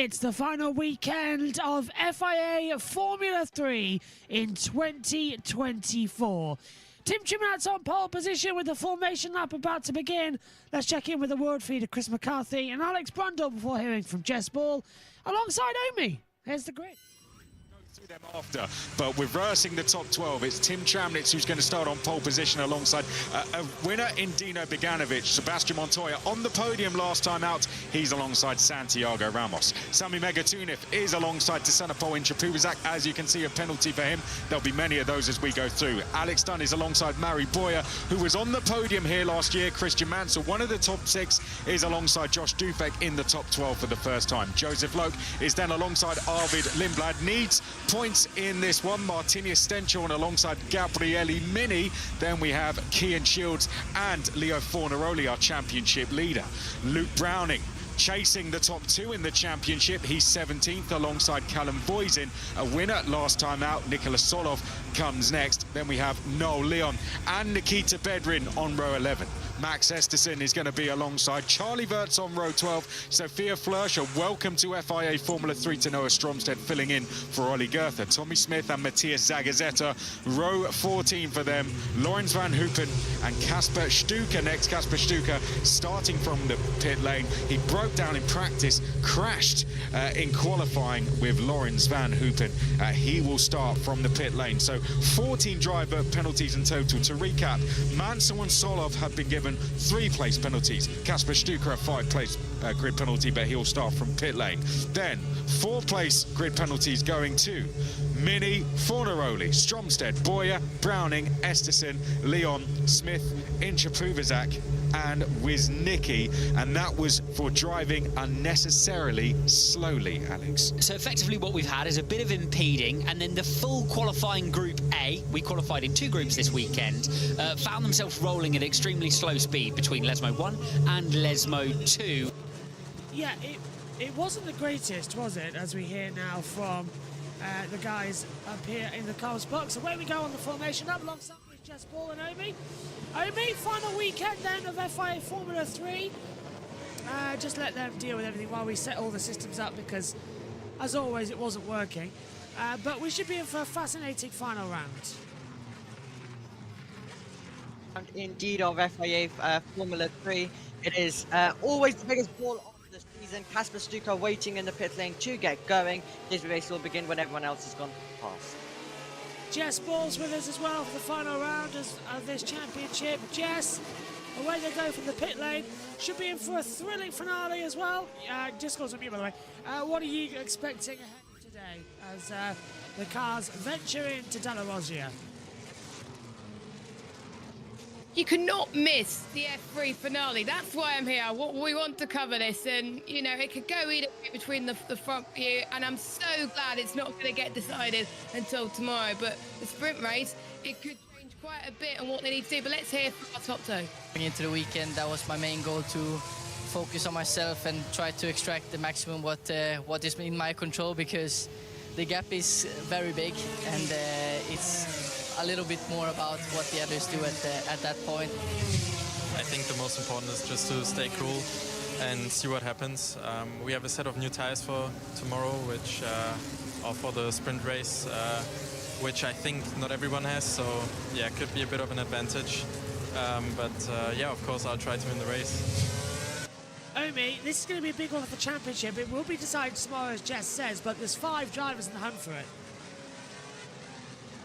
It's the final weekend of FIA Formula 3 in 2024. Tim Chimat's on pole position with the formation lap about to begin. Let's check in with the world feeder Chris McCarthy and Alex Brundle before hearing from Jess Ball alongside Omi. Here's the grid. Through them after, but reversing the top 12, it's Tim Chamnitz who's going to start on pole position alongside a winner in Dino Beganovic. Sebastian Montoya on the podium last time out. He's alongside Santiago Ramos. Sami Megatunif is alongside Tsenopol in Chapuzak. As you can see, a penalty for him. There'll be many of those as we go through. Alex Dunn is alongside Mari Boyer, who was on the podium here last year. Christian Mansell, one of the top 6, is alongside Josh Dufek in the top 12 for the first time. Joseph Loke is then alongside Arvid Lindblad. Needs points in this one. Martinius Stenchorn alongside Gabriele Mini. Then we have Kian Shields and Leo Fornaroli, our championship leader. Luke Browning chasing the top 2 in the championship. He's 17th alongside Callum Boyzin, a winner last time out. Nicholas Solov comes next. Then we have Noel Leon and Nikita Bedrin on row 11. Max Esterson is going to be alongside Charlie Wirtz on row 12. Sophia Flerscher, welcome to FIA Formula 3 to Noah Stromstead, filling in for Ollie Goethe. Tommy Smith and Matthias Zagazeta, row 14 for them. Lorenz Van Hoopen and Kasper Stuka next. Kasper Stuka starting from the pit lane. He broke down in practice, crashed in qualifying with Lorenz Van Hoopen. He will start from the pit lane. So 14 driver penalties in total. To recap, Mansell and Solov have been given 3-place penalties. Kasper Stuka a 5-place grid penalty, but he'll start from pit lane. Then 4-place grid penalties going to Mini, Fornaroli, Stromstead, Boyer, Browning, Esterson, Leon, Smith, Inchapuvizak and Wisnicki, and that was for driving unnecessarily slowly, Alex. So effectively what we've had is a bit of impeding, and then the full qualifying Group A, we qualified in 2 groups this weekend, found themselves rolling at extremely slow speed between Lesmo 1 and Lesmo 2. Yeah, it wasn't the greatest, was it, as we hear now from the guys up here in the cars box. Away we go on the formation up alongside with Jess Ball and Omi. Omi, final weekend then of FIA Formula 3. Just let them deal with everything while we set all the systems up, because as always it wasn't working. But we should be in for a fascinating final round. Indeed of FIA Formula 3. It is always the biggest ball of the season. Kasper Stuka waiting in the pit lane to get going. This race will begin when everyone else has gone past. Jess Ball's with us as well for the final round of this championship. Jess, away they go from the pit lane. Should be in for a thrilling finale as well. Just goes on mute, by the way. What are you expecting ahead today as the cars venture into Dalla Rosia? You cannot miss the F3 finale. That's why I'm here. We want to cover this, and you know it could go either way between the front view, and I'm so glad it's not going to get decided until tomorrow. But the sprint race, it could change quite a bit on what they need to do. But let's hear from our top 2. Going into the weekend, that was my main goal, to focus on myself and try to extract the maximum what is in my control, because the gap is very big, and it's a little bit more about what the others do at that point. I think the most important is just to stay cool and see what happens. We have a set of new tires for tomorrow, which are for the sprint race, which I think not everyone has, so yeah, it could be a bit of an advantage. But yeah, of course, I'll try to win the race. Omi, this is going to be a big one for the championship. It will be decided tomorrow, as Jess says, but there's 5 drivers in the hunt for it.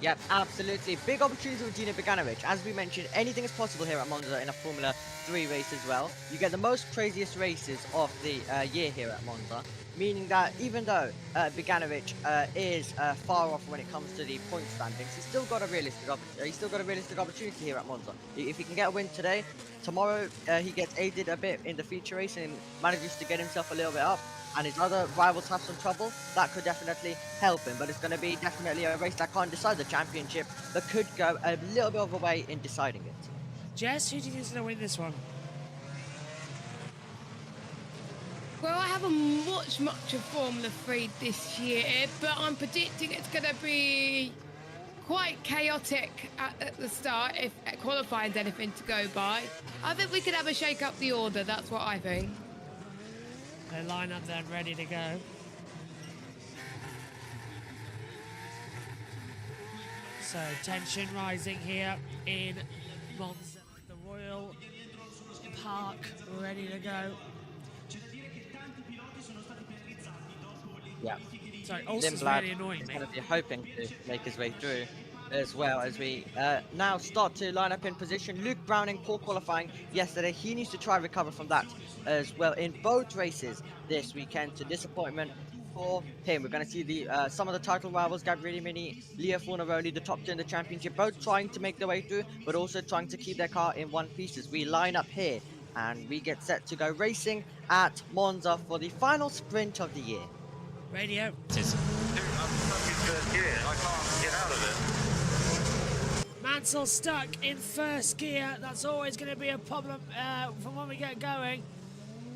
Yep, absolutely. Big opportunity with Dino Beganovic. As we mentioned, anything is possible here at Monza in a Formula 3 race as well. You get the most craziest races of the year here at Monza, meaning that even though Beganovic is far off when it comes to the point standings, he's still got a realistic opportunity here at Monza. If he can get a win today, tomorrow he gets aided a bit in the feature race and manages to get himself a little bit up, and his other rivals have some trouble, that could definitely help him. But it's going to be definitely a race that can't decide the championship, but could go a little bit of a way in deciding it. Jess, who do you think is going to win this one? Well, I haven't watched much of Formula 3 this year, but I'm predicting it's going to be quite chaotic at the start if qualifying's anything to go by. I think we could have a shake up the order, that's what I think. They line up there ready to go. So tension rising here in Monza, the Royal Park, ready to go. Yeah. Sorry, Olsen's really annoying me. He's going to be hoping to make his way through as well as we now start to line up in position. Luke Browning, poor qualifying yesterday. He needs to try and recover from that as well in both races this weekend, to disappointment for him. We're going to see the some of the title rivals, Gabriele Mini, Leo Fornaroli, the top two in the championship, both trying to make their way through, but also trying to keep their car in one piece as we line up here and we get set to go racing at Monza for the final sprint of the year. Radio. Dude, I'm stuck in first gear. I can't get out of it. Mansell stuck in first gear. That's always going to be a problem from when we get going.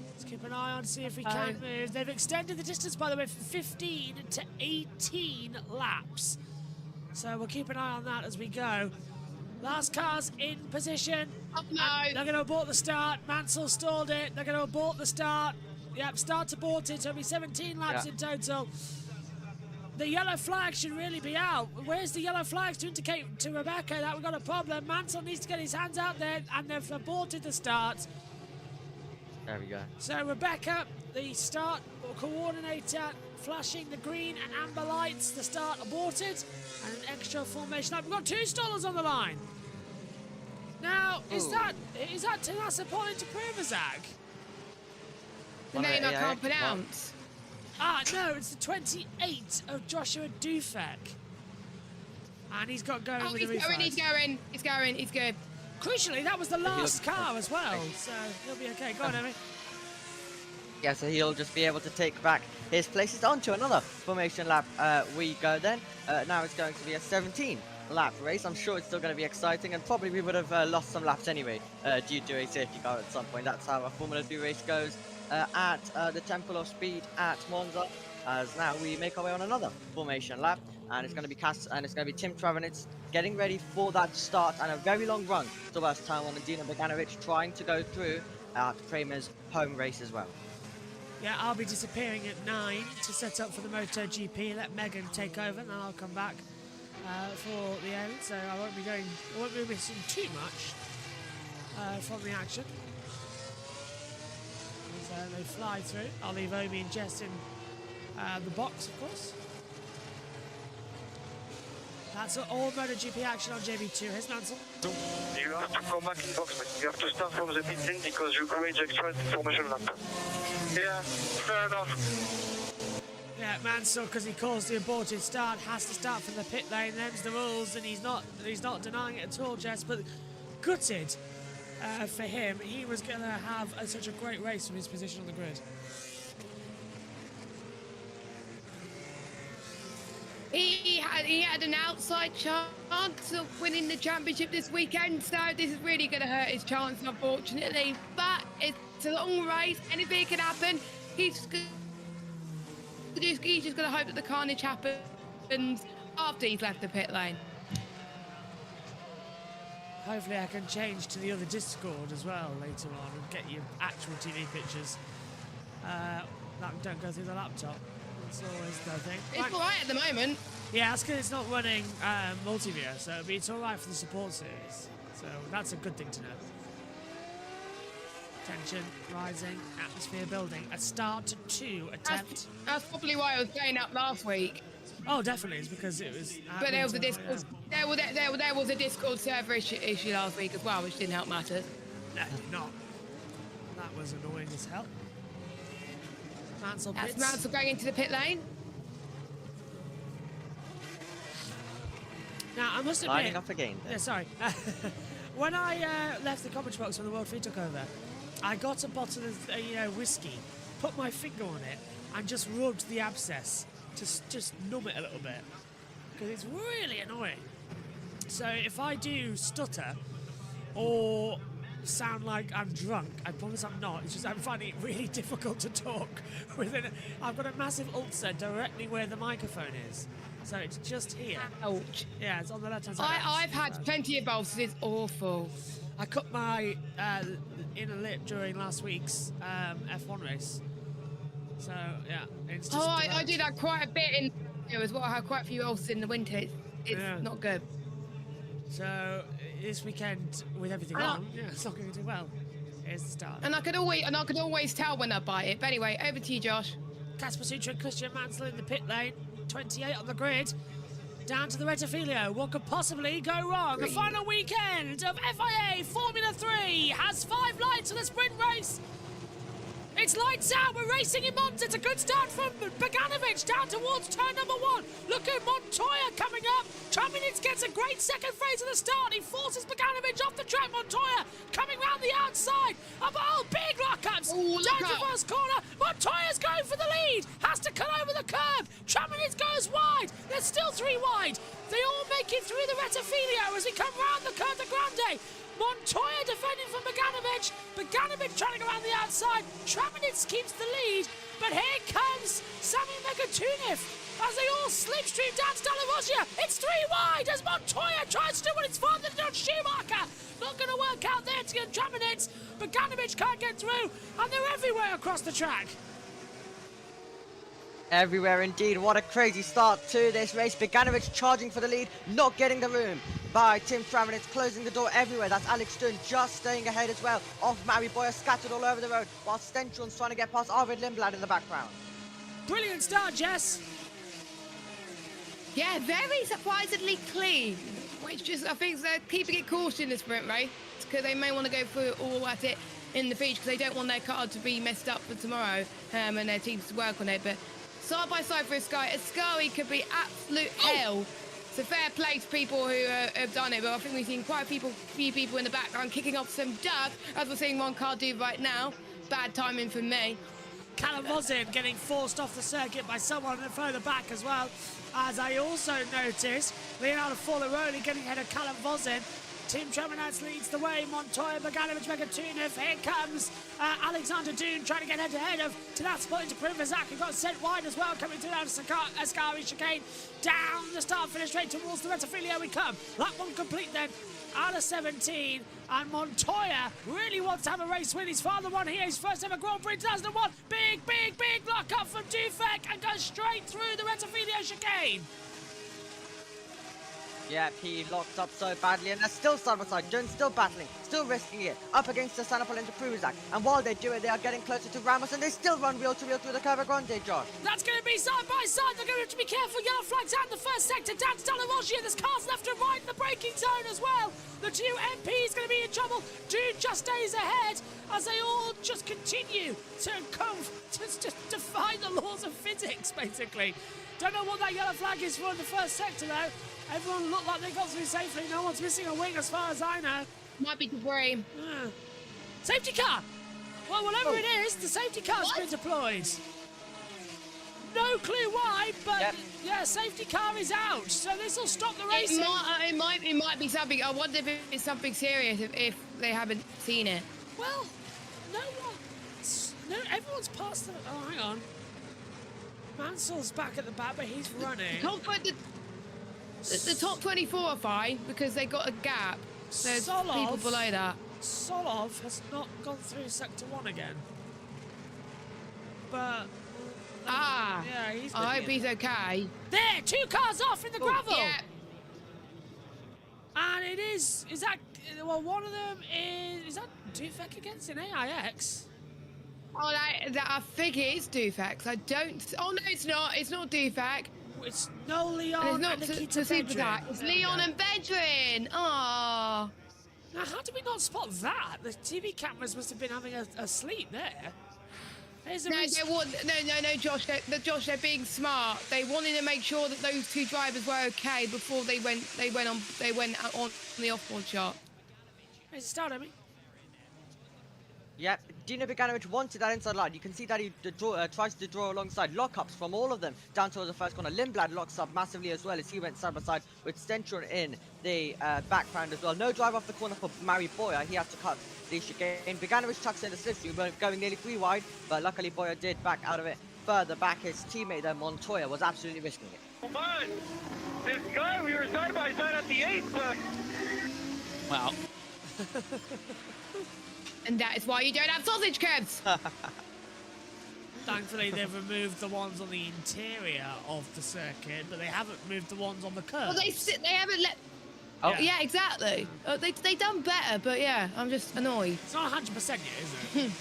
Let's keep an eye on to see if we can move. They've extended the distance, by the way, from 15 to 18 laps. So we'll keep an eye on that as we go. Last car's in position. Oh, no. They're going to abort the start. Mansell stalled it. They're going to abort the start. Yep, start aborted. So it'll be 17 laps in total. The yellow flag should really be out. Where's the yellow flags to indicate to Rebecca that we've got a problem? Mansell needs to get his hands out there, and they've aborted the start. There we go. So Rebecca, the start coordinator, flashing the green and amber lights. The start aborted, and an extra formation up. We've got two stallers on the line. Now, is that Tanasa Point to Privazag? The name I can't pronounce. Ah, no, it's the 28 of Joshua Dufek. And he's got going with the refresh. He's going, he's good. Crucially, that was the last car as well, so he'll be okay. Go on, Emmy. Yeah, so he'll just be able to take back his places onto another formation lap. We go then. Now it's going to be a 17-lap race. I'm sure it's still going to be exciting, and probably we would have lost some laps anyway due to a safety car at some point. That's how a Formula 3 race goes at the Temple of Speed at Monza. As now we make our way on another formation lap, and it's going to be Tim Travanitz getting ready for that start and a very long run towards Taiwan, and Dino Beganovic trying to go through at Kramer's home race as well. Yeah, I'll be disappearing at 9 to set up for the MotoGP. Let Megan take over, and then I'll come back for the end. So I won't be missing too much from the action. So they fly through. I'll leave Omi and Jess in the box, of course. That's all MotoGP action on JB2. Here's Mansell. You have to come back in box. You have to start from the pit lane because you create extra formation lap. Yeah, fair enough. Yeah, Mansell, because he caused the aborted start, has to start from the pit lane. Them's the rules, and he's not denying it at all, Jess. But gutted for him. He was going to have such a great race from his position on the grid. He had an outside chance of winning the championship this weekend, so this is really going to hurt his chance, unfortunately. But it's a long race, anything can happen. He's just going to hope that the carnage happens after he's left the pit lane. Hopefully I can change to the other Discord as well later on and get you actual TV pictures that don't go through the laptop. It's always the thing. It's all right at the moment. Yeah, that's because it's not running multiview, so it's all right for the support series. So that's a good thing to know. Tension rising, atmosphere building. A start to 2 attempt. That's probably why I was playing up last week. Oh, definitely. It's because it was. But there was a Discord. There was a Discord server issue last week as well, which didn't help matters. No, it did not. That was annoying as hell. Mansell That's pits. Mansell going into the pit lane. Now I must admit. Lining up again. Yeah, sorry. When I left the commentary box when the World Feed took over, I got a bottle of whiskey, put my finger on it, and just rubbed the abscess to just numb it a little bit because it's really annoying. So if I do stutter or sound like I'm drunk, I promise I'm not. It's just I'm finding it really difficult to talk. I've got a massive ulcer directly where the microphone is. So it's just here. Ouch. Yeah, it's on the left-hand side. I've had plenty of ulcers. It's awful. I cut my inner lip during last week's F1 race. So, yeah, it's just... I do that quite a bit in as well. I have quite a few ulcers in the winter. It's not good. So, this weekend, with everything on, it's not going to do well. Here's the start. And I could always tell when I bite it. But anyway, over to you, Josh. Casper Sutra and Christian Mansell in the pit lane. 28 on the grid. Down to the Rettifilio. What could possibly go wrong? The final weekend of FIA Formula 3 has 5 lights for the sprint race. It's lights out. We're racing in Monza. It's a good start from Beganovic down towards turn number 1. Look at Montoya coming up. Traminitz gets a great second phase of the start. He forces Beganovic off the track. Montoya coming round the outside. Oh, big lockups. Down to first corner. Montoya's going for the lead. Has to cut over the curb. Traminitz goes wide. There's still 3 wide. They all make it through the Rettifilio as we come round the Curve de Grande. Montoya defending from Beganovic. Beganovic trying to go around the outside. Traminitz keeps the lead. But here comes Sami Megatunev as they all slipstream down to Dall'Origlia. It's 3 wide as Montoya tries to do what his father did on Schumacher. Not going to work out there to get Traminitz. Beganovic can't get through. And they're everywhere across the track. Everywhere indeed. What a crazy start to this race. Beganovic charging for the lead, not getting the room by Tim Traminitz, closing the door everywhere. That's Alex Stern just staying ahead as well of Mary Boyer, scattered all over the road, while Stenchon's trying to get past Arvid Lindblad in the background. Brilliant start, Jess. Yeah, very surprisingly clean, which just, I think they're keeping it cautious in the sprint race because they may want to go through all at it in the feature because they don't want their car to be messed up for tomorrow and their teams to work on it. But side by side for Ascari could be absolute hell. So fair play to people who have done it, but I think we've seen quite a few people in the background kicking off some dirt, as we're seeing one car do right now. Bad timing for me. Callum Vozin getting forced off the circuit by someone further back as well. As I also noticed, Leonardo Forlaroli getting ahead of Callum Vozin. Tim Traminitz leads the way. Montoya, Beganovic, Megatunev. Here comes Alexander Doon trying to get head-to-head to that spot into Privazak, who got sent wide as well, coming to down Ascari chicane. Down the start-finish straight towards the Rettifilio we come. That one complete then. Out of 17, and Montoya really wants to have a race win. His father won here, his first ever Grand Prix 2001. Big lock up from Dufek and goes straight through the Rettifilio chicane. Yeah, he locked up so badly, and they're still side by side. Jones still battling, still risking it, up against the Sanopol into Pruvizak. And while they do it, they are getting closer to Ramos, and they still run wheel to wheel through the Curva Grande, Josh. That's going to be side by side. They're going to have to be careful. Yellow flags out in the first sector, down to Dall'Origlia. There's cars left and right in the braking zone as well. The 2 MPs going to be in trouble. Dude just stays ahead as they all just continue to defy the laws of physics, basically. Don't know what that yellow flag is for in the first sector, though. Everyone looked like they got through safely. No one's missing a wing as far as I know. Might be debris. Safety car! Well, whatever it is, the safety car's been deployed. No clue why, but yeah, safety car is out. So this will stop the racing. It might be something. I wonder if it's something serious if they haven't seen it. Well, everyone's passed the... Oh, hang on. Mansell's back at the back, but he's running. The top 24 are fine because they got a gap. There's people below that. Solov has not gone through Sector 1 again. That. Yeah, he's. I hope he's okay. There, 2 cars off in the gravel. Yeah. And it is. Is that? Well, one of them is. Is that Dufek against an AIX? Oh, I think it is Dufek. I don't. Oh no, it's not. It's not Dufek. It's no And Leon it's and not Nikita to super Bedrin. that. It's There we Leon go. and Bedrin. Oh. Now, how did we not spot that? The TV cameras must have been having a sleep there. There's a No, Josh. Josh, they're being smart. They wanted to make sure that those two drivers were okay before they went on the off-board shot. There's a start, Amy. Yep, Dino Beganovic wanted that inside line. You can see that he tries to draw alongside lockups from all of them down towards the first corner. Lindblad locks up massively as well as he went side by side with Stenchon in the background as well. No drive off the corner for Mari Boyer. He has to cut the chicane. Beganovic tucks in the slipstream, going nearly 3 wide, but luckily Boyer did back out of it. Further back, his teammate there, Montoya, was absolutely risking it. Come on! This guy, we were side by side at the 8th, but... Well, And that is why you don't have sausage curbs. Thankfully, they've removed the ones on the interior of the circuit, but they haven't moved the ones on the curb. Well, they haven't let. Oh. Yeah, exactly. They done better, but yeah, I'm just annoyed. It's not 100% yet, is it?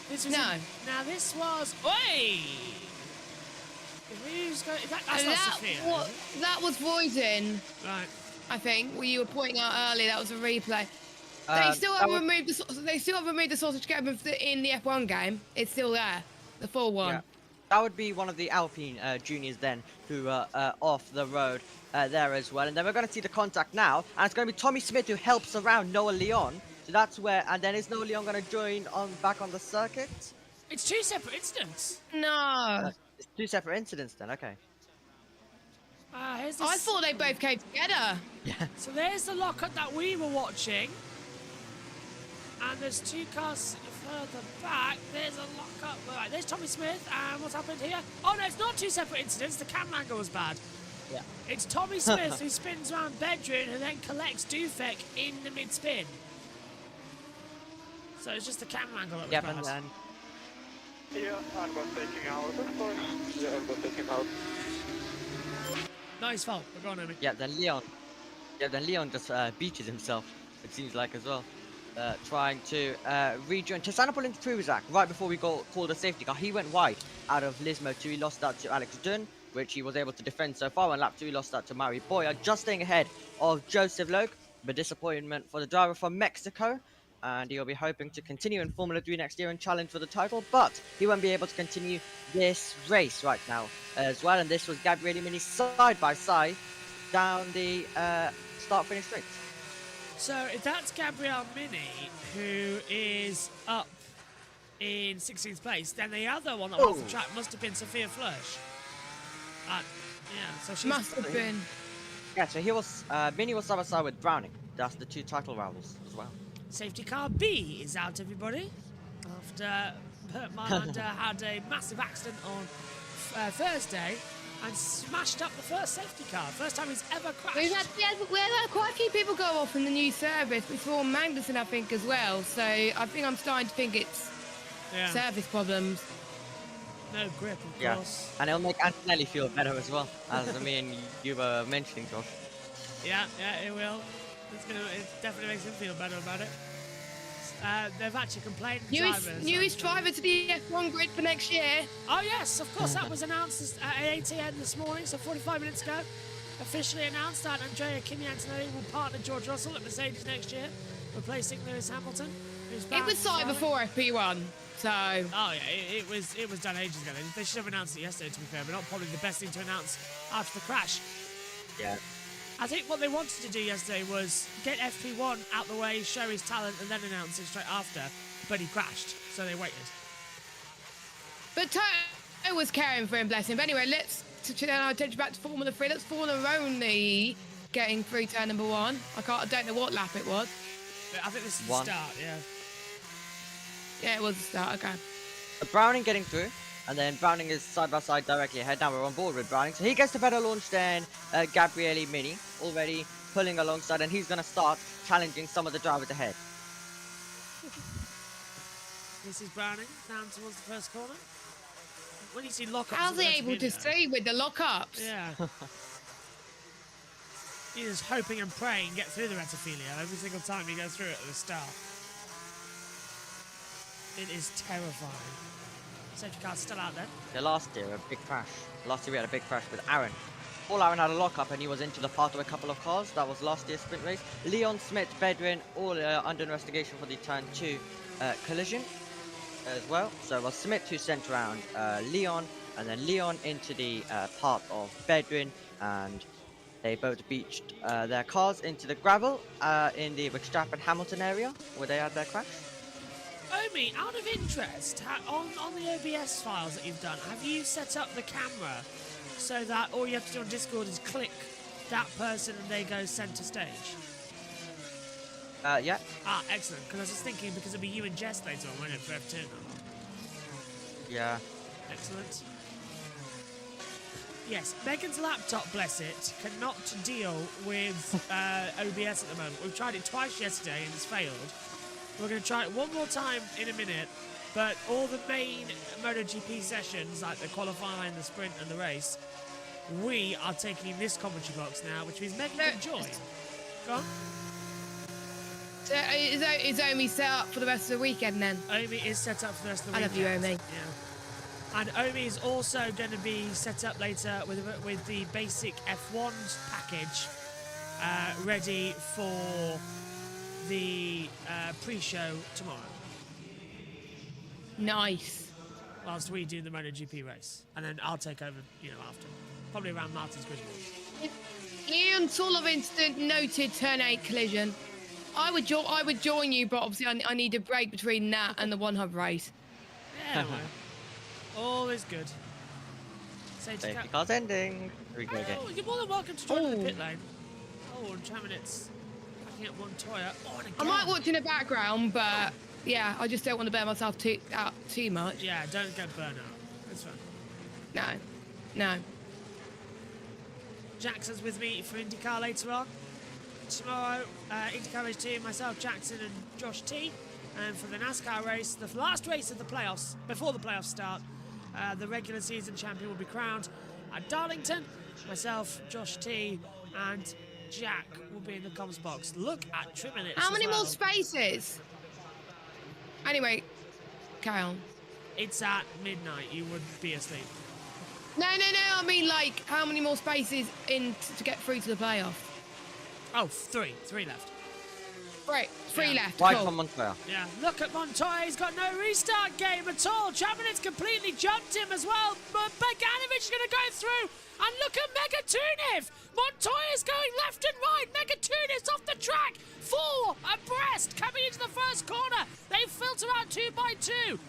This was No. Now this was. Oi! Who's going? That's not Sophia. That was Voisin, Right. I think. What you were pointing out earlier. That was a replay. They Um, still that haven't was- removed the. They still haven't removed the sausage curb in the F1 game. It's still there, the full one. Yeah. That would be one of the Alpine juniors then, who are off the road there as well. And then we're going to see the contact now, and it's going to be Tommy Smith who helps around Noah Leon. So that's where, and then is Noah Leon going to join back on the circuit? It's two separate incidents. No. It's 2 separate incidents then, okay. Here's this. I thought they both came together. So there's the lockup that we were watching. And there's 2 cars further back. There's a lockup. Right, there's Tommy Smith. And what's happened here? Oh, no, it's not 2 separate incidents. The camera angle was bad. Yeah. It's Tommy Smith who spins around Bedrin and then collects Dufek in the mid-spin. So it's just the camera angle that was Yep, bad. and then Yeah, I'm not taking out, of course. Yeah, I'm not taking out. Not his fault. We're going, Amy. then Leon just beaches himself, it seems like as well. Trying to rejoin. Tisanopoulos into Truzak right before we called a safety car. He went wide out of Lismo 2. He lost that to Alex Dunn, which he was able to defend so far. On lap 2, he lost that to Mari Boyer, just staying ahead of Joseph Logue. But disappointment for the driver from Mexico. And he'll be hoping to continue in Formula 3 next year and challenge for the title, but he won't be able to continue this race right now as well. And this was Gabriele Mini side by side down the start-finish straight. So if that's Gabrielle Mini, who is up in 16th place, then the other one that was off the track must have been Sophia Flörsch. Yeah, so she's... Must have been. Yeah, so he was Mini was side by side with Browning. That's the 2 title rivals as well. Safety car B is out, everybody. After Bert Marlander had a massive accident on Thursday and smashed up the first safety car. First time he's ever crashed. We've had quite a few people go off in the new service. We saw Magnussen, I think, as well. So I think I'm starting to think it's service problems. No grip, of Yeah, course. and it'll make Antonelli feel better as well, as me and you were mentioning, Josh. Yeah, it will. It definitely makes him feel better about it. They've actually complained. Newest driver to the F1 grid for next year. Oh yes, of course, that was announced at 8 a.m. this morning, so 45 minutes ago. Officially announced that Andrea Kimi Antonelli will partner George Russell at Mercedes next year, replacing Lewis Hamilton. It was signed before FP1, so... Oh yeah, it was done ages ago. They should have announced it yesterday, to be fair, but not probably the best thing to announce after the crash. Yeah. I think what they wanted to do yesterday was get FP1 out the way, show his talent, and then announce it straight after. But he crashed, so they waited. But Toto was caring for him, bless him. But anyway, let's turn our attention back to Formula 3. Let's Formula only getting through turn number 1. I don't know what lap it was. I think this is One. the start, yeah. Yeah, it was the start, okay. Browning getting through, and then Browning is side by side directly ahead. Now we're on board with Browning, so he gets the better launch than Gabriele Mini, already pulling alongside, and he's going to start challenging some of the drivers ahead. This is Browning down towards the first corner. When you see lockups, How's he at able to Virginia- see with the lockups? Yeah. He's just hoping and praying get through the retophilia every single time he goes through it at the start. It is terrifying. Safety car's still out there. Yeah, last year, a big crash. Last year we had a big crash with Aaron. Paul Aaron had a lock-up and he was into the path of a couple of cars. That was last year's sprint race. Leon, Smith, Bedouin, all under investigation for the turn 2 collision as well. So it was Smith who sent around Leon, and then Leon into the path of Bedouin, and they both beached their cars into the gravel in the Verstappen Hamilton area where they had their crash. Omi, out of interest, on the OBS files that you've done, have you set up the camera so that all you have to do on Discord is click that person and they go centre stage? Yeah. Ah, excellent, because I was just thinking, because it'll be you and Jess later on, won't it, for F2? Yeah. Excellent. Yes, Megan's laptop, bless it, cannot deal with OBS at the moment. We've tried it twice yesterday and it's failed. We're going to try it one more time in a minute, but all the main MotoGP sessions, like the qualifying, the sprint and the race, we are taking this commentary box now, which means Megan can join. Go on. So is Omi set up for the rest of the weekend then? Omi is set up for the rest of the I weekend. love you, Omi. Yeah. And Omi is also going to be set up later with the basic F1 package ready for the pre-show tomorrow. Nice. Whilst we do the MotoGP race. And then I'll take over, after. Probably around Martin's Christmas. Leon Solo instant noted turn 8 collision. I would join you, but obviously I need a break between that and the one hub race. Yeah, well. All is good. Safety car's ending. Here we go again. Oh, you're more than welcome to join the pit lane. Oh, and Chaminet's backing up Montoya. Oh, and again. I might watch in the background, but yeah, I just don't want to burn myself out too much. Yeah, don't get burnt out. That's fine. No. Jackson's with me for IndyCar later on. Tomorrow, IndyCar race 2, myself, Jackson and Josh T. And for the NASCAR race, the last race of the playoffs, before the playoffs start, the regular season champion will be crowned at Darlington. Myself, Josh T, and Jack will be in the comms box. Look at trim minutes. How many more spaces? Anyway, carry on. It's at midnight. You would be asleep. No. I mean, like, how many more spaces in to get through to the playoff? Oh, three left. Right, three left. Right cool. from Montoya. Yeah, look at Montoya. He's got no restart game at all. Chaminet's completely jumped him as well. But Beganovic is going to go through. And look at Megatuniv. Montoya's going left and right. Megatuniv's off the track. 4 abreast coming into the first corner. They filter out 2 by 2.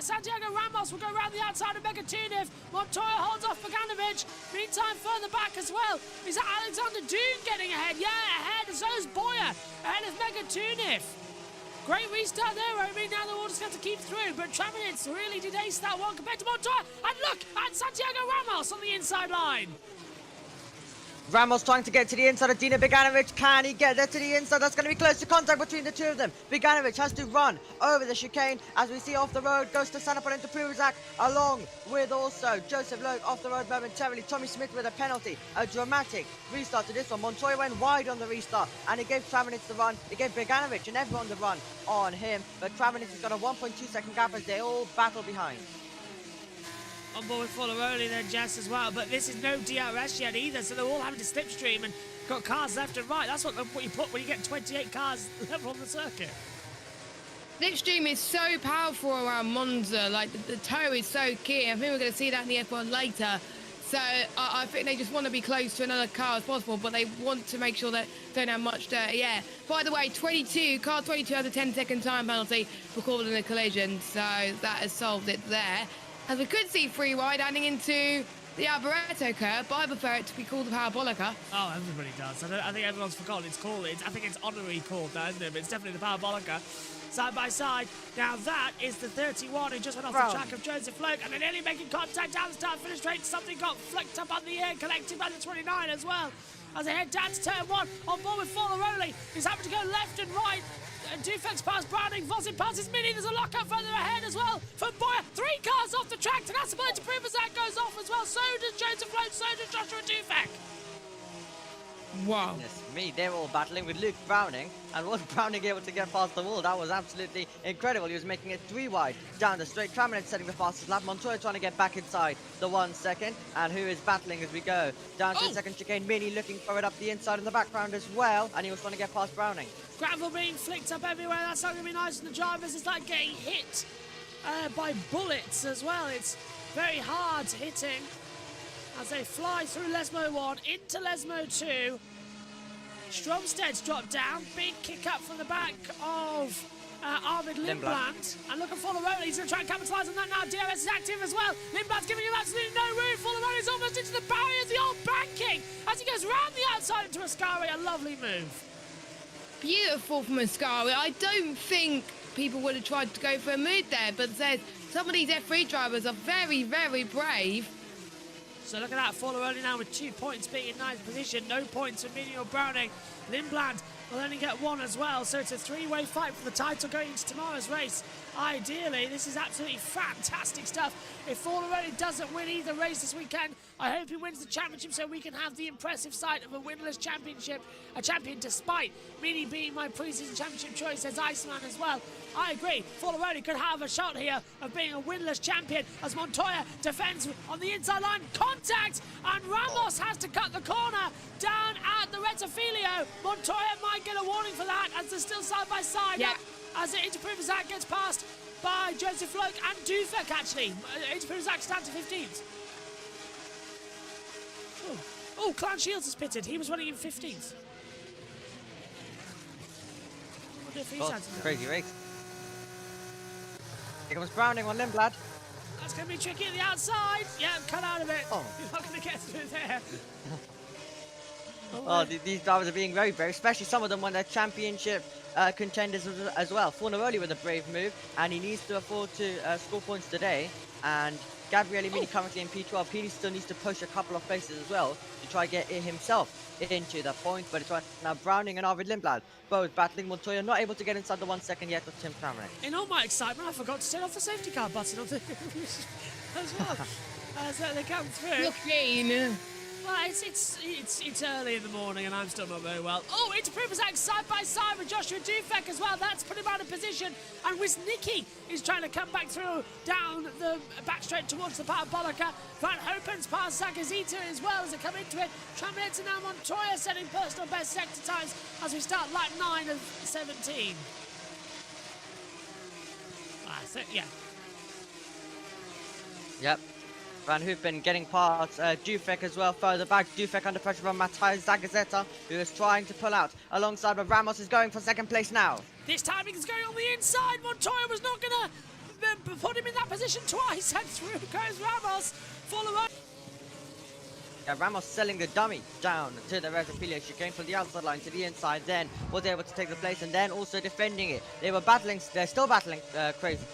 Santiago Ramos will go around the outside of Megatuniv. Montoya holds off Beganovic. Meantime, further back as well is Alexander Doon getting ahead. Yeah, ahead. So is Boyer ahead of Megatuniv. Great restart there, Omi. Now they're all just going to keep through. But Traminitz really did ace that one compared to Montoya. And look at Santiago Ramos on the inside line. Ramos trying to get to the inside of Dino Beganovic. Can he get there to the inside? That's going to be close to contact between the two of them. Beganovic has to run over the chicane as we see off the road. Goes to stand up into Pruzak along with also Joseph Logue off the road momentarily. Tommy Smith with a penalty. A dramatic restart to this one. Montoya went wide on the restart and it gave Traminitz the run. It gave Beganovic and everyone the run on him. But Traminitz has got a 1.2 second gap as they all battle behind. On board with Folleroli then, Jess, as well. But this is no DRS yet either, so they're all having to slipstream and got cars left and right. That's what you put when you get 28 cars level on the circuit. Slipstream is so powerful around Monza. Like, the toe is so key. I think we're going to see that in the F1 later. So I think they just want to be close to another car as possible, but they want to make sure that they don't have much dirty air. By the way, car 22 has a 10-second time penalty for calling a collision, so that has solved it there. As we could see free wide adding into the Alboreto curve, but I prefer it to be called the Parabolica. Oh, everybody does. I think everyone's forgotten it's called. I think it's honorary called now, isn't it? But it's definitely the Parabolica. Side by side. Now that is the 31 who just went off the track of Joseph Logue, and they're nearly making contact down the start-finish straight. Something got flicked up on the air, collected by the 29 as well. As they head down to turn 1, on board with Folleroli. He's having to go left and right. Dufek's past Browning, Vosin passes Mini, there's a lockup further ahead as well from Boyer. 3 cars off the track, Tenasable into Privazak goes off as well, so does Joseph Lowe, so does Joshua Dufek. Wow. Goodness me, they were all battling with Luke Browning, and was Browning able to get past the wall? That was absolutely incredible. He was making it 3 wide down the straight. Traminette setting the fastest lap. Montoya trying to get back inside the 1 second, and who is battling as we go down to the second chicane. Mini looking for it up the inside in the background as well, and he was trying to get past Browning. Gravel being flicked up everywhere. That's not going to be nice for the drivers. It's like getting hit by bullets as well. It's very hard hitting as they fly through Lesmo 1 into Lesmo 2. Stromsted's dropped down. Big kick up from the back of Arvid Lindblad. And look at Folleroni. He's going to try and capitalise on that now. DRS is active as well. Lindblad's giving him absolutely no room. Folleroni's almost into the barriers. The old banking as he goes round the outside into Ascari. A lovely move. Beautiful from Ascari. I don't think people would have tried to go for a move there, but some of these F3 drivers are very, very brave. So look at that, Folleroni now with 2 points being in 9th position. No points for Mini or Browning. Lindblad will only get 1 as well. So it's a 3-way fight for the title going into tomorrow's race. Ideally, this is absolutely fantastic stuff. If Folleroni doesn't win either race this weekend, I hope he wins the championship so we can have the impressive sight of a winless a champion despite Mini being my pre-season championship choice as Iceman as well. I agree, Folleroni could have a shot here of being a winless champion as Montoya defends on the inside line. Contact, and Ramos has to cut the corner down at the Retafilio. Montoya might get a warning for that as they're still side by side. Yeah. As the Interpruvazak gets passed by Joseph Loke and Dufek actually. Interpruvazak down to 15th. Oh, Clan Shields is pitted. He was running in 15th. Crazy race. Here comes Browning on Lindblad. That's going to be tricky at the outside. Yeah, cut out of it. Oh. You're not going to get through there. These drivers are being very brave, especially some of them when they're championship contenders as well. Fornaroli with a brave move, and he needs to afford to score points today. And Gabriele Mini currently in P12. He still needs to push a couple of places as well to try get himself into the point. But it's right now Browning and Arvid Lindblad both battling. Montoya not able to get inside the 1 second yet of Tim Traminette. In all my excitement, I forgot to turn off the safety car button on the as well. As they come through. Looking. Well, it's early in the morning and I'm still not very well. Oh, Interpruvazak side by side with Joshua Dufek as well. That's put him out of position. And Wisnicki is trying to come back through down the back straight towards the parabolica. Van Hopen's past Zakazita as well as they come into it. Traminette and now Montoya setting personal best sector times as we start lap 9 of 17. That's it, yeah. Yep. Van Hoopen getting past Dufek as well further back. Dufek under pressure from Matthias Zagazeta, who is trying to pull out alongside, but Ramos is going for second place now. This time he's going on the inside. Montoya was not going to put him in that position twice, and through goes Ramos. Follow. Yeah, Ramos selling the dummy down to the Retafilio chicane from the outside line to the inside, then was able to take the place and then also defending it. They were battling, they're still battling crazy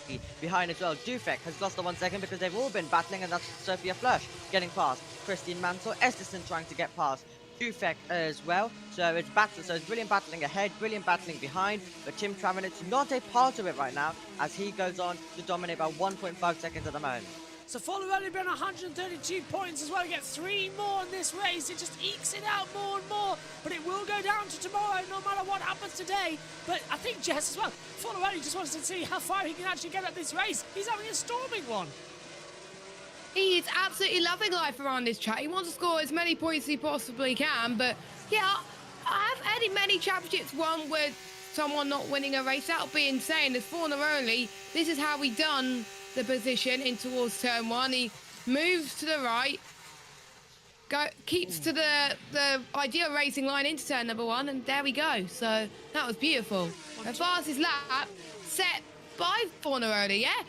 behind as well. Dufek has lost the 1 second because they've all been battling, and that's Sophia Flörsch getting past. Christine Mansell, Esterson trying to get past Dufek as well. So it's battle, so it's brilliant battling ahead, brilliant battling behind, but Tim Traminette's not a part of it right now as he goes on to dominate by 1.5 seconds at the moment. So Folleroni been 132 points as well. You get 3 more in this race. It just ekes it out more and more. But it will go down to tomorrow no matter what happens today. But I think Jess as well. Folleroni just wants to see how far he can actually get at this race. He's having a storming one. He is absolutely loving life around this track. He wants to score as many points as he possibly can. But yeah, I've had in many championships won with someone not winning a race. That would be insane. As Fornaroli, this is how we done the position in towards turn 1. He moves to the right, keeps to the ideal racing line into turn number 1, and there we go. So that was beautiful. The fastest lap set by Fornaroli. Yeah,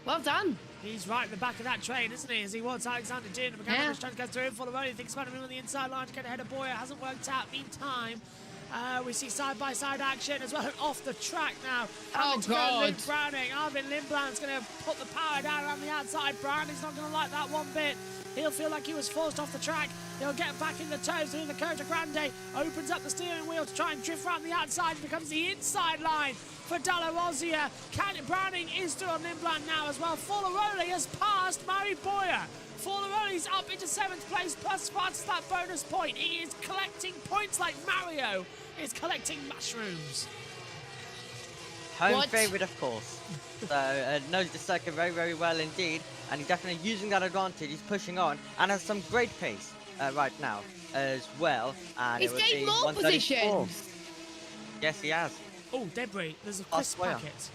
well done. He's right in the back of that train, isn't he? As he wants Alexander Dune. The mechanic is trying to go through. Folleroni thinks about him on the inside line to get ahead of Boyer. Hasn't worked out. Meantime, we see side-by-side action as well off the track now. Oh, God. Luke Browning. Arvid Lindblad's going to put the power down around the outside. Browning's not going to like that one bit. He'll feel like he was forced off the track. He'll get back in the toes through the Coda Grande. Opens up the steering wheel to try and drift around the outside. Becomes the inside line for Dalla Rosia. Browning is still on Limblad now as well. Forlaroli has passed Mari Boyer. Forlaroli's up into 7th place, plus fast that bonus point. He is collecting points like Mario is collecting mushrooms. Home favourite, of course. So knows the circuit very, very well indeed, and he's definitely using that advantage. He's pushing on and has some great pace right now as well. And He's gained more 134. positions. Yes, he has. Oh, debris. There's a crisp packet.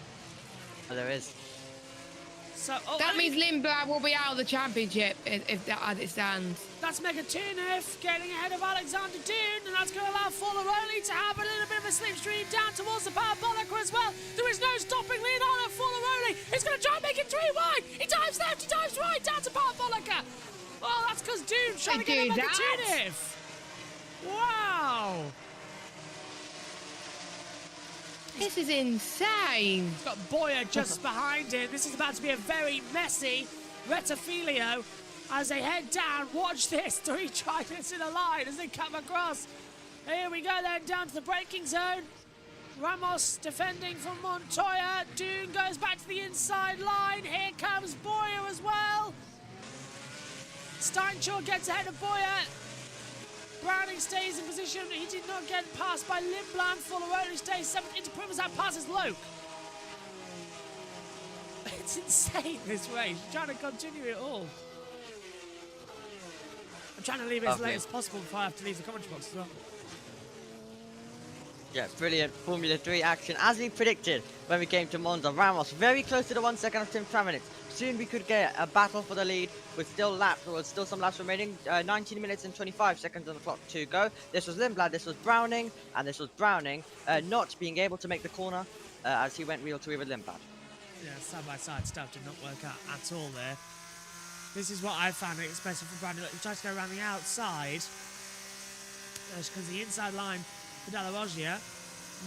Oh, there is. So, that means Limblad will be out of the championship if that, as it stands. That's Megatunif getting ahead of Alexander Dune, and that's going to allow Forlaroli to have a little bit of a slipstream down towards the parabolica as well. There is no stopping Leonardo Forlaroli. He's going to try and make it 3 wide. He dives left, he dives right, down to parabolica. Well, that's because Dune's trying to get a Megatunif. Wow. This is insane. He's got Boyer just behind him. This is about to be a very messy Retafilio as they head down. Watch this. 3 tridents in a line as they come across. Here we go then, down to the braking zone. Ramos defending from Montoya. Dune goes back to the inside line. Here comes Boyer as well. Steinshaw gets ahead of Boyer. Browning stays in position. He did not get passed by Limblad. Forlaroli stays 7th. Into Primazat passes Loke. It's insane, this race. I'm trying to continue it all. I'm trying to leave it as late as possible before I have to leave the commentary box as well. Yeah, brilliant Formula 3 action. As we predicted when we came to Monza, Ramos very close to the 1 second of Tim Traminitz. Soon we could get a battle for the lead with still some laps remaining. 19 minutes and 25 seconds on the clock to go. This was Limblad, this was Browning, and this was Browning not being able to make the corner as he went wheel to wheel with Limblad. Yeah, side-by-side stuff did not work out at all there. This is what I found expensive for Browning. Look, he tries to go around the outside. Because the inside line for Dalla Rosia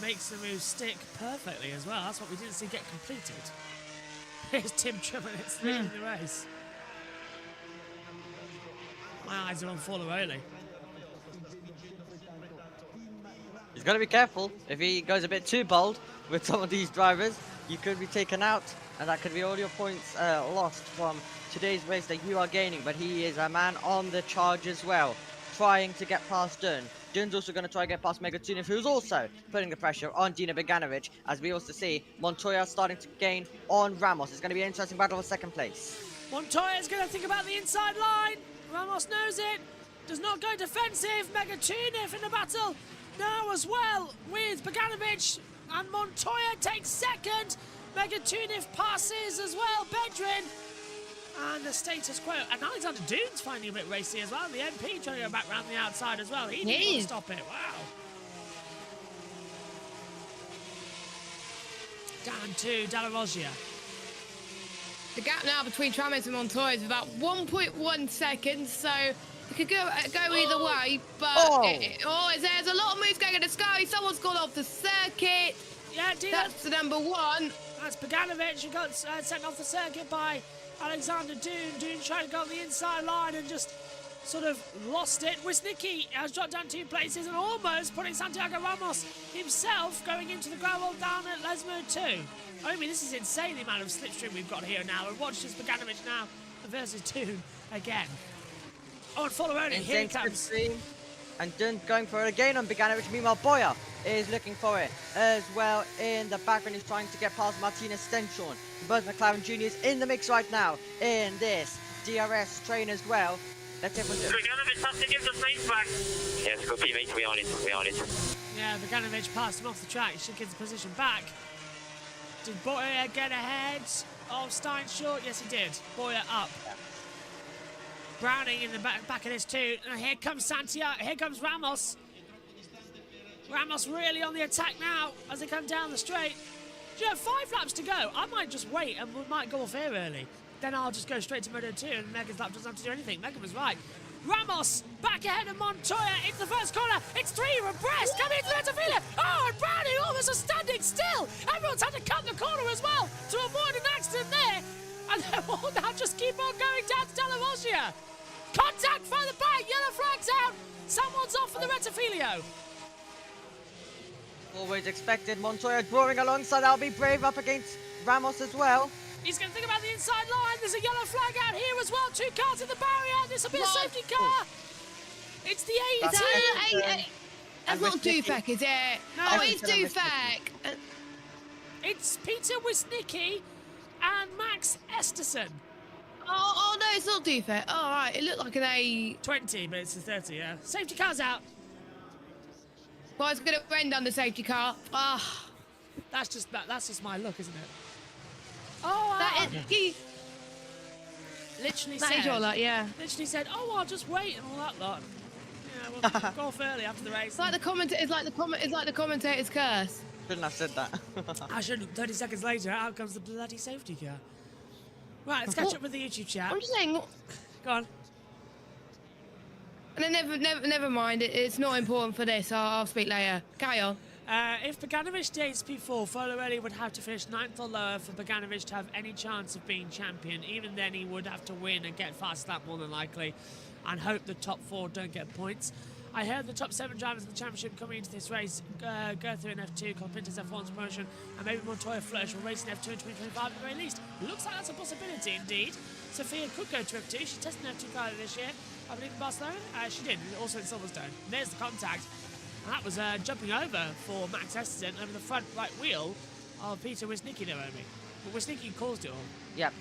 makes the move stick perfectly as well. That's what we didn't see get completed. Here's Tim Traminitz leading the race. My eyes are on Forlaroli. He's got to be careful. If he goes a bit too bold with some of these drivers, you could be taken out, and that could be all your points lost from today's race that you are gaining. But he is a man on the charge as well, trying to get past Dun. Dun's also going to try to get past Megatunif, who's also putting the pressure on Dino Beganovic, as we also see Montoya starting to gain on Ramos. It's going to be an interesting battle for 2nd place. Montoya's going to think about the inside line. Ramos knows it. Does not go defensive. Megatunif in the battle now as well with Beganovic. And Montoya takes 2nd. Megatunif passes as well. Bedrin. And the status quo. And Alexander Dune's finding a bit racy as well. And the MP trying to go back round the outside as well. He didn't want to stop it. Wow. Down to Dalla Rosia. The gap now between Traminitz and Montoya is about 1.1 seconds, so it could go either way. But there's a lot of moves going in the sky. Someone's gone off the circuit. Yeah, that's the number 1. That's Beganovic who got sent off the circuit by Alexander Dune. Dune tried to go on the inside line and just sort of lost it. Wisnicki has dropped down 2 places and almost putting Santiago Ramos himself going into the gravel down at Lesmo 2. I mean, this is insane, the amount of slipstream we've got here now. And watch this Beganovic now versus Dune again. Oh, and Forlaroli, here he comes. And Dun going for it again on Beganovic. Meanwhile, Boyer is looking for it as well. In the background, he's trying to get past Martinez Stenshorn. Buzz McLaren Jr. is in the mix right now in this DRS train as well. Let's hear from Dun. Beganovic has to give the place back. Yes, copy, mate. We're on it. Yeah, Beganovic passed him off the track. He should get the position back. Did Boyer get ahead of Steinshaw? Yes, he did. Boyer up. Browning in the back of this too. And here comes Santiago. Here comes Ramos. Ramos really on the attack now as they come down the straight. Do you know, 5 laps to go. I might just wait and we might go off here early. Then I'll just go straight to Moto 2 and Megan's lap doesn't have to do anything. Megan was right. Ramos back ahead of Montoya into the first corner. It's 3 abreast coming into the Retafilio. Oh, and Browning almost standing still. Everyone's had to cut the corner as well to avoid an accident there. And they will now just keep on going down to Dalla Rosia. Contact from the back. Yellow flag's out. Someone's off for the Retafilio. Always expected. Montoya drawing alongside. I'll be brave up against Ramos as well. He's going to think about the inside line. There's a yellow flag out here as well. 2 cars in the barrier. This will be a safety car. It's the 18. That's not Dufek, is it? No, oh, it's Dufek. It's Peter Wisnicki and Max Esterson. Oh, no, it's not Dufek. Oh, right. It looked like an A. 20, but it's a 30, yeah. Safety car's out. Well, it's going to end on the safety car. Ah. That's just my luck, isn't it? Oh, That is your luck, yeah. Literally said, oh, I'll just wait and all that lot. Yeah, we'll go off early after the race. It's like the commentator's curse. Shouldn't have said that. I shouldn't. 30 seconds later, out comes the bloody safety car. Right, let's catch up with the YouTube chat. I'm just saying. Go on. And then never mind. It's not important for this. I'll speak later. Carry on. If Beganovic stays P4, Folorelli would have to finish 9th or lower for Beganovic to have any chance of being champion. Even then, he would have to win and get fast lap more than likely, and hope the top 4 don't get points. I heard the top 7 drivers in the championship coming into this race go through an F2, Colpinter's F1's promotion, and maybe Montoya Flourish will race in F2 in 2025 at the very least. Looks like that's a possibility indeed. Sophia could go to F2. She tested an F2 car this year, I believe, in Barcelona. She did, also in Silverstone. There's the contact. And that was jumping over for Max Esterson over the front right wheel of Peter Wisnicki there, Omi. But Wisnicki caused it all. Yep.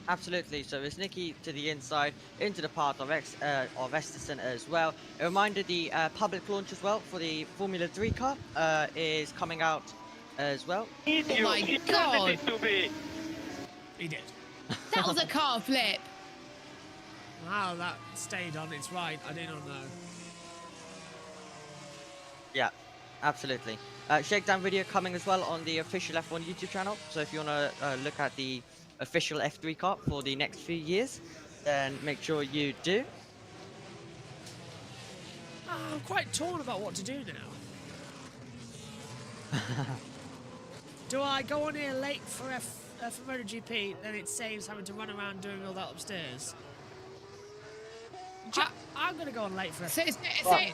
Absolutely. So Wisnicki to the inside, into the path of Esterson as well. A reminder, the public launch as well for the Formula 3 car is coming out as well. Oh my God! He did. That was a car flip. How that stayed on its right, I do not know. Yeah, absolutely. Shakedown video coming as well on the official F1 YouTube channel. So if you want to look at the official F3 car for the next few years, then make sure you do. I'm quite torn about what to do now. Do I go on here late for MotoGP, then it saves having to run around doing all that upstairs? I'm going to go on late for F3.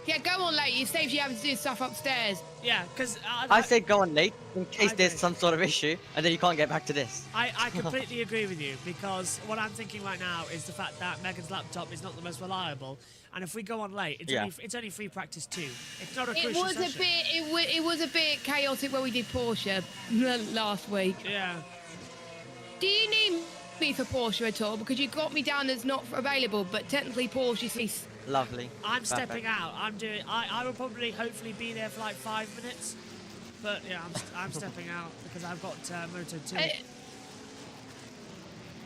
Yeah, go on late. It saves you having to do stuff upstairs. Yeah, because... I say go on late, in case there's some sort of issue, and then you can't get back to this. I completely agree with you, because what I'm thinking right now is the fact that Megan's laptop is not the most reliable, and if we go on late, it's only free practice 2. It's not a crucial session. It was a bit chaotic when we did Porsche last week. Yeah. Do you need me for Porsche at all? Because you got me down as not available, but technically Porsche is... Lovely. I'm stepping out. I will probably hopefully be there for like 5 minutes, but yeah, I'm stepping out because I've got Moto 2.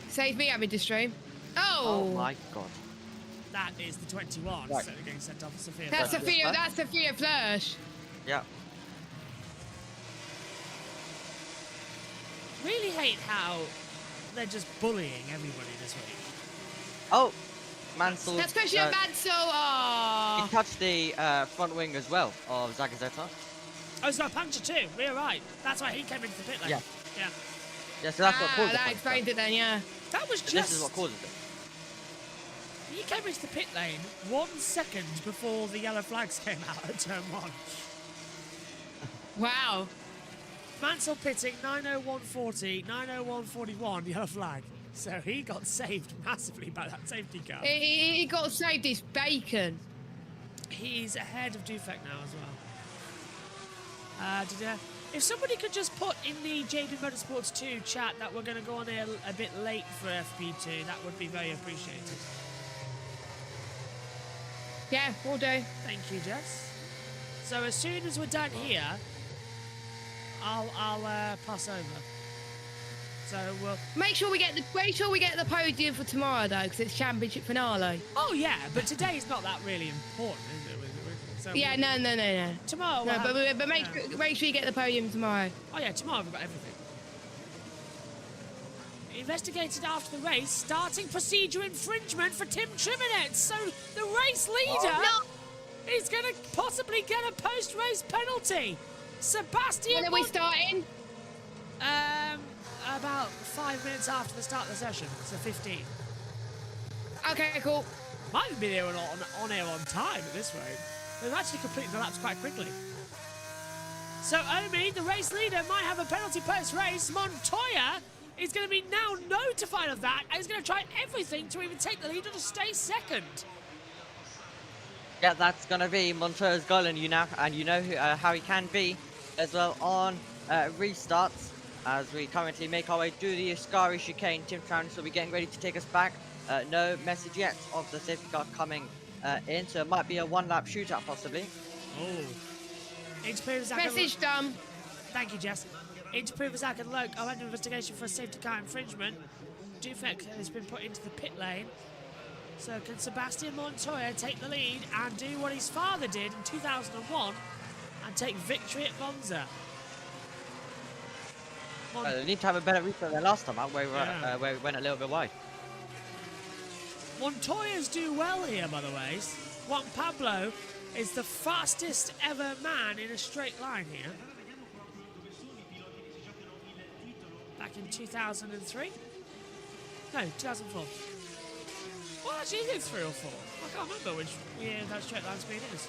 Save me having to stream. Oh my God. That is the 21. Right. So they're getting sent off to Sophia. That's Sophia Flörsch. Yeah. Really hate how they're just bullying everybody this week. Oh, Mansell. That's because you're Mansell. Oh. He touched the front wing as well of Zagazzetta. Oh, it's got a puncture too. We're right. That's why he came into the pit lane. Yeah. Yeah. Yeah, so that's what caused that explains it then, yeah. That was just... This is what causes it. He came into the pit lane 1 second before the yellow flags came out at turn 1. Wow. Mansell pitting 9:01:40, 9:01:41 yellow flag. So he got saved massively by that safety car. He got saved his bacon. He's ahead of Dufek now as well. If somebody could just put in the JBMotorsports 2 chat that we're going to go on here a bit late for FP2, that would be very appreciated. Yeah, will do. Thank you, Jess. So as soon as we're done here, I'll pass over. So we'll make sure we get the podium for tomorrow though, because it's championship finale. Oh yeah, but today's not that really important, is it? So yeah, no. Tomorrow. But make sure you get the podium tomorrow. Oh yeah, tomorrow we've got everything. Investigated after the race, starting procedure infringement for Tim Triminets. So the race leader is going to possibly get a post-race penalty. Sebastian. When are we starting? About 5 minutes after the start of the session, so 15. Okay, cool. Might have been here on air on time at this rate. They've actually completed the laps quite quickly. So Omi, the race leader, might have a penalty post-race. Montoya is going to be now notified of that, and he's going to try everything to even take the lead or to stay second. Yeah, that's going to be Montoya's goal, and you know how he can be as well on restarts. As we currently make our way through the Ascari chicane, Tim Trans will be getting ready to take us back. No message yet of the safety car coming in, so it might be a one-lap shootout possibly. Oh. Message done. Thank you, Jess. Interprover Zach and Loke are under investigation for a safety car infringement. Dufek has been put into the pit lane. So can Sebastian Montoya take the lead and do what his father did in 2001 and take victory at Monza? They need to have a better restart than last time out, where we went a little bit wide. Montoya's do well here, by the way. Juan Pablo is the fastest ever man in a straight line here. Back in 2003? No, 2004. Well, actually, is it 3 or 4? I can't remember which year that straight line speed is.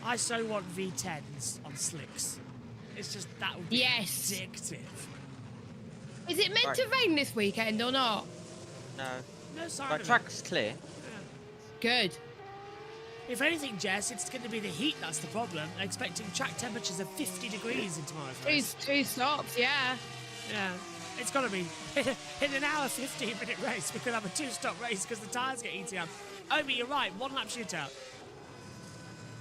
I so want V10s on slicks. It's just, that would be addictive. Is it meant to rain this weekend or not? No. No sign The of track's clear. Yeah. Good. If anything, Jess, it's going to be the heat that's the problem. Expecting track temperatures of 50 degrees in tomorrow's race. Two stops, yeah. Yeah. It's got to be. In an hour, 15-minute race, we could have a 2-stop race because the tyres get eaten up. Omi, you're right. 1-lap shootout.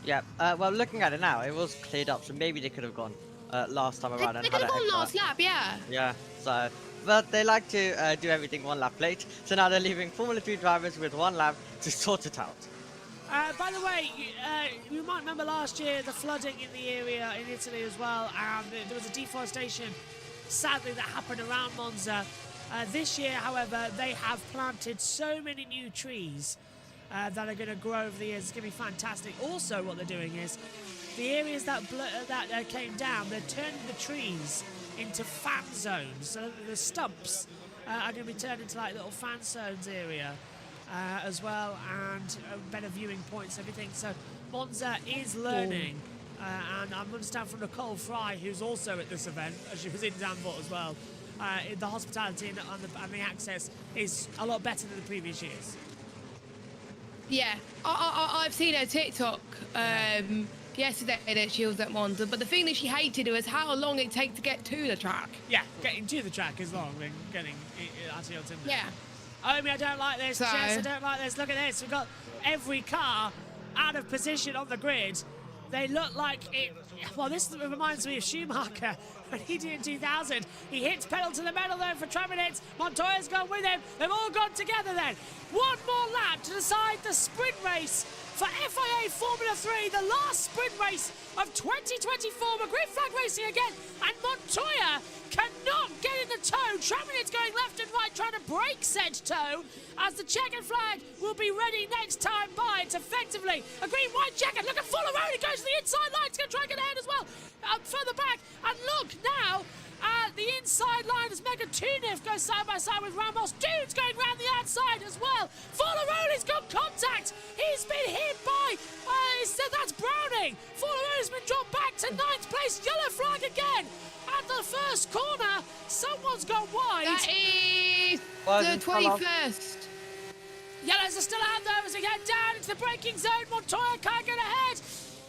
Yeah, well, looking at it now, it was cleared up, so maybe they could have gone last time around. They could have gone last lap, yeah. Yeah, so, but they like to do everything 1 lap late, so now they're leaving Formula 3 drivers with 1 lap to sort it out. By the way, you might remember last year the flooding in the area in Italy as well, and there was a deforestation, sadly, that happened around Monza. This year, however, they have planted so many new trees that are going to grow over the years. It's going to be fantastic. Also, what they're doing is the areas that came down, they're turning the trees into fan zones. So the stumps are going to be turned into like little fan zones area as well, and better viewing points, everything. So Monza is learning. And I understand from Nicole Fry, who's also at this event, as she was in Danville as well, the hospitality and the access is a lot better than the previous years. Yeah, I've seen her TikTok yesterday that she was at Monza, but the thing that she hated was how long it takes to get to the track. Yeah, getting to the track is long than getting actually on Timber. Yeah. Omi, I don't like this. Jess, I don't like this. Look at this. We've got every car out of position on the grid. They look like it. Well, this reminds me of Schumacher when he did in 2000. He hits pedal to the metal there for Traminets. Montoya's gone with him. They've all gone together then. 1 more lap to decide the sprint race for FIA Formula 3, the last sprint race of 2024. We're green flag racing again, and Montoya cannot get in the toe. Traminet's going left and right trying to break said toe, as the checkered flag will be ready next time by. It's effectively a green-white checkered. Look at Fuller Road. It goes to the inside line. It's going to try and get ahead as well. Further back, and look now. The inside line as Mega Tunif goes side by side with Ramos. Dude's going round the outside as well. Fuller Road has got contact. He's been hit by, that's Browning. Fuller Road has been dropped back to 9th place. Yellow flag again. At the first corner, someone's gone wide. That is the 21st. Yellows are still out there as they get down into the braking zone. Montoya can't get ahead.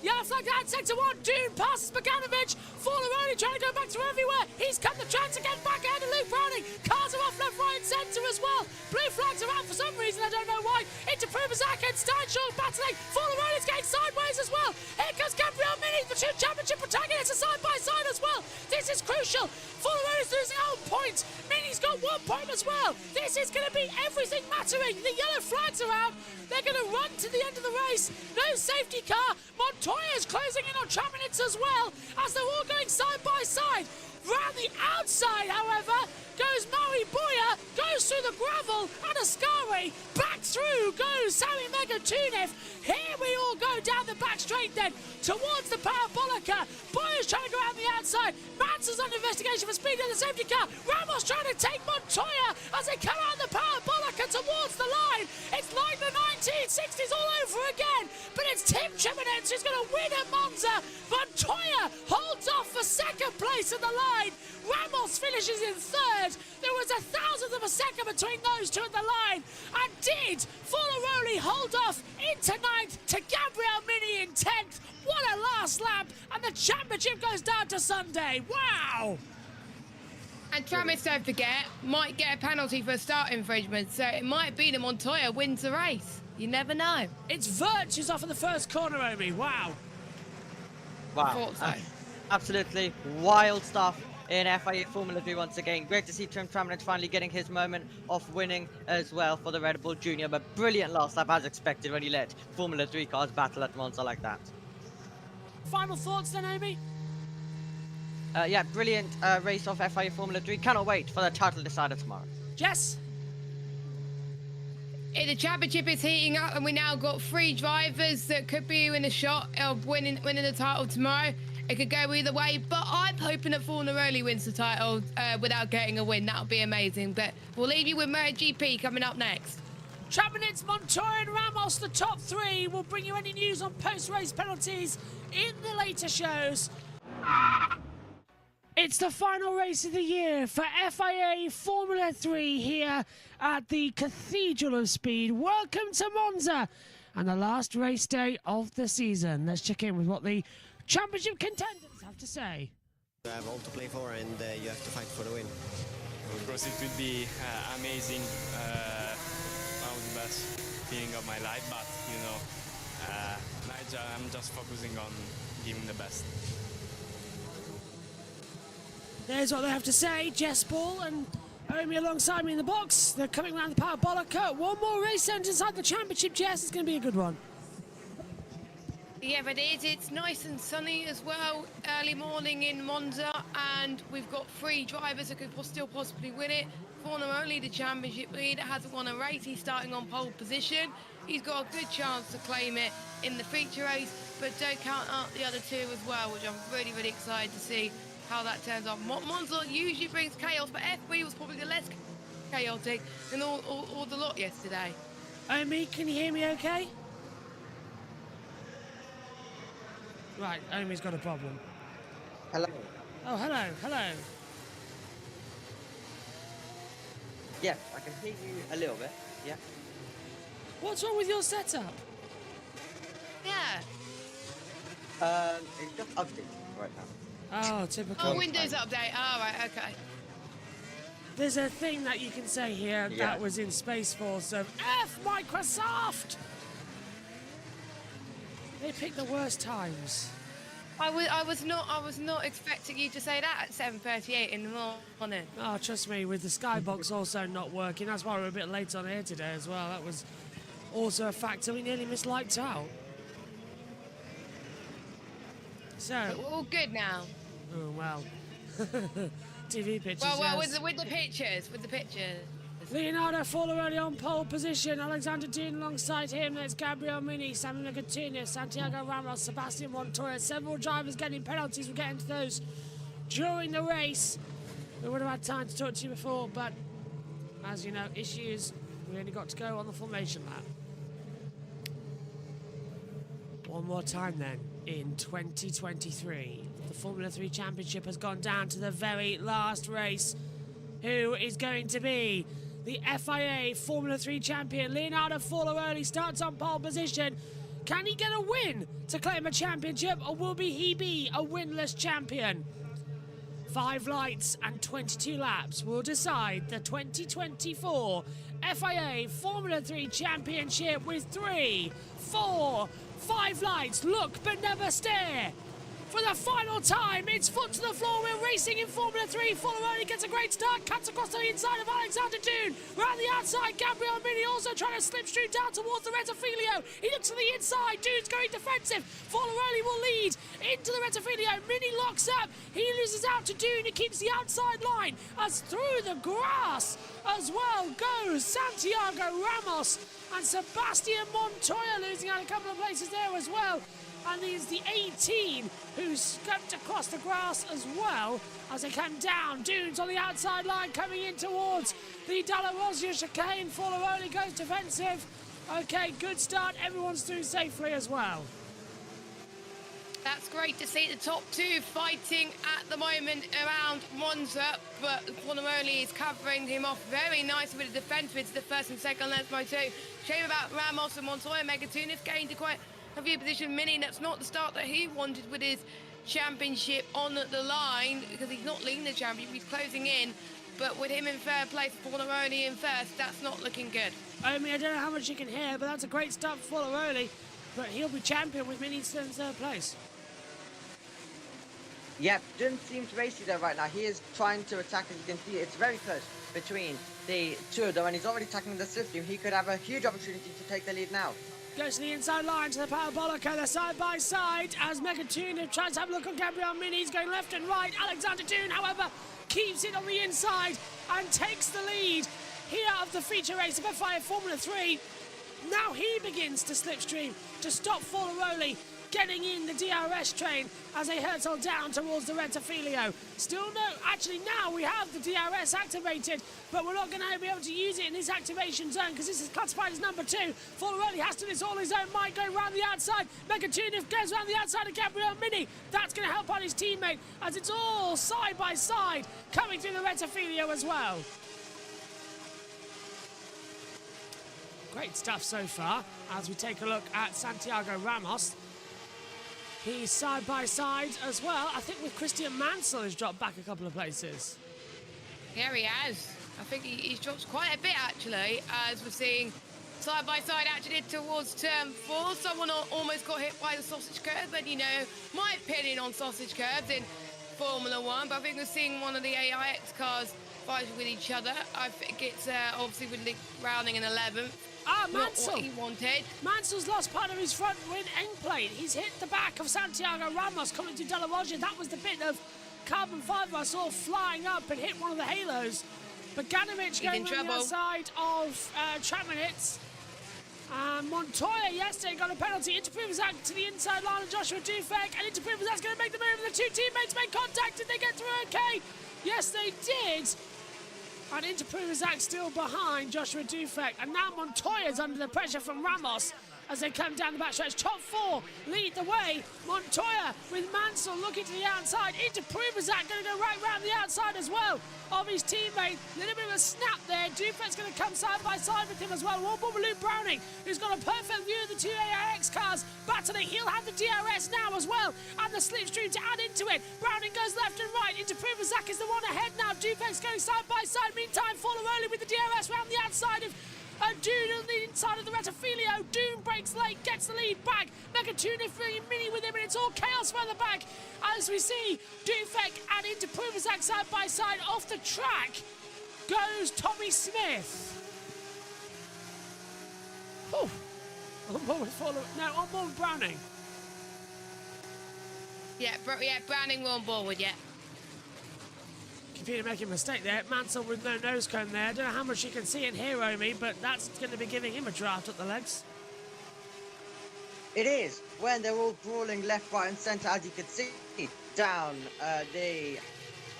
Yellow flag down sector 1. Dune passes Bogdanovic. Forlaroni trying to go back to everywhere. He's come the chance to get back ahead of Luke Browning. Cars are off left, right, and centre as well. Blue flags are out for some reason. I don't know why. Into Prubazak and Steinshaw battling. Forlaroni's getting sideways as well. Here comes Gabriel Mini. The 2 championship protagonists are side by side as well. This is crucial. Forlaroni's losing out points. Mini's got 1 point as well. This is going to be everything mattering. The yellow flags are out. They're going to run to the end of the race. No safety car. Montoya's closing in on Traminets as well, as they're all going side by side. Round the outside, however, goes Maui Boya, goes through the gravel, and Ascari back through goes Sammy Megatunev. Here we all go down the back straight then towards the Parabolica. Boyer's trying to go out the outside. Manson's on investigation for speed in the safety car. Ramos trying to take Montoya as they come out the Parabolica towards the line. It's like the 1960s all over again, but it's Tim Tremonetz who's going to win at Monza. Montoya holds off for second place at the line. Ramos finishes in third. There was 1,000th of a second between those two at the line. And did Forlaroli hold off into ninth to Gabriel Mini in 10th. What a last lap. And the championship goes down to Sunday. Wow. And Travis, don't forget, might get a penalty for a start infringement. So it might be that Montoya wins the race. You never know. It's Virtues off in the first corner, Omi. Wow. Wow. So. Absolutely wild stuff in FIA Formula 3 once again. Great to see Tim Tremonetz finally getting his moment of winning as well for the Red Bull Junior. But brilliant last lap as expected when you let Formula 3 cars battle at Monza like that. Final thoughts then, Omi? Yeah, brilliant race of FIA Formula 3. Cannot wait for the title decider tomorrow. Jess? The championship is heating up, and we now got 3 drivers that could be in a shot of winning the title tomorrow. It could go either way, but I'm hoping that Fornaroli wins the title without getting a win. That would be amazing. But we'll leave you with MotoGP coming up next. Tremonetz, Montoya and Ramos, the top 3. We'll bring you any news on post-race penalties in the later shows. It's the final race of the year for FIA Formula 3 here at the Cathedral of Speed. Welcome to Monza and the last race day of the season. Let's check in with what the championship contenders have to say. You have all to play for and you have to fight for the win. Of course it would be amazing, one of the best feeling of my life, but you know, I'm just focusing on giving the best. There's what they have to say. Jess Ball and Omi alongside me in the box. They're coming around the Parabolica. One more race end inside the championship, Jess. It's going to be a good one. Yeah, it is. It's nice and sunny as well. Early morning in Monza, and we've got 3 drivers that could still possibly win it. Fornaroli, the championship leader, hasn't won a race. He's starting on pole position. He's got a good chance to claim it in the feature race, but don't count out the other 2 as well, which I'm really, really excited to see how that turns out. Monza usually brings chaos, but F3 was probably the less chaotic than all the lot yesterday. Omi, can you hear me okay? Right, Omi's got a problem. Hello. Oh, hello, hello. Yeah, I can hear you a little bit. Yeah. What's wrong with your setup? Yeah. It's just updating right now. Oh, typical. Oh, Windows update. Oh, right, okay. There's a thing that you can say here that was in Space Force of F Microsoft! They picked the worst times. I was not expecting you to say that at 7:38 in the morning. Oh, trust me, with the Skybox also not working, that's why we're a bit late on air today as well. That was also a factor. We nearly missed Lights Out. So We're all good now. Oh, well. TV pictures. Well, yes. with the pictures, Leonardo Forlaroli on pole position. Alexander Dean alongside him. There's Gabriel Mini, Sammy Megatunev, Santiago Ramos, Sebastian Montoya. Several drivers getting penalties. We'll get into those during the race. We would have had time to talk to you before, but as you know, issues. We only got to go on the formation lap. One more time then. In 2023, the Formula 3 Championship has gone down to the very last race. Who is going to be the FIA Formula 3 champion? Leonardo Forlaroli starts on pole position. Can he get a win to claim a championship, or will he be a winless champion? 5 lights and 22 laps will decide the 2024 FIA Formula 3 Championship with 3, 4, 5 lights. Look but never stare. for the final time. It's foot to the floor. We're racing in Formula 3. Forlaroni gets a great start, cuts across the inside of Alexander Dune. Round the outside, Gabriel Mini also trying to slipstream down towards the Rettifilio. He looks to the inside. Dune's going defensive. Forlaroni will lead into the Rettifilio. Mini locks up. He loses out to Dune. He keeps the outside line as through the grass as well goes Santiago Ramos and Sebastian Montoya, losing out a couple of places there as well. And there's the 18 who scumped across the grass as well as they come down. Dunes on the outside line coming in towards the Dalla Rosia chicane. Forlaroni goes defensive. Okay, good start. Everyone's through safely as well. That's great to see the top two fighting at the moment around Monza, but Forlaroni is covering him off very nicely with the defence with the first and second Lesmo too. Shame about Ramos and Montoya. Megatunif gained quite a few position. Mini, that's not the start that he wanted with his championship on the line, because he's not leading the championship, he's closing in. But with him in third place, Forlaroni in first, that's not looking good. I mean, I don't know how much you can hear, but that's a great start for Forlaroni. But he'll be champion with Mini still in third place. Yep, Dun seems racy there right now. He is trying to attack, as you can see. It's very close between the two of them, and he's already attacking the slipstream. He could have a huge opportunity to take the lead now. Goes to the inside line to the Parabolica. They're side by side as Megatune tries to have a look on Gabriel Mini. He's going left and right. Alexander Dune, however, keeps it on the inside and takes the lead here of the feature race of FIA Formula 3. Now he begins to slipstream to stop Forlaroni getting in the DRS train as they hurtle down towards the Rettifilio. Still no, actually now we have the DRS activated, but we're not going to be able to use it in this activation zone because this is classified as number 2. Forlaroni has to do this all his own might, going around the outside. Megatunif goes around the outside of Gabriel Mini. That's going to help on his teammate as it's all side by side coming through the Rettifilio as well. Great stuff so far as we take a look at Santiago Ramos. He's side by side as well. I think with Christian Mansell has dropped back a couple of places. Yeah, he has. I think he's dropped quite a bit actually, as we're seeing side by side actually towards turn 4. Someone almost got hit by the sausage curve, and you know, my opinion on sausage curves in Formula 1, but I think we're seeing one of the AIX cars fighting with each other. I think it's obviously with Nick Browning in 11th. Ah, Mansell. Not what he wanted. Mansell's lost part of his front wing end plate. He's hit the back of Santiago Ramos coming to Dalla Rosia. That was the bit of carbon fibre I saw flying up and hit one of the halos. Bogdanovic going on the outside of Traminitz. Montoya yesterday got a penalty. Interpruvazak to the inside line of Joshua Dufek, and Interpruvazak's going to make the move, and the two teammates make contact. Did they get through okay? Yes, they did. And Interpruvazak still behind Joshua Dufek. And now Montoya's under the pressure from Ramos as they come down the backstretch. Top 4 lead the way. Montoya with Mansell looking to the outside. Interpruvazak going to go right round the outside as well of his teammate. A little bit of a snap there. Dufek's going to come side by side with him as well. One more Luke Browning, who's got a perfect view of the two AIX cars battling. He'll have the DRS now as well, and the slipstream to add into it. Browning goes left and right. Interpruvazak is the one ahead now. Dufek's going side by side. Meantime, Forlaroni with the DRS round the outside of Dune on the inside of the Rettifilio. Dune breaks late, gets the lead back. Megatunif Mini with him, and it's all chaos further back as we see Dufek and Interpruvazak side by side. Off the track goes Tommy Smith. Oh, on board with on board with Browning. Yeah, Browning we're on board with, yeah. Computer making a mistake there. Mansell with no nose cone there. I don't know how much you can see in here, Omi, but that's going to be giving him a draft at the legs. It is, when they're all brawling left, right and centre, as you can see, down the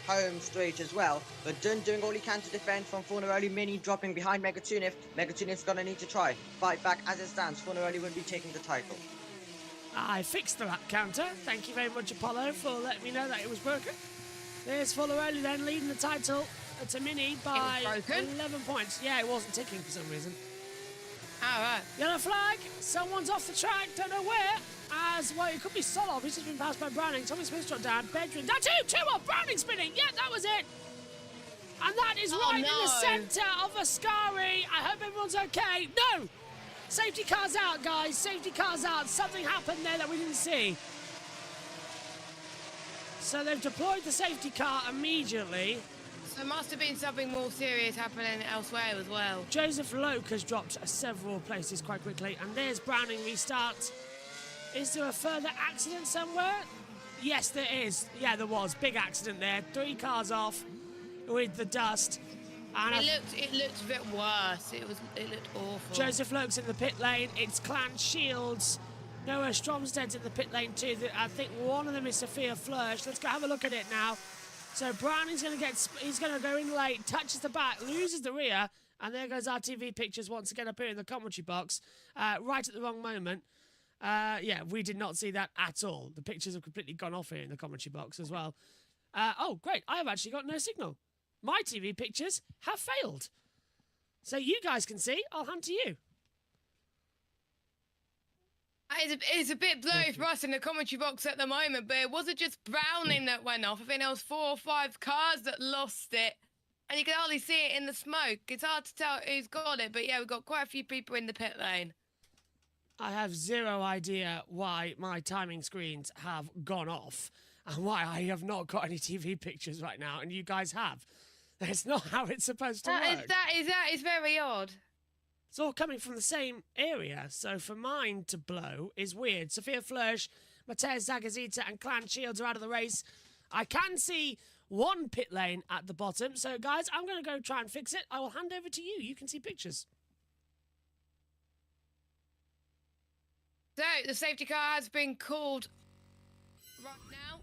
home straight as well. But Dun doing all he can to defend from Forlaroni. Mini dropping behind Megatunif. Megatunif's going to need to try. Fight back as it stands. Forlaroni won't be taking the title. I fixed the lap counter. Thank you very much, Apollo, for letting me know that it was broken. There's Forlaroni then leading the title to Mini by 11 points. Yeah, it wasn't ticking for some reason. All right. Yellow flag. Someone's off the track. Don't know where. As well, it could be Solov. He's just been passed by Browning. Tommy Smith dropped down. Bedrin. That's two off. Browning spinning. Yeah, that was it. And that is right in the centre of Ascari. I hope everyone's okay. No. Safety car's out, guys. Safety car's out. Something happened there that we didn't see. So they've deployed the safety car immediately. So there must have been something more serious happening elsewhere as well. Joseph Loke has dropped several places quite quickly, and there's Browning restart. Is there a further accident somewhere? Yes, there is. Yeah, there was. Big accident there. 3 cars off with the dust. And it looked a bit worse. It looked awful. Joseph Loke's in the pit lane. It's Clan Shields. Noah Stromsted's in the pit lane too. I think one of them is Sophia Flörsch. Let's go have a look at it now. So Browning's going to he's going to go in late, touches the back, loses the rear, and there goes our TV pictures once again up here in the commentary box, right at the wrong moment. Yeah, we did not see that at all. The pictures have completely gone off here in the commentary box as well. Oh, great. I have actually got no signal. My TV pictures have failed. So you guys can see. I'll hand to you. It's a bit blurry for us in the commentary box at the moment, but it wasn't just Browning that went off. I think there was 4 or 5 cars that lost it, and you can hardly see it in the smoke. It's hard to tell who's got it, but yeah, we've got quite a few people in the pit lane. I have zero idea why my timing screens have gone off and why I have not got any TV pictures right now, and you guys have. That's not how it's supposed to work. That is very odd. It's all coming from the same area, so for mine to blow is weird. Sophia Flörsch, Matej Zagazita and Clan Shields are out of the race. I can see one pit lane at the bottom, so guys, I'm going to go try and fix it. I will hand over to you. You can see pictures. So, the safety car has been called right now,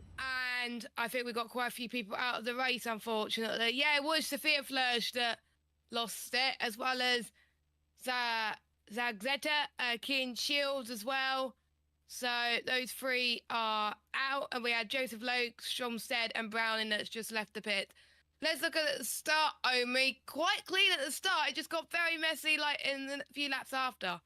and I think we've got quite a few people out of the race, unfortunately. Yeah, it was Sophia Flörsch that lost it, as well as Zagzeta, King Shields as well. So those 3 are out, and we had Joseph Loke, Stromsted, and Browning that's just left the pit. Let's look at the start, Omi. Quite clean at the start. It just got very messy, like in the few laps after.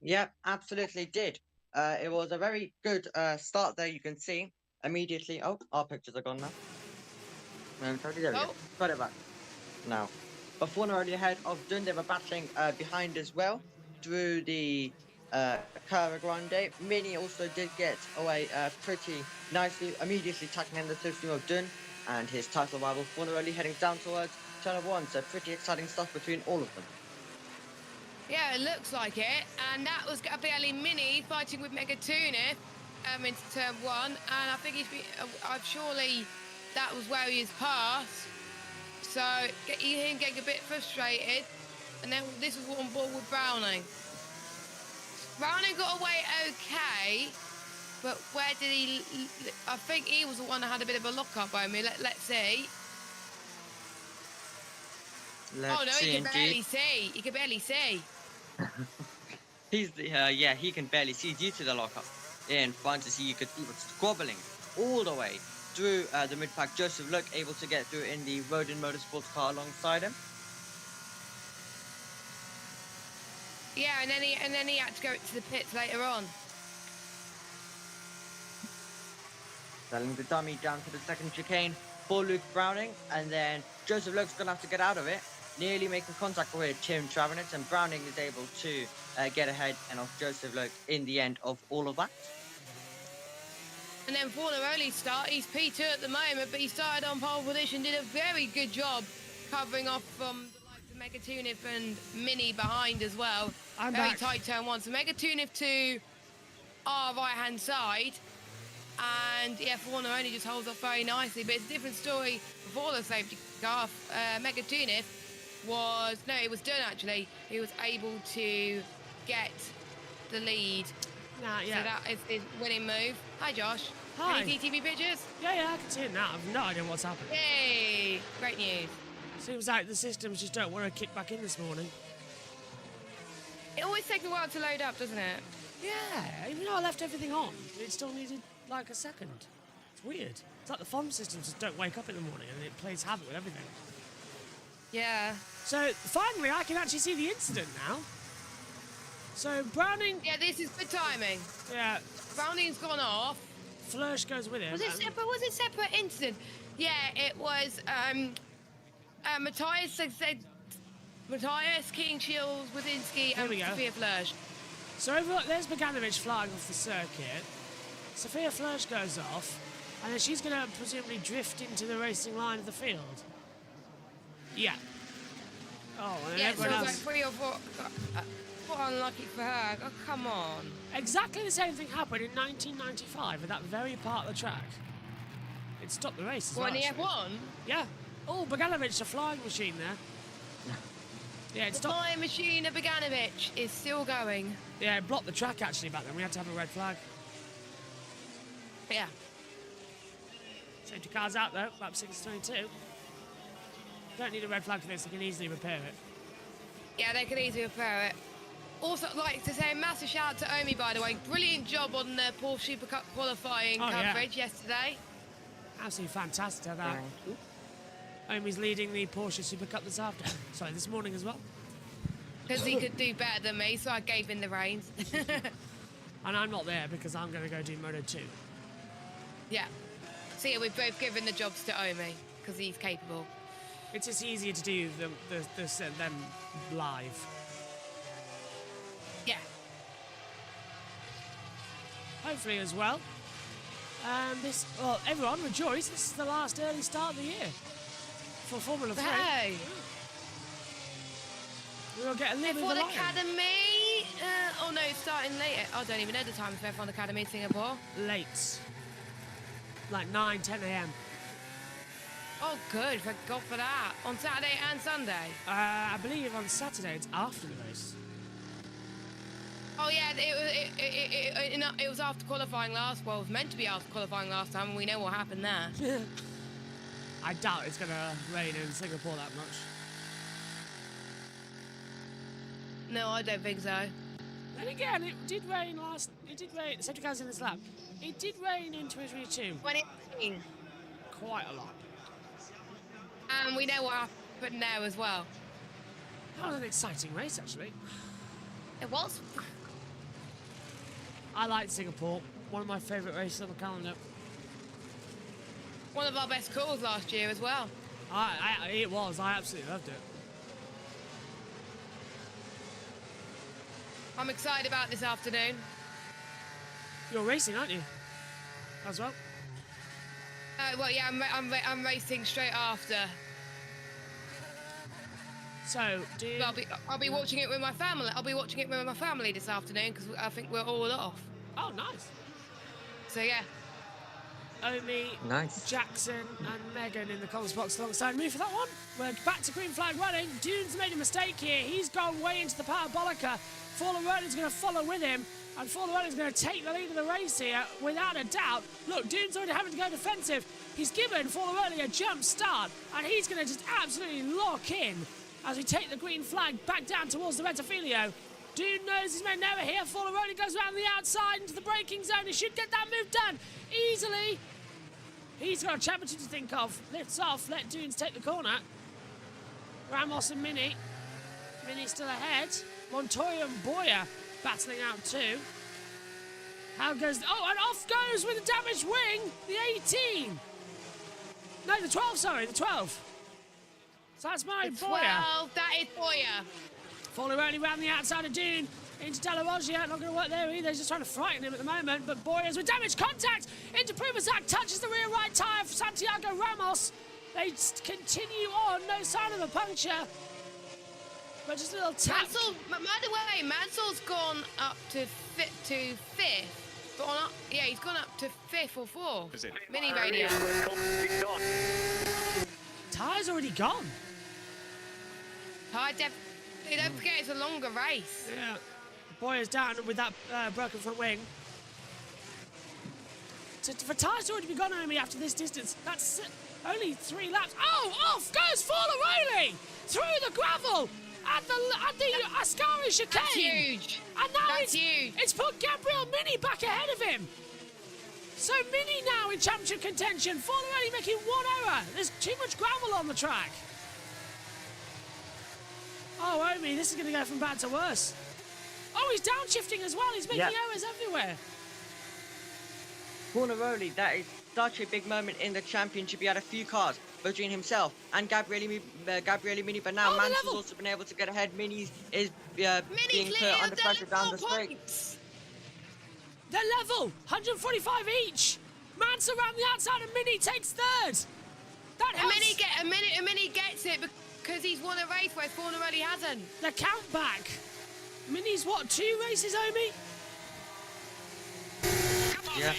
Yep, absolutely did. It was a very good start there. You can see immediately. Oh, our pictures are gone now. There we go. Got it back. Now, Buffon already ahead of Dun. They were battling behind as well through the Cara Grande. Mini also did get away pretty nicely, immediately tackling in the slipstream of Dun and his title rival Fornarelli heading down towards turn of 1. So pretty exciting stuff between all of them. Yeah, it looks like it. And that was Gabriele Mini fighting with Megatunif into turn 1. And I think surely that was where he is passed. So him getting a bit frustrated, and then this was on board with Browning. Browning got away okay, but where did he? I think he was the one that had a bit of a lock-up on me. Let's see. Oh no, he can barely see. He can barely see. Yeah, he can barely see due to the lock-up. In front, as you could see, was squabbling all the way through the mid-pack. Joseph Look able to get through in the Rodin Motorsports car alongside him. Yeah, and then he had to go to the pits later on. Selling the dummy down to the second chicane for Luke Browning, and then Joseph Look's gonna have to get out of it, nearly making contact with Tim Travenitz, and Browning is able to get ahead and off Joseph Look in the end of all of that. And then Fornarelli start, he's P2 at the moment, but he started on pole position, did a very good job covering off from the likes of Megatunif and Mini behind as well. Very tight turn 1. So Megatunif to our right-hand side. And yeah, Fornarelli just holds off very nicely, but it's a different story before the safety car. Megatunif was, no, it was Dunn actually. He was able to get the lead. Yeah. So that is his winning move. Hi, Josh. Hi. Any TV pictures? Yeah, I can see it now. I've no idea what's happened. Yay! Great news. Seems like the systems just don't want to kick back in this morning. It always takes a while to load up, doesn't it? Yeah, even though I left everything on, it still needed like a second. It's weird. It's like the FOM systems just don't wake up in the morning and it plays havoc with everything. Yeah. So finally I can actually see the incident now. So Browning... Yeah, this is good timing. Yeah. Browning's gone off. Flörsch goes with him. Was it separate incident? Yeah, it was Matthias, King Shields, Wazinski, and Sophia Flörsch. So over, there's Bogdanovic flying off the circuit. Sophia Flörsch goes off, and then she's going to presumably drift into the racing line of the field. Yeah. Oh, and Yeah, so everyone it's like else. 3 or 4. What unlucky for her. Oh, come on. Exactly the same thing happened in 1995 at that very part of the track. It stopped the race as well. When the actually. F1? Yeah. Oh, Bogdanovic, a flying machine there. Yeah, it The stopped. flying machine of Bogdanovic is still going. Yeah, it blocked the track actually back then. We had to have a red flag. Yeah. Safety car's out though, lap 6:22. Don't need a red flag for this, they can easily repair it. Yeah, they could easily repair it. Also, I'd like to say a massive shout out to Omi, by the way. Brilliant job on the Porsche Super Cup qualifying coverage yesterday. Absolutely fantastic at that. Omi's leading the Porsche Super Cup this morning as well. Because he could do better than me, so I gave him the reins. And I'm not there because I'm going to go do Moto 2. Yeah. So yeah, we've both given the jobs to Omi, because he's capable. It's just easier to do them live. Yeah. Hopefully as well. Well, everyone rejoice, this is the last early start of the year for Formula 3. Hey! We'll get a little bit of F1 a line. Academy! Oh no, it's starting later. I don't even know the time for F1 Academy in Singapore. Late. Like 9, 10 a.m. Oh good, thank God for that. On Saturday and Sunday? I believe on Saturday it's after the race. Oh yeah, it was after qualifying last. Well, it was meant to be after qualifying last time, and we know what happened there. I doubt it's going to rain in Singapore that much. No, I don't think so. Then again, it did rain safety cars in this lap. It did rain in 2022. 2018. Quite a lot. And we know what happened now as well. That was an exciting race, actually. It was. I liked Singapore. One of my favourite races on the calendar. One of our best calls last year as well. It was. I absolutely loved it. I'm excited about this afternoon. You're racing, aren't you? As well? Well, yeah, I'm racing straight after. So, do you... I'll be watching it with my family. I'll be watching it with my family this afternoon because I think we're all off. Oh, nice. So yeah. Omi, Nice. Jackson and Megan in the comms box alongside me for that one. We're back to green flag running. Dune's made a mistake here. He's gone way into the parabolica. Forlarone's going to follow with him. And Forlarone's going to take the lead of the race here without a doubt. Look, Dune's already having to go defensive. He's given Forlarone a jump start. And he's going to just absolutely lock in as we take the green flag back down towards the Retafilio. Dune knows he's made an error here. Forlarone goes around the outside into the braking zone. He should get that move done easily. He's got a championship to think of. Lifts off, let Dunes take the corner. Ramos and Mini. Mini still ahead. Montoya and Boyer battling out too. How goes... Oh, and off goes with a damaged wing. The 18. No, the 12, sorry, the 12. So that's my The Boyer. 12, that is Boyer. Forlarone round the outside of Dune. Into Della Roggia, not going to work there either. He's just trying to frighten him at the moment. But Boyers with damage contact into Privazak, touches the rear right tyre of Santiago Ramos. They continue on, no sign of a puncture. But just a little tap. By the way, Mansel's gone up to fifth. But he's gone up to 5th or 4th. Is it? Mini radio. Tyre's already gone. Don't forget it's a longer race. Yeah. Boyer's down with that broken front wing. So for tyres to already be gone on me after this distance, that's only 3 laps. Oh, off goes Forlarone through the gravel at the Ascari chicane. That's huge. And now That's huge. It's put Gabriel Mini back ahead of him. So Mini now in championship contention. Forlarone making 1 error. There's too much gravel on the track. Oh, Omi, this is going to go from bad to worse. Oh, he's downshifting as well. He's making errors everywhere. Forlarone, that is such a big moment in the championship. He had a few cars between himself and Gabriele Mini, but now Oh, the Mansell's level. also been able to get ahead. Mini is Mini being clear put under pressure down the four straight. points. They're level, 145 each. Mansell around the outside and Mini takes third. That A helps. Mini gets it because he's won a race where Fornarelli hasn't. The count back. Mini's what, 2 races, Omi? Yeah.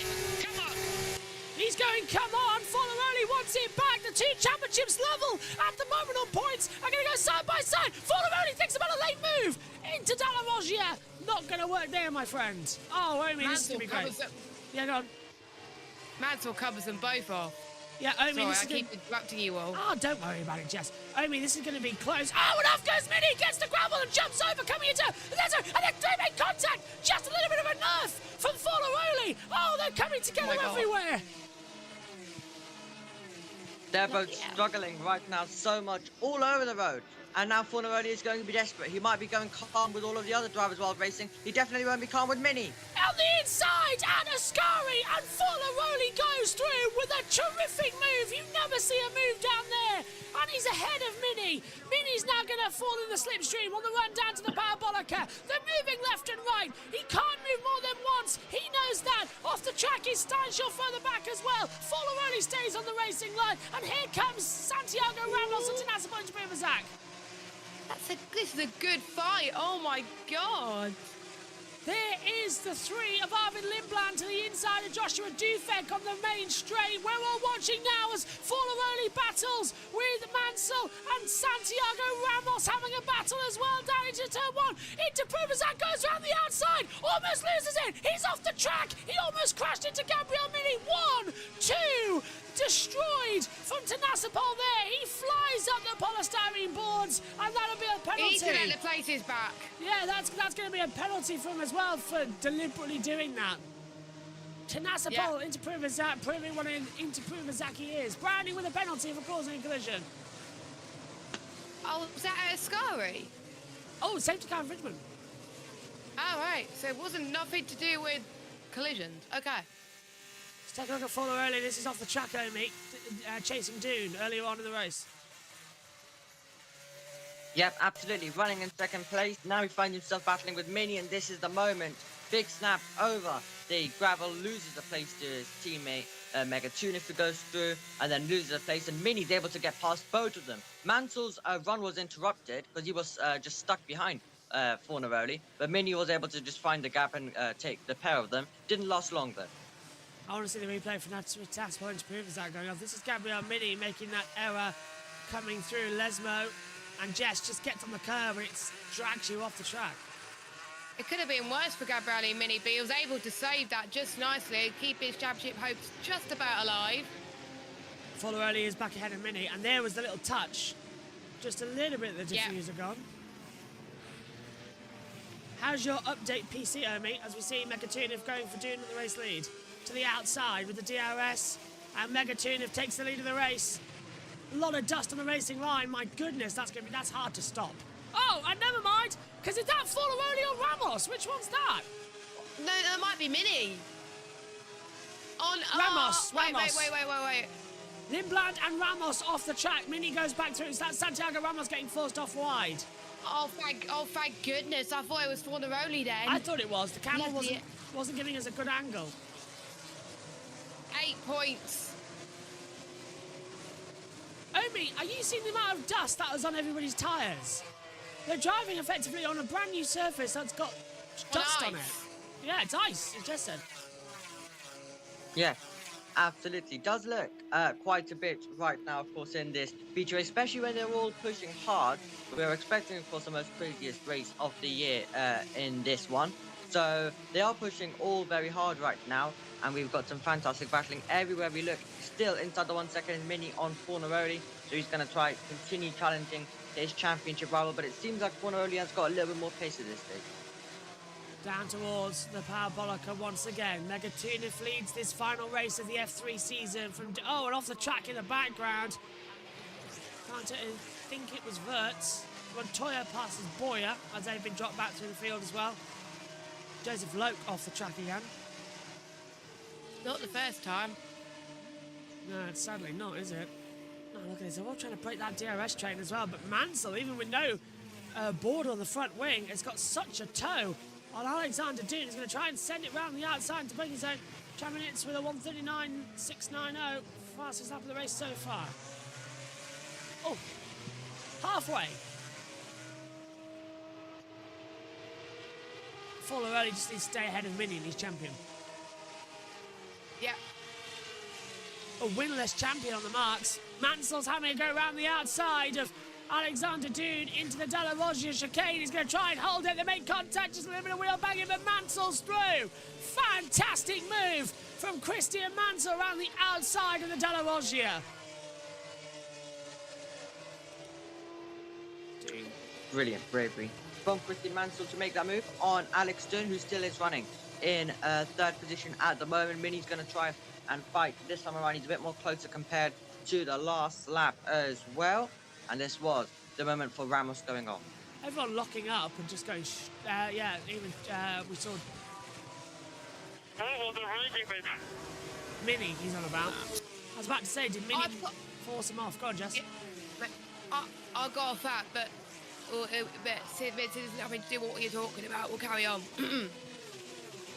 He's going, come on, Fornarelli wants it back. The 2 championships level at the moment on points are going to go side by side. Fornarelli thinks about a late move into Dalla Roggia. Not going to work there, my friend. Oh, Omi, this is going to be great. Yeah, go on. Mansell covers them both off. Yeah, Omi, Sorry, this I is keep interrupting you all. Oh, don't worry about it, Jess. Omi, this is going to be close. Oh, and off goes Mini, gets the gravel and jumps over, coming into Lezo, and then they make contact. Just a little bit of a nerf from Fornarelli. Oh, they're coming together everywhere. They're both struggling right now so much all over the road. And now Fornarelli is going to be desperate. He might be going calm with all of the other drivers while racing. He definitely won't be calm with Mini. On the inside, and Ascari, and Fornarelli goes through with a terrific move. You never see a move down there. And he's ahead of Mini. Mini's now going to fall in the slipstream on the run down to the parabolica. They're moving left and right. He can't move more than once. He knows that. Off the track is Steinshaw further back as well. Fornarelli stays on the racing line. And here comes Santiago Ramos and Tanasa Zach. This is a good fight. Oh my god. There is the 3 of Arvid Lindblad to the inside of Joshua Dufek on the main straight. We're all watching now as Fornarelli battles with Mansell and Santiago Ramos having a battle as well down into turn 1. Into Pruvazak goes around the outside, almost loses it. He's off the track. He almost crashed into Gabriel Mini. 1, 2, destroyed from Tenasapol there. He flies up the polystyrene boards, and that'll be a penalty. He needs to let the places back. Yeah, that's going to be a penalty for him as well for deliberately doing that. Tenasapol into Pruvazak, proving what into Pruvazak he is. Brownie with a penalty for causing a collision. Oh, was that Ascari? Oh, safety car infringement. Oh, right. So it wasn't nothing to do with collisions. Okay. Let's take a look at Fornarelli. This is off the track, Omi, chasing Dune earlier on in the race. Yep, absolutely. Running in second place. Now he finds himself battling with Mini, and this is the moment. Big snap over. The gravel loses a place to his teammate Megatunif, who goes through and then loses a place, and Mini's able to get past both of them. Mansell's run was interrupted because he was just stuck behind Fornarelli, but Mini was able to just find the gap and take the pair of them. Didn't last long though. I want to see the replay for that task point to prove that going off. This is Gabriel Mini making that error coming through Lesmo, and Jess just gets on the curb and it drags you off the track. It could have been worse for Gabriele Mini, but he was able to save that just nicely, keep his championship hopes just about alive. Fornarelli is back ahead of Mini, and there was the little touch. Just a little bit of the diffuser gone. How's your update PC, Omi, as we see Megatunif going for Dune with the race lead? To the outside with the DRS, and Megatunif takes the lead of the race. A lot of dust on the racing line. My goodness, that's hard to stop. Oh, and never mind, because is that Fornarelli or Ramos? Which one's that? No, that might be Mini. On Ramos. Wait. Lindblad and Ramos off the track. Mini goes back through. Is that Santiago Ramos getting forced off wide? Oh, thank goodness. I thought it was Fornarelli then. I thought it was. The camera wasn't giving us a good angle. 8 points. Omi, are you seeing the amount of dust that was on everybody's tyres? They're driving effectively on a brand new surface that's got dust on it. Yeah, it's ice, as Jess said. Yeah, absolutely. Does look quite a bit right now, of course, in this feature, especially when they're all pushing hard. We're expecting, of course, the most craziest race of the year in this one. So they are pushing all very hard right now, and we've got some fantastic battling everywhere we look. Still inside the 1 second Mini on Fornarelli, so he's going to try continue challenging his championship rival, but it seems like Fornarelli has got a little bit more pace at this stage. Down towards the parabolica once again. Megatunif leads this final race of the F3 season from... Oh, and off the track in the background. Can't think it was Wirtz. Montoya passes Boyer as they've been dropped back through the field as well. Joseph Loke off the track again. Not the first time. No, it's sadly not, is it? Oh, look at this. They're all trying to break that DRS train as well. But Mansell, even with no border on the front wing, has got such a toe on Alexander Dune. He's going to try and send it round the outside to break his own 10 minutes with a 1:39.690. Fastest lap of the race so far. Oh, halfway. Fuller early just needs to stay ahead of Mini and he's champion. Yeah. A winless champion on the marks. Mansell's having to go around the outside of Alexander Dune into the Della Roggia chicane. He's going to try and hold it. They make contact, just a little bit of wheel banging, but Mansell's through. Fantastic move from Christian Mansell around the outside of the Della Roggia. Brilliant bravery from Christian Mansell to make that move on Alex Dune, who still is running in third position at the moment. Mini's going to try and fight this time around. He's a bit more closer compared to the last lap as well. And this was the moment for Ramos going on. Everyone locking up and just going, yeah, even we saw Mini, he's on about. I was about to say, did Mini force him off? Go on, Jess. Yeah, I'll go off that, but since it doesn't have to do what you're talking about, we'll carry on. I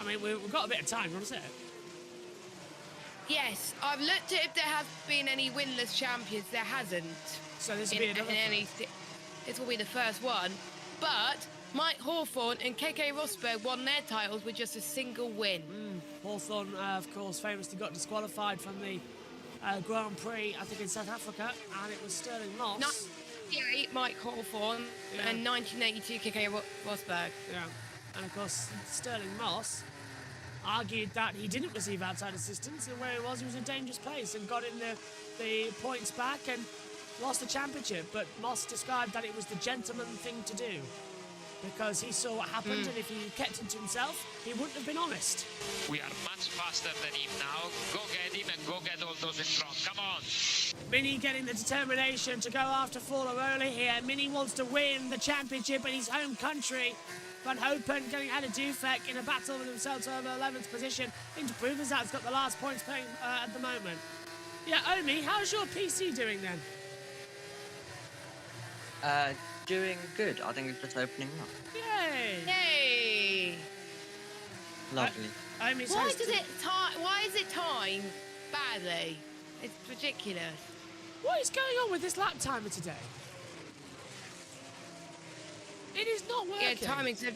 mean, we've got a bit of time, what is it? Yes, I've looked at if there has been any winless champions. There hasn't. So this will be another this will be the first one. But Mike Hawthorne and KK Rosberg won their titles with just a single win. Hawthorne, of course, famously got disqualified from the Grand Prix, I think in South Africa, and it was Sterling Moss. 1988 Mike Hawthorne and 1982 KK Rosberg. Yeah, and of course Sterling Moss argued that he didn't receive outside assistance, and where he was in a dangerous place and got in the points back and lost the championship. But Moss described that it was the gentleman thing to do because he saw what happened, and if he kept it to himself, he wouldn't have been honest. We are much faster than him now. Go get him and go get all those in front. Come on. Mini getting the determination to go after Fuller early here. Mini wants to win the championship in his home country. Van Hopen getting out of Dufek in a battle with himself to over 11th position. Interprovazat's got the last points playing at the moment. Yeah, Omi, how's your PC doing then? Doing good. I think it's just opening up. Yay! Yay! Lovely. Omi's Why is it time badly? It's ridiculous. What is going on with this lap timer today? It is not working. Yeah, timing's it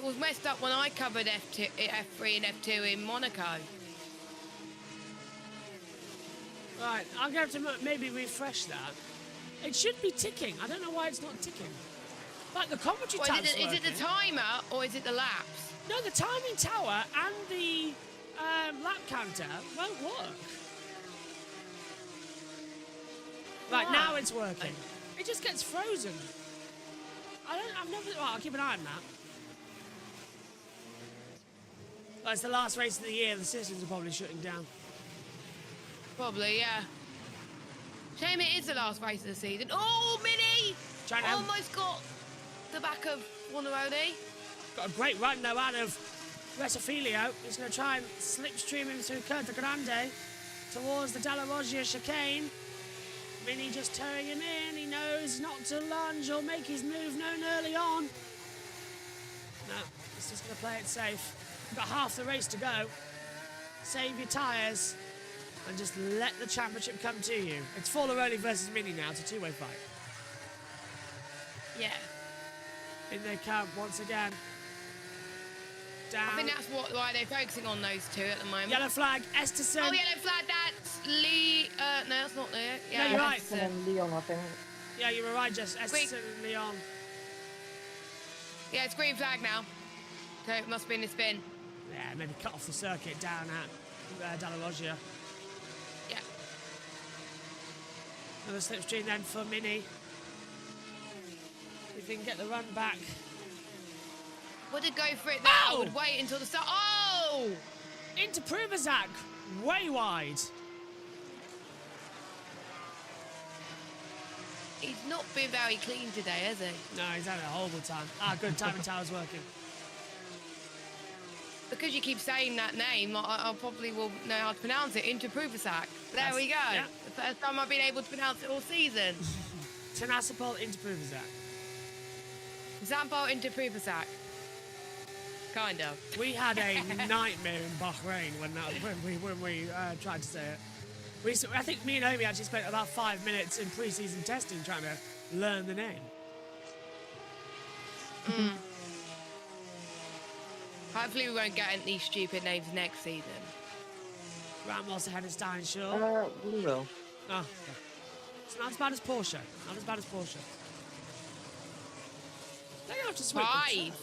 was messed up when I covered F3 and F2 in Monaco. Right, I'm going to have to maybe refresh that. It should be ticking. I don't know why it's not ticking. Like the commentary tab's is it the timer or is it the laps? No, the timing tower and the lap counter won't work. Right, now it's working. It just gets frozen. I've never... Well, I'll keep an eye on that. Well, it's the last race of the year. The systems are probably shutting down. Probably, yeah. Shame it is the last race of the season. Oh, Mini! Almost got the back of Wanneroni. Got a great run, though, out of Resofilio. He's going to try and slipstream him through Curta Grande towards the Della Roggia chicane. Mini just towing him in. He knows not to lunge or make his move known early on. No, he's just going to play it safe. You've got half the race to go. Save your tyres and just let the championship come to you. It's Forlaroni versus Mini now. It's a two-way fight. Yeah. In they come once again. Down. I think that's why they're focusing on those two at the moment. Yellow flag, Esterson. Oh, yellow flag, that's Lee. No, that's not Leo. Yeah, no, you're right. Leon, I think. Yeah, you were right, Jess. Esterson and Leon. Yeah, it's green flag now. So it must be in the spin. Yeah, maybe cut off the circuit down at Della Roggia. Yeah. Another slipstream then for Mini. If he can get the run back. Wouldn't go for it there. I would wait until the start. Oh! Into Pruvazak. Way wide. He's not been very clean today, has he? No, he's had a horrible time. Good. Timing tower's working. Because you keep saying that name, I probably will know how to pronounce it. Interpruvasak. There we go. Yeah. The first time I've been able to pronounce it all season. Tenasipol Interpruvasak. Zampo Interpruvasak. Kind of. We had a nightmare in Bahrain when we tried to say it. I think me and Omi actually spent about 5 minutes in pre-season testing trying to learn the name. Hopefully we won't get these stupid names next season. Ramos ahead of Steinshaw. We will. Oh, okay. It's not as bad as Porsche. Not as bad as Porsche. They're going to have to switch. 5.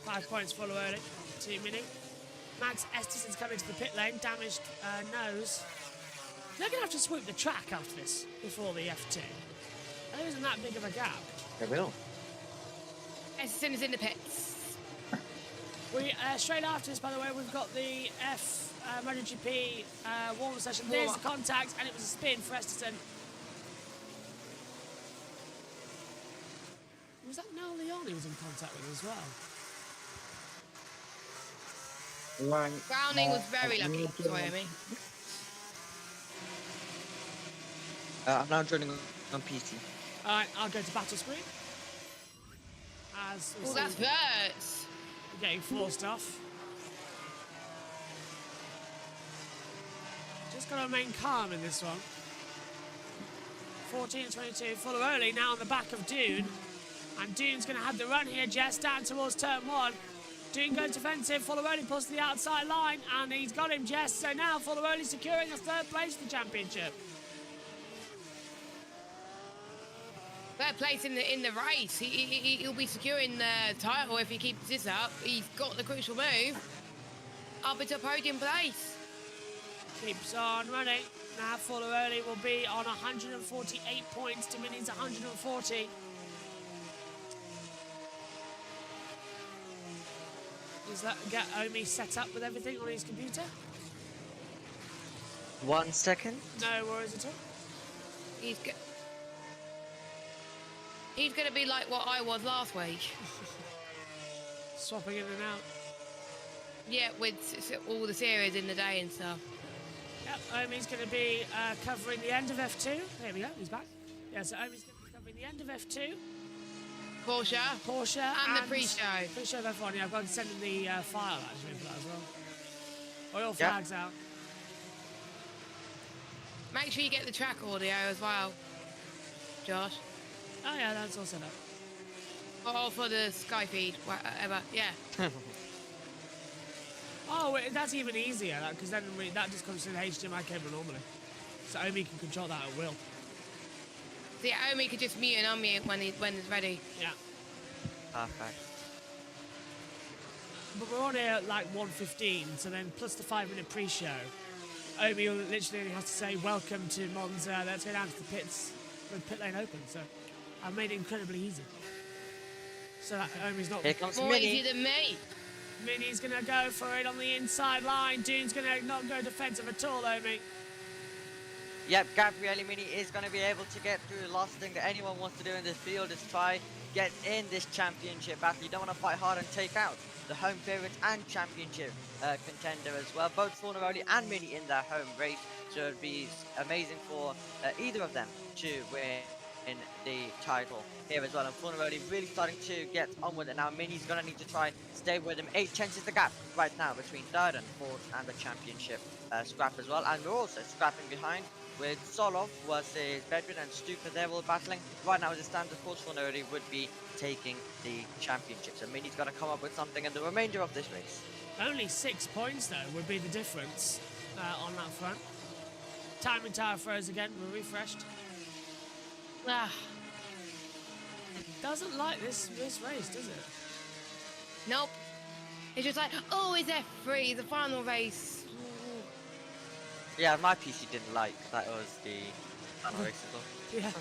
5 points follow early. 2 Mini. Max Esterson's coming to the pit lane. Damaged nose. They're going to have to swoop the track after this before the F2. There isn't that big of a gap. They will. Esterson is in the pits. We straight after this, by the way, we've got the MotoGP warm-up session. There's the contact, and it was a spin for Esterson. Was that Noel Leon he was in contact with as well? Browning was very lucky. Sorry, Amy. I'm now joining on PC. Alright, I'll go to battle screen. As we Oh, that's Verts. we're getting forced off. Just got to remain calm in this one. 14-22, full early now on the back of Dune. And Dune's going to have the run here, Jess, down towards turn 1. Dune goes defensive, Follow-Early pulls to the outside line, and he's got him, Jess. So now Follow-Early securing a 3rd place for the championship. Third place in the race. He'll be securing the title if he keeps this up. He's got the crucial move up into podium place. Keeps on running. Now Follow-Early will be on 148 points to Mini's 140. Does that get Omi set up with everything on his computer? 1 second. No worries at all. He's going to be like what I was last week. Swapping in and out. Yeah, with all the series in the day and stuff. Yep, Omi's going to be covering the end of F2. There we go, he's back. Yeah, so Omi's going to be covering the end of F2. Porsche and the pre-show. Pre-show of F1, yeah, I've got to send in the file actually for that as well. Oil flags out. Make sure you get the track audio as well, Josh. Oh yeah, that's all set up. Or for the Sky feed, whatever, yeah. Oh, wait, that's even easier, because then that just comes to the HDMI cable normally. So Omi can control that at will. So yeah, Omi could just mute and unmute when it's ready. Yeah. Perfect. But we're on here at like 1:15, so then plus the 5-minute pre-show. Omi literally only has to say, welcome to Monza, let's go down to the pits with pit lane open. So I've made it incredibly easy. So that Omi's not... Here comes more Mini. easy than me. Mini's going to go for it on the inside line. Dune's going to not go defensive at all, Omi. Yep, Gabriele Mini is going to be able to get through. The last thing that anyone wants to do in this field is try get in this championship battle. You don't want to fight hard and take out the home favorite and championship contender as well. Both Fornaroli and Mini in their home race, so it'd be amazing for either of them to win in the title here as well. And Fornaroli really starting to get on with it now. Mini's going to need to try stay with him. 8 tenths is the gap right now between 3rd and 4th and the championship scrap as well. And we're also scrapping behind with Solov versus Bedouin and Stuka. They're all battling. Right now as it stands, of course, Fornaroli would be taking the championship. So Mini's got to come up with something in the remainder of this race. Only 6 points, though, would be the difference on that front. Timing tower froze again. We're refreshed. Ah, Doesn't like this race, does it? nope. It's just like, oh, it's F3, the final race. Yeah, my PC didn't like that it was the final race as well. Yeah.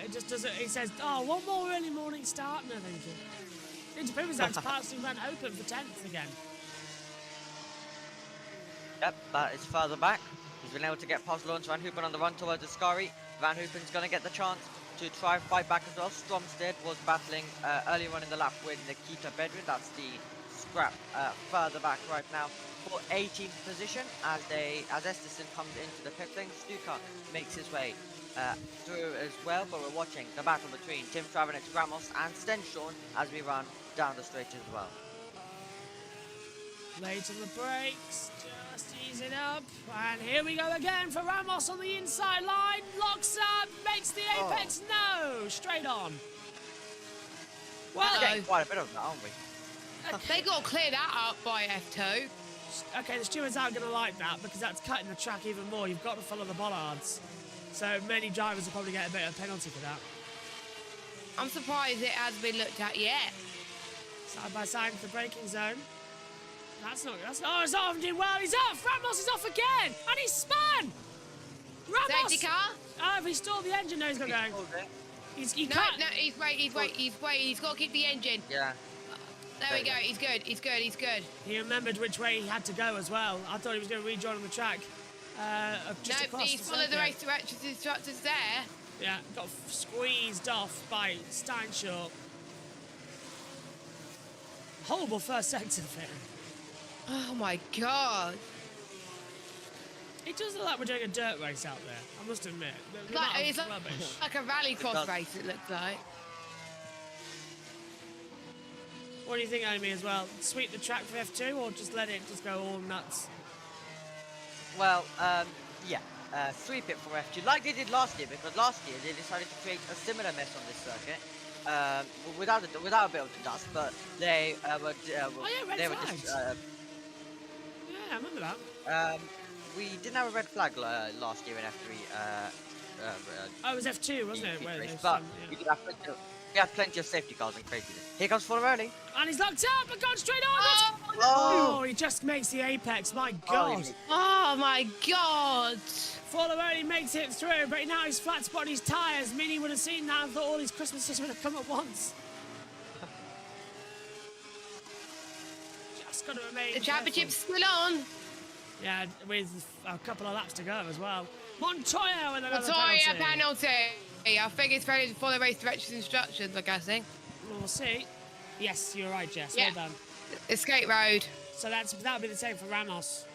It just doesn't. It says, oh, one more early morning start. No, thank you. Interpruvasa's passing ran open for 10th again. Yep, that is further back. He's been able to get past Lawrence Van Hoopen on the run towards the Scari. Van Hoopen's going to get the chance to try and fight back as well. Stromstead was battling earlier on in the lap with Nikita Bedrin. That's the scrap further back right now for 18th position as Esterson comes into the pit lane. Stuka makes his way through as well, but we're watching the battle between Tim Travanich, Ramos and Stenshorn as we run down the straight as well. Late on the brakes, just easing up, and here we go again for Ramos on the inside line, locks up, makes the apex, no, straight on. Well, we're getting quite a bit of that, aren't we? They got to clear that up by F2. Okay, the stewards aren't going to like that because that's cutting the track even more. You've got to follow the bollards. So many drivers will probably get a bit of a penalty for that. I'm surprised it hasn't been looked at yet. Side by side into the braking zone. It's not doing well. He's off. Ramos is off again. And he's spun. Ramos. Safety car? Oh, if he stalled the engine, no, he's got going. He can't. No, he's wait. He's got to keep the engine. Yeah. There we go. He's good. He remembered which way he had to go as well. I thought he was going to rejoin on the track. No, he's followed the race directions instructors there. Yeah, got squeezed off by Steinshort. Horrible first sector for him. Oh my god. It does look like we're doing a dirt race out there, I must admit. It's like a rallycross race, it looks like. What do you think, Amy, as well? Sweep the track for F2 or just let it just go all nuts? Well, yeah. Sweep it for F2 like they did last year, because last year they decided to create a similar mess on this circuit. Without a bit of the dust, but they were just yeah, I remember that. We didn't have a red flag last year in F3. It was F2, wasn't it? But we had plenty of safety cars and craziness. Here comes Fuller early. And he's locked up and gone straight on. Oh, he just makes the apex. My God. Oh my God. Fuller only makes it through, but now he's flat spotting his tyres. Minnie would have seen that and thought all his Christmases would have come at once. Just got to remain. The championship's still on. Yeah, with a couple of laps to go as well. Montoya with another penalty. I think it's ready to follow race directions instructions, I'm guessing. We'll see. Yes, you're right, Jess. Yeah. Well done. Escape road. So that'll be the same for Ramos.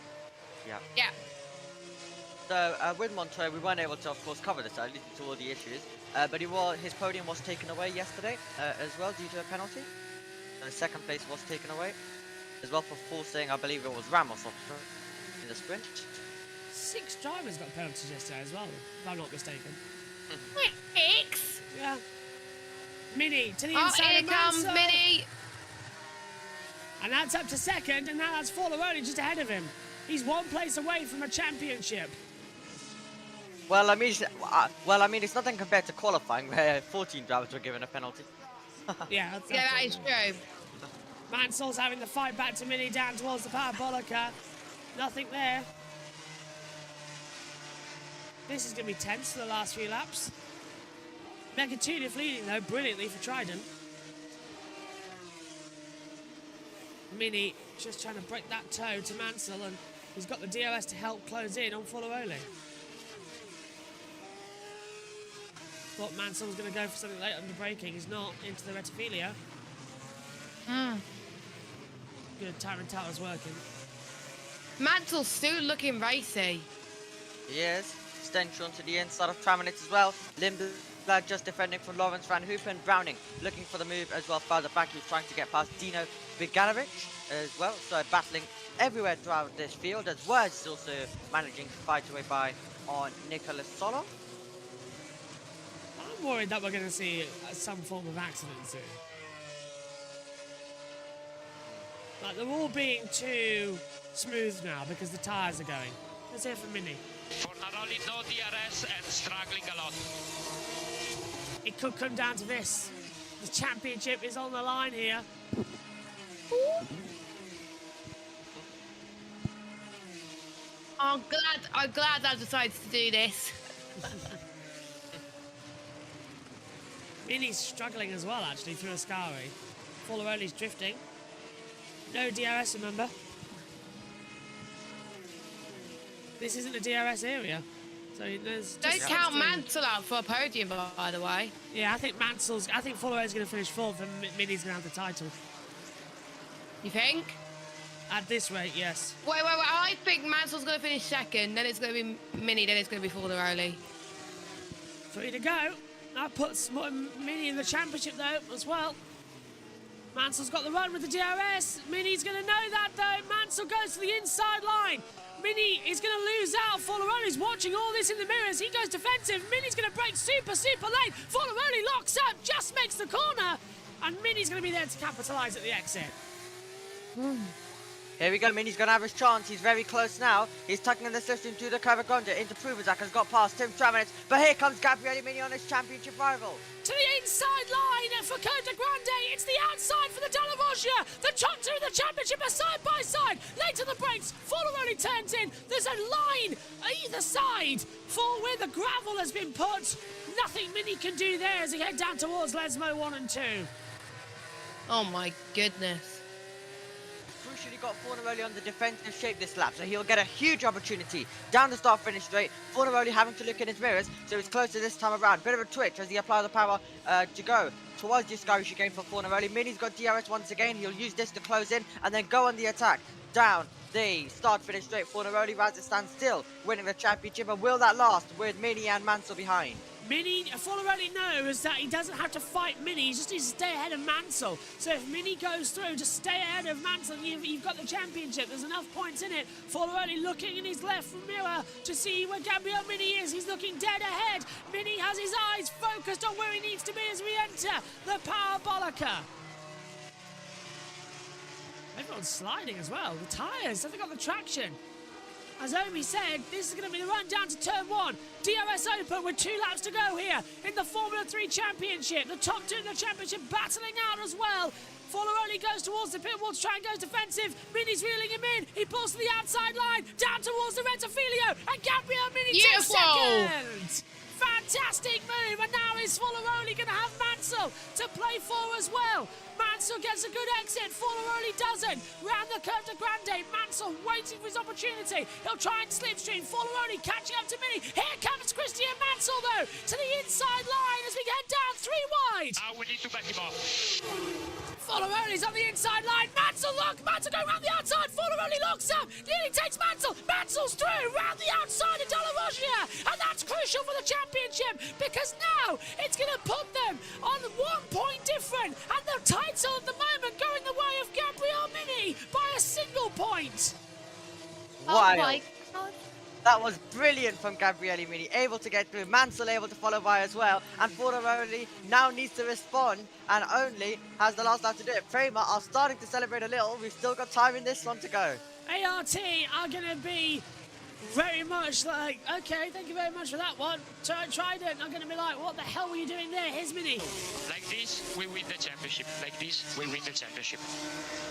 Yeah. Yeah. So with Montoya, we weren't able to, of course, cover this due to all the issues. But his podium was taken away yesterday as well due to a penalty. So second place was taken away as well for forcing, I believe it was Ramos off in the sprint. 6 drivers got penalties yesterday as well, if I'm not mistaken. 6? Yeah. Minnie to the inside. Here comes Minnie. And that's up to second, and now that's Forlaroni just ahead of him. He's 1 place away from a championship. Well, I mean, it's nothing compared to qualifying where 14 drivers were given a penalty. Yeah, that is true. Mansell's having the fight back to Minnie down towards the parabolica. Nothing there. This is going to be tense for the last few laps. Megatuniff leading, though, brilliantly for Trident. Minnie just trying to break that toe to Mansell, and he's got the DRS to help close in on Fularoli. Thought Mansell was going to go for something late under braking. He's not, into the Retifilia. Good, Tyron Tower's working. Mansell's still looking racy. He is. Stenshorn to the inside of Traminitz as well. Lindblad just defending from Lawrence Van Hoopen. Browning looking for the move as well further back. He was trying to get past Dino Biganovic as well. So battling everywhere throughout this field, as well as also managing to fight away by on Nicholas Solo. I'm worried that we're going to see some form of accident soon. Like, they're all being too smooth now because the tyres are going. Let's hear from Minnie. Fornaroli, no DRS and struggling a lot. It could come down to this. The championship is on the line here. I'm glad I decided to do this. Minnie's struggling as well, actually, through Ascari. Forlaroli's drifting. No DRS, remember? This isn't a DRS area. So there's Don't count Mansell out for a podium, by the way. Yeah, I think Follower's going to finish 4th and Mini's going to have the title. You think? At this rate, yes. Wait. I think Mansell's going to finish 2nd, then it's going to be Mini, then it's going to be Followerly. 3 to go. That puts Mini in the championship, though, as well. Mansell's got the run with the DRS. Mini's going to know that, though. Mansell goes to the inside line. Mini is going to lose out. Followerly's watching all this in the mirrors. He goes defensive. Mini's going to break super late. Followerly locks up, just makes the corner. And Mini's going to be there to capitalise at the exit. Here we go, Mini's going to have his chance. He's very close now. He's tucking in the system to the Cavagonda. Into Provazak has got past Tim Traminitz. But here comes Gabriele Mini on his championship rival. To the inside line for Côte de Grande. It's the outside for the Della Roggia. The top 2 of the championship are side by side. Late to the brakes. Followerly turns in. There's a line either side for where the gravel has been put. Nothing Mini can do there as he head down towards Lesmo 1 and 2. Oh my goodness. Crucially got Fornaroli on the defensive shape this lap, so he'll get a huge opportunity down the start-finish straight. Fornaroli having to look in his mirrors, so he's closer this time around. Bit of a twitch as he applies the power to go towards the Irish again for Fornaroli. Mini's got DRS once again. He'll use this to close in and then go on the attack. Down the start-finish straight. Fornaroli as it stands still, winning the championship. And will that last with Mini and Mansell behind? Followerly knows that he doesn't have to fight Mini, he just needs to stay ahead of Mansell. So if Mini goes through, just stay ahead of Mansell, you've got the championship, there's enough points in it. Followerly looking in his left mirror to see where Gabriele Mini is, he's looking dead ahead. Mini has his eyes focused on where he needs to be as we enter the Parabolica. Everyone's sliding as well, the tyres, have they got the traction? As Omi said, this is going to be the run down to turn 1. DRS open with 2 laps to go here in the Formula 3 Championship. The top 2 in the championship battling out as well. Followerly goes towards the pit wall to try and goes defensive. Mini's reeling him in. He pulls to the outside line, down towards the Rettifilio. And Gabriele Mini takes second. Fantastic move, and now is Followerly going to have Mansell to play for as well. Mansell gets a good exit, Followerly doesn't. Round the Côte de Grande, Mansell waiting for his opportunity. He'll try and slipstream, Followerly catching up to Mini. Here comes Christian Mansell though, to the inside line as we get down 3 wide. We need to back him off. Followerly's on the inside line, Mansell Mansell going round the outside, Followerly locks up, nearly takes Mansell, Mansell's through, round the outside of Della Roggia, and that's crucial for the championship, because now it's going to put them on 1 point different, and the title at the moment going the way of Gabriele Mini by a single point. Wow. Oh my God. That was brilliant from Gabriele Mini, able to get through, Mansell able to follow by as well, and Fornaroli now needs to respond and only has the last lap to do it. Prema are starting to celebrate a little, we've still got time in this one to go. ART are going to be very much like, okay, thank you very much for that one. Trident are going to be like, what the hell were you doing there? Here's Mini. Like this, we win the championship. Like this, we win the championship.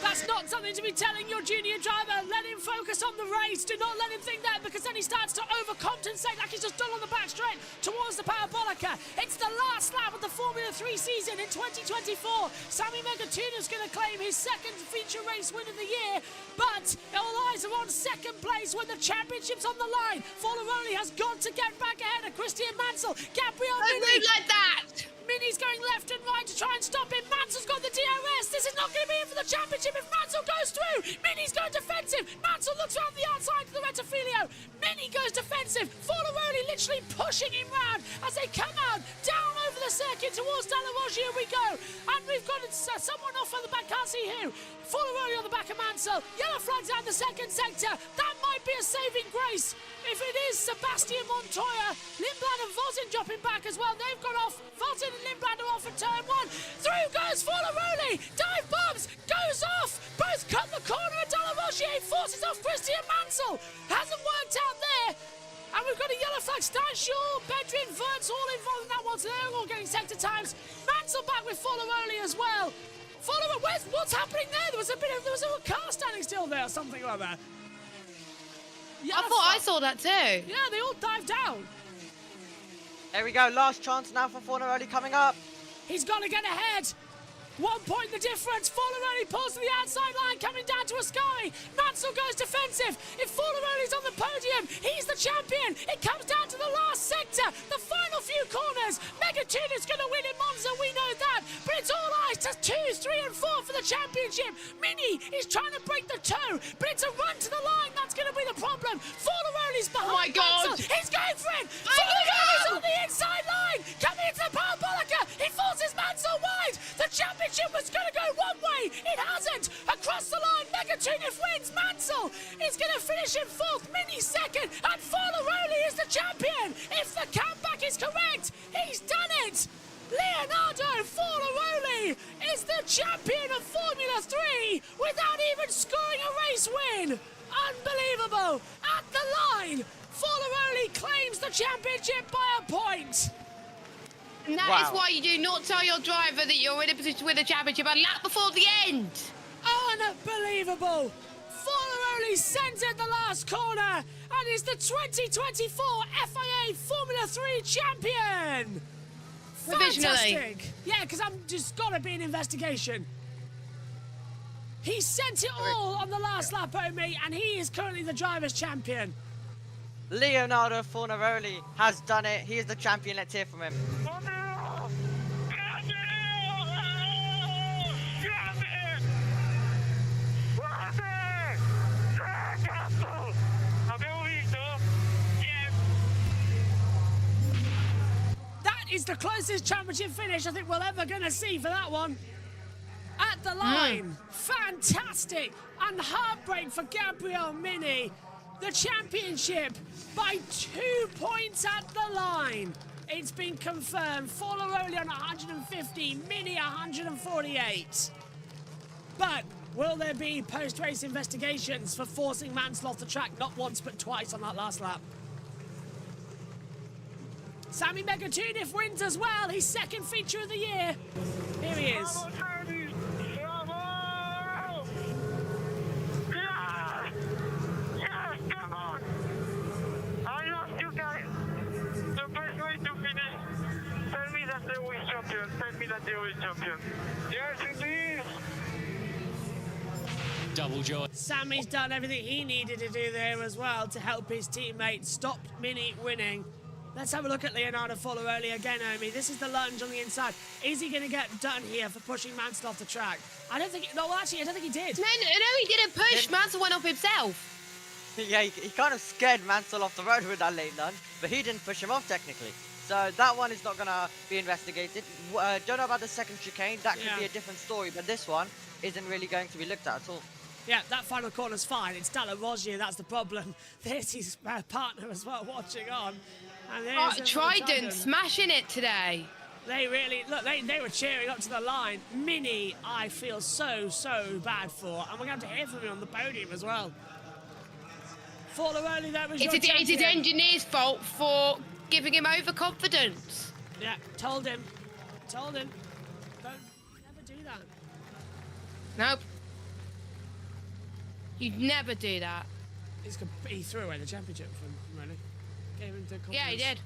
That's not something to be telling your junior driver. Let him focus on the race. Do not let him think that, because then he starts to overcompensate like he's just done on the back straight towards the Parabolica. It's the last lap of the Formula 3 season in 2024. Sammy Megatuna's going to claim his 2nd feature race win of the year, but all eyes are on 2nd place when the championship's on the line. Followerly has got to get back ahead of Christian Mansell. Gabriele Don't Mini. move like that! Mini's going left and right to try and stop him. Mansell's got the DRS. This is not going to be in for the championship if Mansell goes through. Mini's going defensive. Mansell looks around the outside to the Rettifilio. Mini goes defensive. Followerly literally pushing him round as they come out down over the circuit towards Della Roggia we go. And we've got someone off on the back. Can't see who. Followerly on the back of Mansell. Yellow flags down the 2nd sector. That might be a saving grace. If it is Sebastian Montoya, Lindblad and Vozin dropping back as well. They've gone off. Vozin and Lindblad are off at turn 1. Through goes Followerly. Dive bombs. Goes off. Both cut the corner at Della Roggia. Forces off Christian Mansell. Hasn't worked out there. And we've got a yellow flag. Steinshaw, Bedrin, Verts all involved in that one. So they're all getting sector times. Mansell back with Followerly as well. What's happening there? There was a car standing still there or something like that. I thought I saw that too. Yeah, they all dived down. Here we go, last chance now for Fornaroli coming up. He's got to get ahead. 1 point the difference. Followerly pulls to the outside line, coming down to Ascari. Mansell goes defensive. If Followerly's on the podium, he's the champion. It comes down to the championship was going to go one way. It hasn't. Across the line, Megatunif wins. Mansell is going to finish in 4th, Mini 2nd, and Fornaroli is the champion. If the comeback is correct, he's done it. Leonardo Fornaroli is the champion of Formula 3 without even scoring a race win. Unbelievable. At the line, Fornaroli claims the championship by a point. And that is why you do not tell your driver that you're in a position to win the championship a lap before the end. Unbelievable. Fornaroli centred the last corner and is the 2024 FIA Formula 3 champion. Fantastic. Yeah, because I'm just got to be an investigation. He sent it all on the last lap, Omi, and he is currently the driver's champion. Leonardo Fornaroli has done it. He is the champion. Let's hear from him. That is the closest championship finish I think we're ever going to see for that one. At the line, fantastic, and heartbreak for Gabriel Mini. The championship by 2 points at the line. It's been confirmed. Fornaroli on 150, Mini 148. But will there be post-race investigations for forcing Mansell off the track not once but twice on that last lap? Sammy Megatunif wins as well, his 2nd feature of the year. Here he is. Yes, it is. Double joy. Sammy's done everything he needed to do there as well to help his teammate stop Mini winning. Let's have a look at Leonardo Fornaroli again, Omi. This is the lunge on the inside. Is he going to get done here for pushing Mansell off the track? I don't think... No, well, actually, I don't think he did. No, he didn't push. Mansell went off himself. Yeah, he kind of scared Mansell off the road with that late lunge, but he didn't push him off technically. So that one is not going to be investigated. Don't know about the 2nd chicane. That could be a different story, but this one isn't really going to be looked at all. Yeah, that final corner's fine. It's Dalla Rogier, that's the problem. There's his partner as well watching on. And Trident smashing it today. They really, look, they were cheering up to the line. Mini, I feel so bad for. And we're going to hear from him on the podium as well. Fornaroli, that was your champion. It's his engineer's fault for giving him overconfidence. Yeah, told him. Don't never do that. Nope. You'd never do that. He threw away the championship from Rennie. Gave him the confidence. Yeah, he did.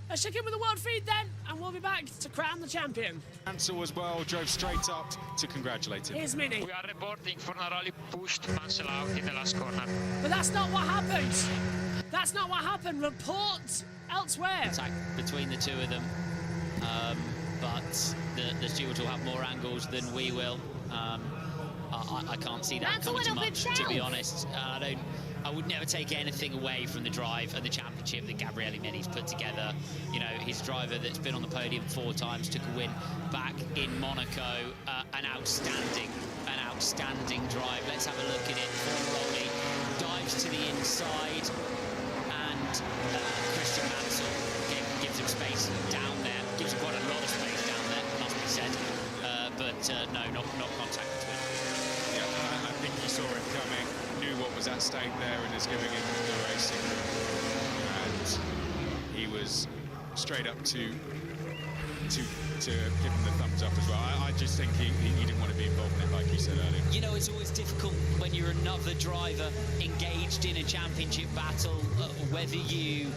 Let's check in with the world feed then, and we'll be back to crown the champion. Mansell as well drove straight up to congratulate him. Here's Mini. We are reporting Fornaroli pushed Mansell out in the last corner. But that's not what happened. That's not what happened. Report elsewhere. Attack between the two of them. But the stewards will have more angles than we will. I can't see that coming too much, to be honest. I would never take anything away from the drive and the championship that Gabriele Mini's put together. You know, his driver that's been on the podium 4 times, took a win back in Monaco. An outstanding drive. Let's have a look at it. Fornaroli dives to the inside, and Christian Mansell gives him space down there. Gives him quite a lot of space down there, must be said. But no, not contact between them. Yeah, I think he saw it coming, knew what was at stake there, and is giving him the racing. And he was straight up to give him the thumbs up as well. I just think he didn't want to be involved in it, like you said earlier. You know, it's always difficult when you're another driver engaged in a championship battle, whether you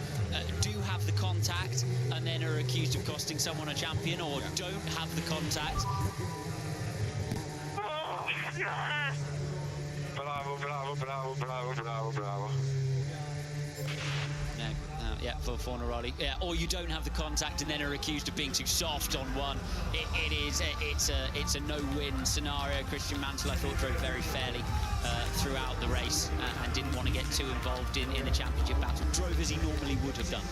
do have the contact and then are accused of costing someone a champion, or don't have the contact. Bravo. Yeah, for Fornaroli. Yeah, or you don't have the contact and then are accused of being too soft on one. It's a no-win scenario. Christian Mansell, I thought, drove very fairly throughout the race and didn't want to get too involved in the championship battle. Drove as he normally would have done.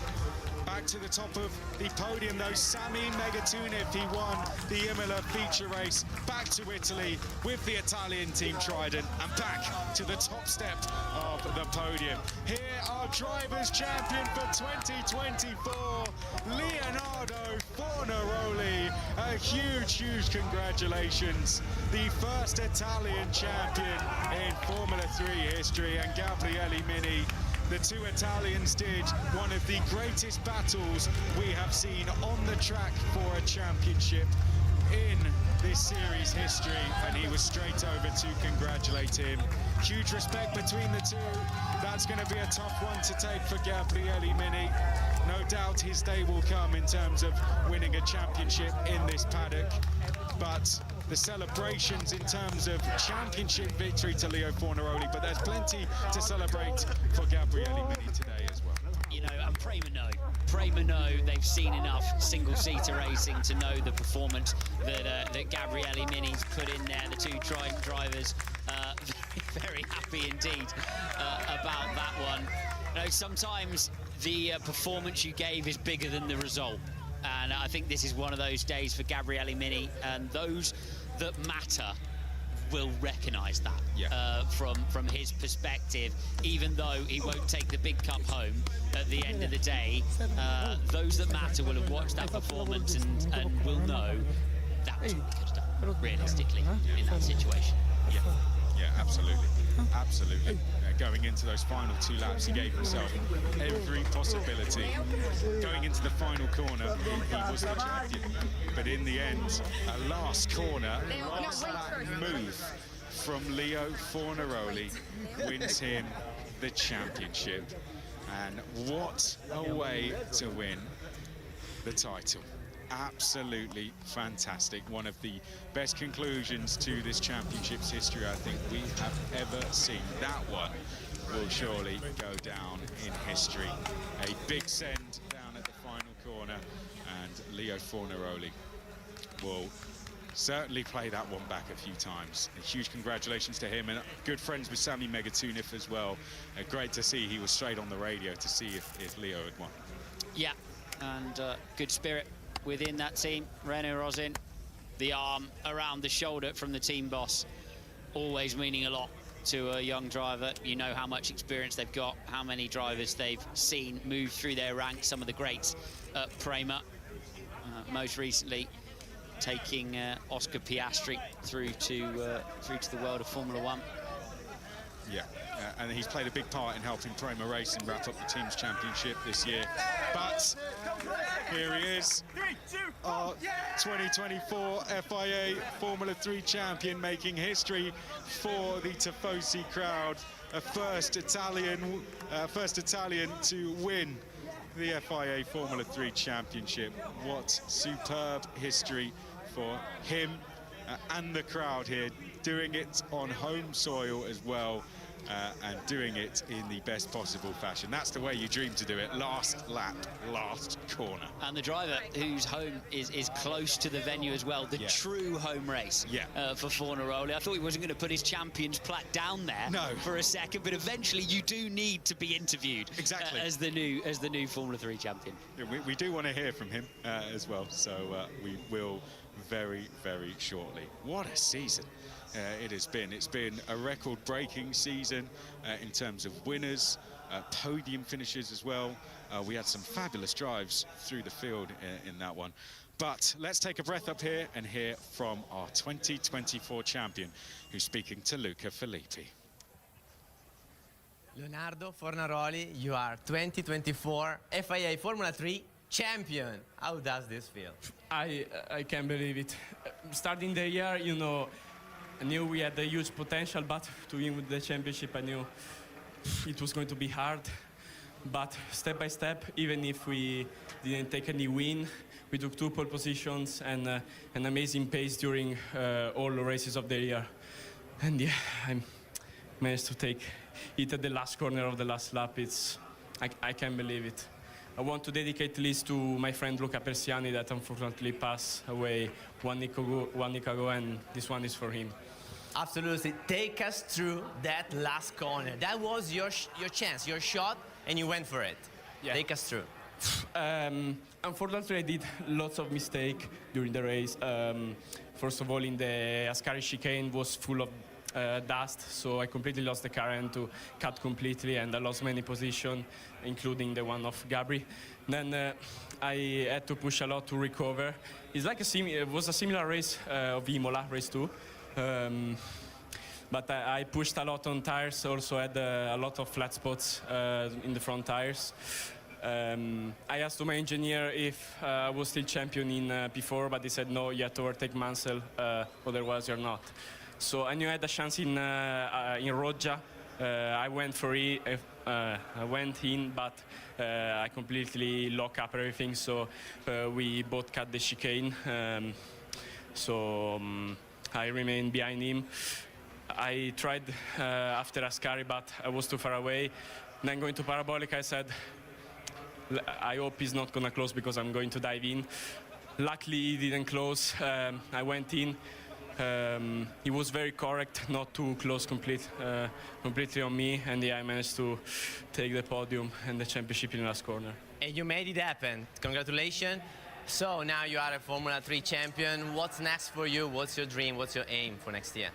Back to the top of the podium, though, Sami Megatuniff. He won the Imola feature race. Back to Italy with the Italian team Trident, and back to the top step of the podium. Here, our drivers' champion for 2024, Leonardo Fornaroli. A huge congratulations. The first Italian champion in Formula 3 history, and Gabriele Mini. The two Italians did one of the greatest battles we have seen on the track for a championship in this series history, and he was straight over to congratulate him. Huge respect between the two. That's going to be a tough one to take for Gabriele Mini. No doubt his day will come in terms of winning a championship in this paddock, but the celebrations in terms of championship victory to Leo Fornaroli, but there's plenty to celebrate for Gabriele Mini today as well. You know, and Prema know they've seen enough single-seater racing to know the performance that Gabriele Mini's put in there. The two drivers very happy indeed about that one. You know, sometimes the performance you gave is bigger than the result, and I think this is one of those days for Gabriele Mini, and those that matter will recognise that from his perspective. Even though he won't take the big cup home at the end of the day, those that matter will have watched that performance and will know that was what he could have done realistically in that situation. Yeah, absolutely. Going into those final two laps, he gave himself every possibility. Going into the final corner, he was the champion. But in the end, a last corner, last lap move from Leo Fornaroli wins him the championship. And what a way to win the title. Absolutely fantastic. One of the best conclusions to this championship's history I think we have ever seen. That one will surely go down in history. A big send down at the final corner, and Leo Fornaroli will certainly play that one back a few times. A huge congratulations to him, and good friends with Sami Megatuniff as well. Great to see he was straight on the radio to see if Leo had won. Yeah, and good spirit within that team. Renaud Rosin, the arm around the shoulder from the team boss, always meaning a lot to a young driver. You know how much experience they've got, how many drivers they've seen move through their ranks, some of the greats at Prema, most recently taking Oscar Piastri through to the world of Formula 1. Yeah, and he's played a big part in helping Prema Racing wrap up the team's championship this year. But here he is, our 2024 FIA Formula 3 champion, making history for the Tifosi crowd. A first Italian to win the FIA Formula 3 championship. What superb history for him and the crowd here, doing it on home soil as well, and doing it in the best possible fashion. That's the way you dream to do it. Last lap, last corner. And the driver whose home is close to the venue as well, the true home race for Fornaroli. I thought he wasn't going to put his champion's plaque down there for a second, but eventually you do need to be interviewed as the new Formula 3 champion. Yeah, we do want to hear from him as well, so we will very, very shortly. What a season it has been. It's been a record-breaking season in terms of winners, podium finishes as well. We had some fabulous drives through the field in that one. But let's take a breath up here and hear from our 2024 champion, who's speaking to Luca Filippi. Leonardo Fornaroli, you are 2024 FIA Formula 3 champion. How does this feel? I can't believe it. Starting the year, you know, I knew we had a huge potential, but to win the championship, I knew it was going to be hard. But step by step, even if we didn't take any win, we took 2 pole positions and an amazing pace during all the races of the year. And yeah, I managed to take it at the last corner of the last lap. I can't believe it. I want to dedicate this to my friend Luca Persiani that unfortunately passed away one week ago, and this one is for him. Absolutely. Take us through that last corner. That was your chance, your shot, and you went for it. Yeah. Take us through. Unfortunately, I did lots of mistakes during the race. First of all, in the Ascari chicane was full of dust, so I completely lost the car and to cut completely, and I lost many positions, including the one of Gabri. Then I had to push a lot to recover. It's like it was a similar race of Imola, race 2. But I pushed a lot on tires, also had a lot of flat spots in the front tires. I asked to my engineer if I was still champion in P4, but he said no, you have to overtake Mansell, otherwise you're not. So I knew I had a chance in Roggia. I went for it. I went in, but I completely locked up everything. So we both cut the chicane. I remained behind him. I tried after Ascari, but I was too far away. Then going to Parabolic, I said, I hope he's not going to close because I'm going to dive in. Luckily, he didn't close. I went in. He was very correct, not to close completely on me, and yeah, I managed to take the podium and the championship in the last corner. And you made it happen. Congratulations. So now you are a Formula 3 champion. What's next for you? What's your dream? What's your aim for next year?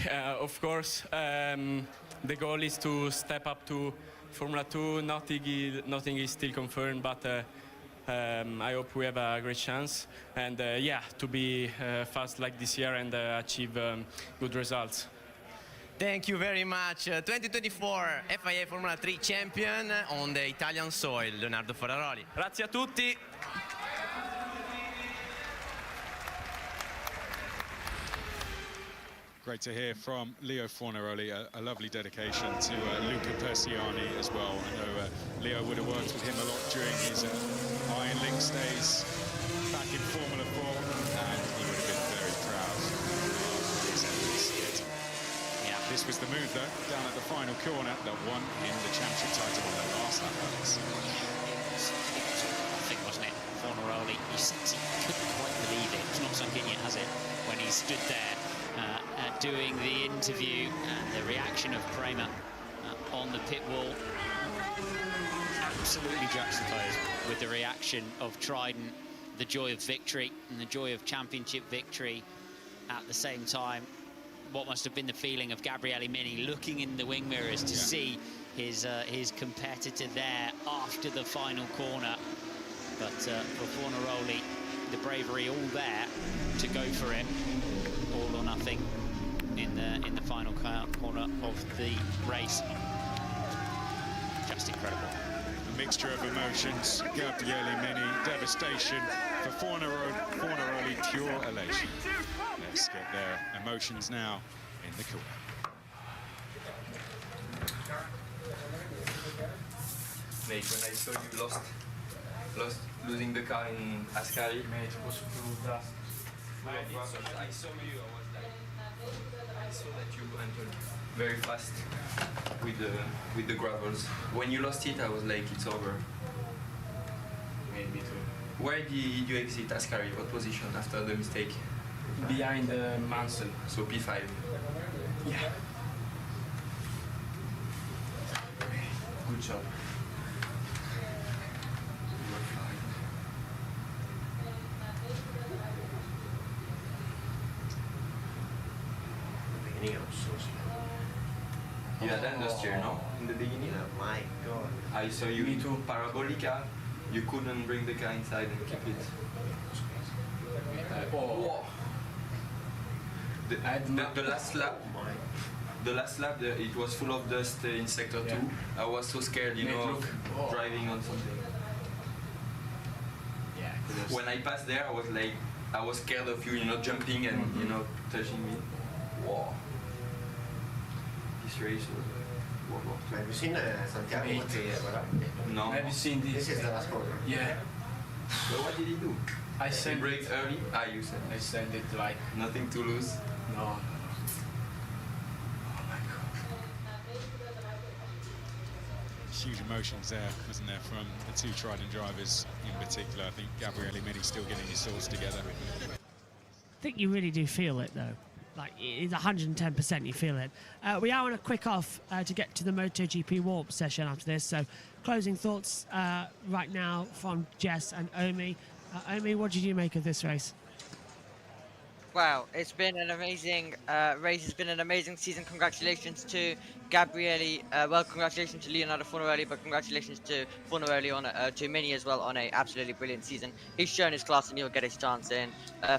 Yeah, of course. The goal is to step up to Formula 2. Nothing is still confirmed, but I hope we have a great chance. And yeah, to be fast like this year and achieve good results. Thank you very much. 2024 FIA Formula 3 champion on the Italian soil, Leonardo Ferraroli. Grazie a tutti. Great to hear from Leo Fornaroli, a lovely dedication to Luca Persiani as well. I know Leo would have worked with him a lot during his Iron Links days back in Formula 4, and he would have been very proud of his efforts. Yeah. This was the move, though, down at the final corner that won him the championship title on the last lap. I think, wasn't it? Fornaroli, he said he couldn't quite believe it. It's not sunk in yet, has it? When he stood there doing the interview and the reaction of Prema on the pit wall, absolutely juxtaposed with the reaction of Trident, the joy of victory and the joy of championship victory at the same time. What must have been the feeling of Gabriele Mini looking in the wing mirrors to see his competitor there after the final corner. But for Fornaroli, the bravery all there to go for it, all or nothing in the final corner of the race. Just incredible. A mixture of emotions. Gabriele Mini, devastation. For Fornaroli, pure elation. Let's get their emotions now in the corner. Mate, when I saw you losing the car in Ascari, mate, it was full of dust. I saw you, I saw that you entered very fast with the gravels. When you lost it, I was like, it's over. Me too. Where did you exit Ascari? What position after the mistake? Behind Mansell. So P5. Yeah. Good job. I was so slow. You had understeer, no? In the beginning? Oh my god. I saw you into Parabolica. You couldn't bring the car inside and keep it. Oh. The last lap. The last lap, it was full of dust in sector 2. I was so scared, you know, of driving on something. Yeah. When I passed there, I was scared of you, you know, jumping and you know, touching me. Whoa. This race was. Have you seen Santiago? No. Have you seen this? This is the last corner. Yeah. But what did he do? I He sent braked early? Ah, you said. I sent it like Nothing to lose. no. Huge emotions there, wasn't there, from the two Trident drivers in particular. I think Gabriele Mini still getting his thoughts together. I think you really do feel it, though. like it's 110%. You feel it. We are on a quick off to get to the MotoGP warm session after this. So, closing thoughts right now from Jess and Omi. Omi, what did you make of this race? Wow, it's been an amazing race. It's been an amazing season. Congratulations to Gabriele. Well, congratulations to Leonardo Fornaroli, but congratulations to Fornaroli to Mini as well on a absolutely brilliant season. He's shown his class and he'll get his chance in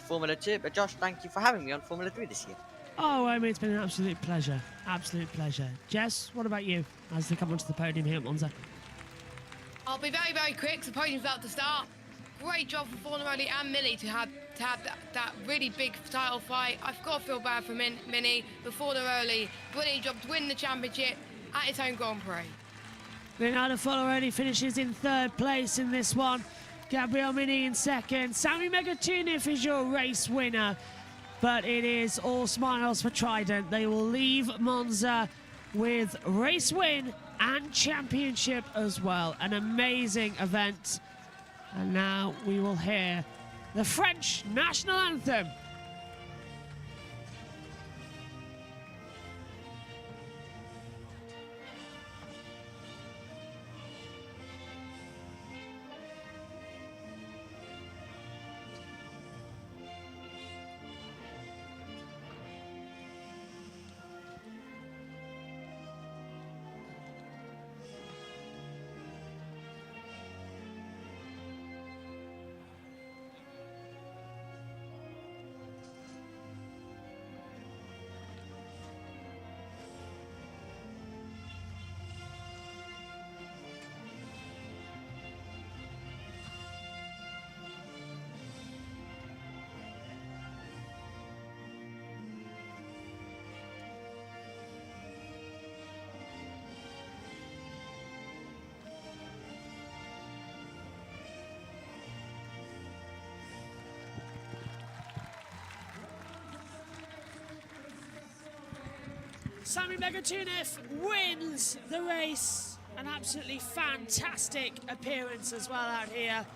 Formula 2. But Josh, thank you for having me on Formula 3 this year. Oh, Omi, it's been an absolute pleasure. Absolute pleasure. Jess, what about you as they come onto the podium here at Monza? I'll be very, very quick. The podium's about to start. Great job for Fornaroli and Mini to have that really big title fight. I've got to feel bad for Mini, but Fornaroli, brilliant job to win the championship at his own Grand Prix. Leonardo Fornaroli finishes in 3rd place in this one. Gabriel Mini in 2nd. Sammy Megatunif is your race winner. But it is all smiles for Trident. They will leave Monza with race win and championship as well. An amazing event. And now we will hear the French national anthem. Sammy Megatunif wins the race. An absolutely fantastic appearance as well out here.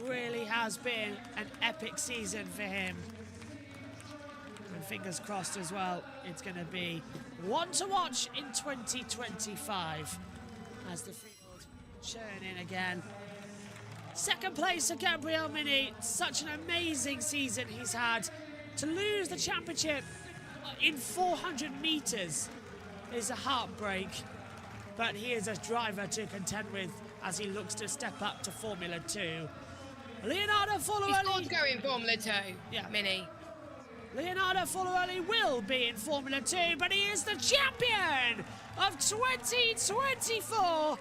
Really has been an epic season for him. And fingers crossed as well, it's going to be one to watch in 2025 as the field churn in again. 2nd place for Gabriel Mini. Such an amazing season he's had. To lose the championship in 400 meters is a heartbreak, but he is a driver to contend with as he looks to step up to Formula 2. Leonardo Fornaroli... He's got to go in Formula 2, yeah. Mini. Leonardo Fornaroli will be in Formula 2, but he is the champion of 2024.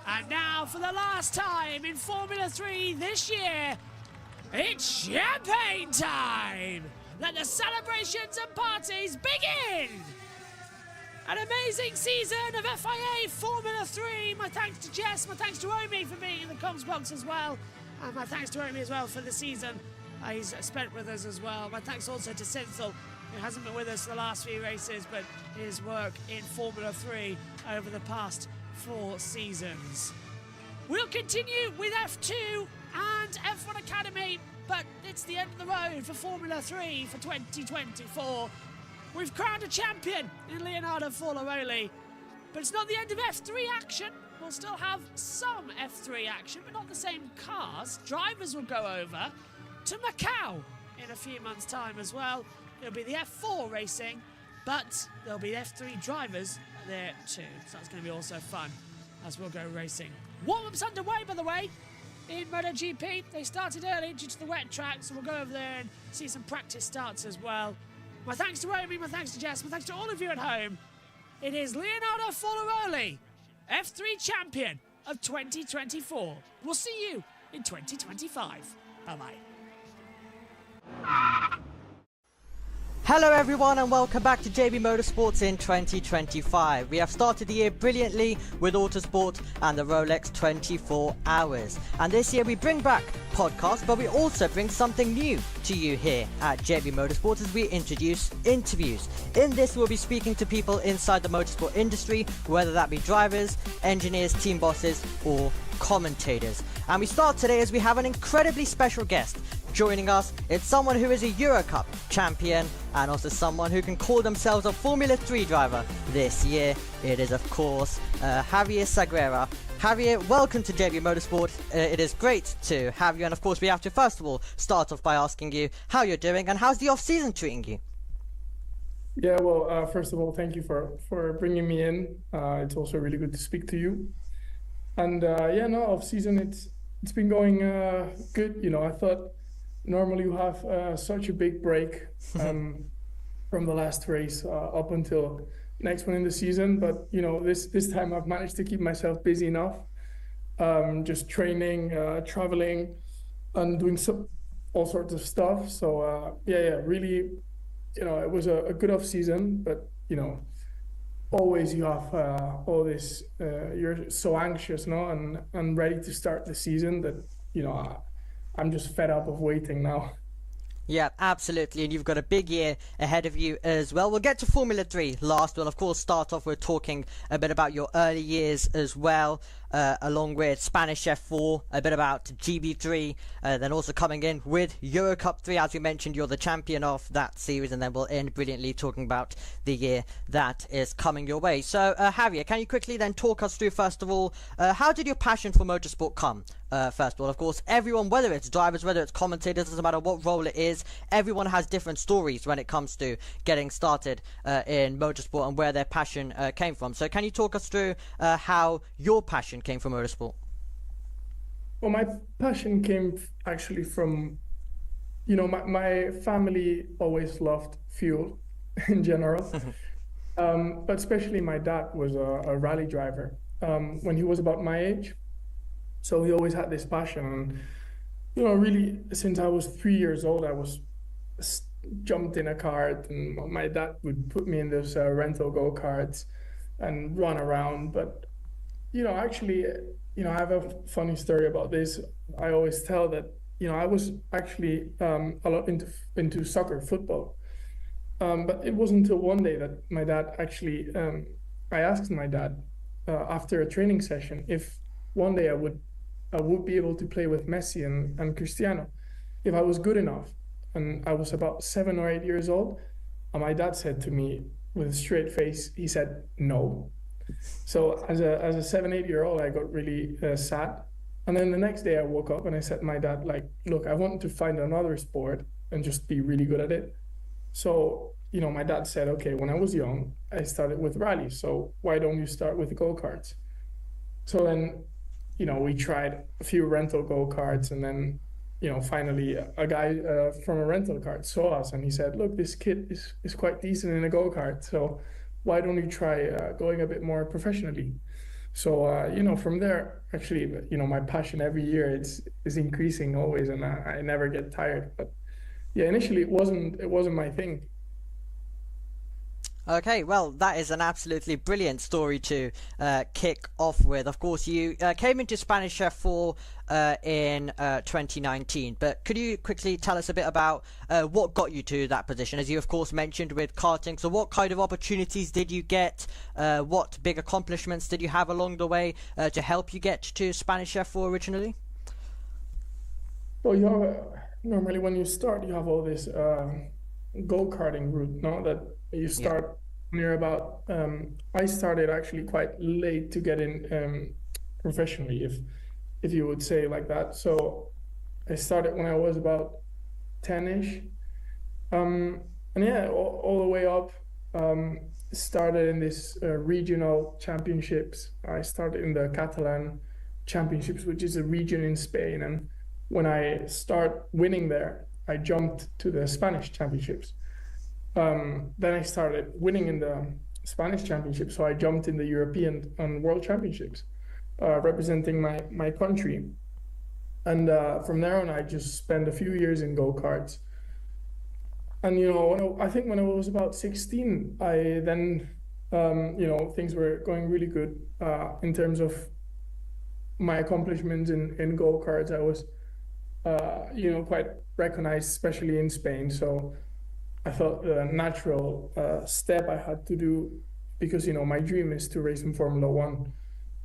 And now, for the last time in Formula 3 this year, it's champagne time! Let the celebrations and parties begin! An amazing season of FIA Formula 3. My thanks to Jess, my thanks to Omi for being in the comms box as well. And my thanks to Omi as well for the season he's spent with us as well. My thanks also to Synthel, who hasn't been with us for the last few races, but his work in Formula 3 over the past 4 seasons. We'll continue with F2 and F1 Academy, but it's the end of the road for Formula 3 for 2024. We've crowned a champion in Leonardo Fornaroli, but it's not the end of F3 action. We'll still have some F3 action, but not the same cars. Drivers will go over to Macau in a few months' time as well. It'll be the F4 racing, but there'll be F3 drivers there too. So that's going to be also fun as we'll go racing. Warm-up's underway, by the way, in MotoGP. They started early due to the wet track, so we'll go over there and see some practice starts as well. My thanks to Omi, my thanks to Jess, my thanks to all of you at home. It is Leonardo Fornaroli, F3 champion of 2024. We'll see you in 2025. Bye-bye. Hello everyone and welcome back to JB Motorsports in 2025. We have started the year brilliantly with Autosport and the Rolex 24 Hours. And this year we bring back podcasts, but we also bring something new to you here at JB Motorsports as we introduce interviews. In this we'll be speaking to people inside the motorsport industry, whether that be drivers, engineers, team bosses or commentators. And we start today as we have an incredibly special guest joining us. It's someone who is a Euro Cup champion and also someone who can call themselves a Formula 3 driver this year. It is, of course, Javier Sagrera. Javier, welcome to JB Motorsport. It is great to have you, and of course we have to first of all start off by asking you how you're doing and how's the off-season treating you? Yeah, well, first of all, thank you for bringing me in. It's also really good to speak to you. And yeah, no, off-season, it's been going good. You know, I thought normally you have such a big break from the last race up until next one in the season, but you know, this time I've managed to keep myself busy enough, just training, traveling, and doing all sorts of stuff. So yeah, really, you know, it was a good off season, but you know, always you have all this, you're so anxious, no, and ready to start the season that, you know, I'm just fed up of waiting now. Yeah, absolutely, and you've got a big year ahead of you as well. We'll get to Formula 3 last. We'll, of course, start off with talking a bit about your early years as well, along with Spanish F4, a bit about GB3, then also coming in with Euro Cup 3. As we mentioned, you're the champion of that series, and then we'll end brilliantly talking about the year that is coming your way. So, Javier, can you quickly then talk us through, first of all, how did your passion for motorsport come? First of all, of course, everyone, whether it's drivers, whether it's commentators, doesn't matter what role it is, everyone has different stories when it comes to getting started in motorsport and where their passion came from. So can you talk us through how your passion came from motorsport? Well, my passion came actually from, you know, my family always loved fuel in general, but especially my dad was a rally driver when he was about my age. So he always had this passion, and you know, really, since I was 3 years old, I was jumped in a kart, and my dad would put me in those rental go-karts and run around. But you know, actually, you know, I have a funny story about this. I always tell that, you know, I was actually a lot into soccer, football, but it wasn't until one day that my dad actually, I asked my dad after a training session if one day I would be able to play with Messi and Cristiano, if I was good enough. And I was about 7 or 8 years old. And my dad said to me with a straight face, he said, no. So as a 7, 8 year old, I got really sad. And then the next day I woke up and I said to my dad, like, look, I want to find another sport and just be really good at it. So, you know, my dad said, okay, when I was young, I started with rally. So why don't you start with go-karts? So then, you know, we tried a few rental go-karts, and then, you know, finally a guy from a rental kart saw us and he said, look, this kid is quite decent in a go-kart, so why don't you try going a bit more professionally? So, you know, from there, actually, you know, my passion every year is increasing always, and I never get tired. But yeah, initially it wasn't my thing. Okay, well, that is an absolutely brilliant story to kick off with. Of course, you came into Spanish F4 in 2019, but could you quickly tell us a bit about what got you to that position? As you, of course, mentioned with karting, so what kind of opportunities did you get? What big accomplishments did you have along the way to help you get to Spanish F4 originally? Well, you have, normally when you start, you have all this go-karting route, no? That you start when you're about, I started actually quite late to get in professionally, if you would say like that. So I started when I was about 10-ish. And yeah, all the way up, started in this regional championships. I started in the Catalan championships, which is a region in Spain. And when I start winning there, I jumped to the Spanish championships. Then I started winning in the Spanish championship, so I jumped in the European and World Championships, representing my country. And from there on, I just spent a few years in go-karts. And, you know, I think when I was about 16, I then, you know, things were going really good in terms of my accomplishments in go-karts. I was, you know, quite recognized, especially in Spain. So I thought the natural step I had to do, because, you know, my dream is to race in Formula 1.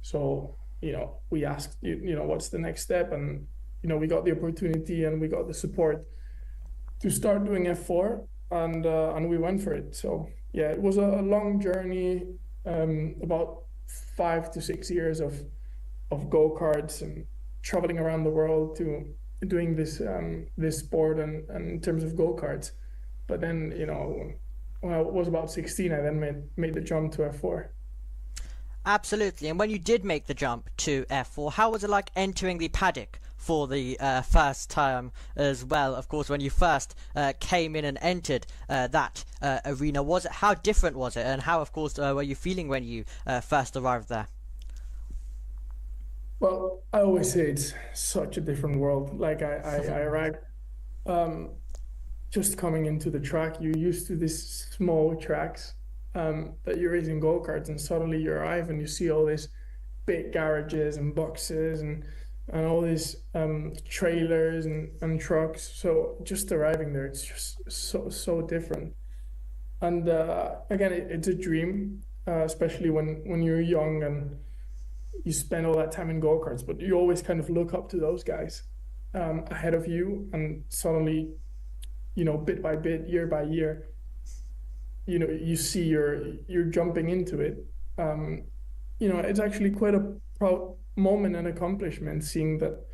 So, you know, we asked, you know, what's the next step? And we got the opportunity and we got the support to start doing F4, and we went for it. So yeah, it was a long journey, about 5 to 6 years of go-karts and traveling around the world to doing this sport and in terms of go-karts. But then, when I was about 16, I then made the jump to F4. Absolutely. And when you did make the jump to F4, how was it like entering the paddock for the first time as well? Of course, when you first came in and entered that arena, how different was it? And how, of course, were you feeling when you first arrived there? Well, I always say it's such a different world. Like I arrived, just coming into the track, you're used to these small tracks that you're racing go-karts, and suddenly you arrive and you see all these big garages and boxes and all these trailers and trucks. So just arriving there, it's just so different. And again, it's a dream, especially when you're young and you spend all that time in go-karts, but you always kind of look up to those guys ahead of you, and suddenly, bit by bit, year by year, you see you're jumping into it. It's actually quite a proud moment and accomplishment, seeing that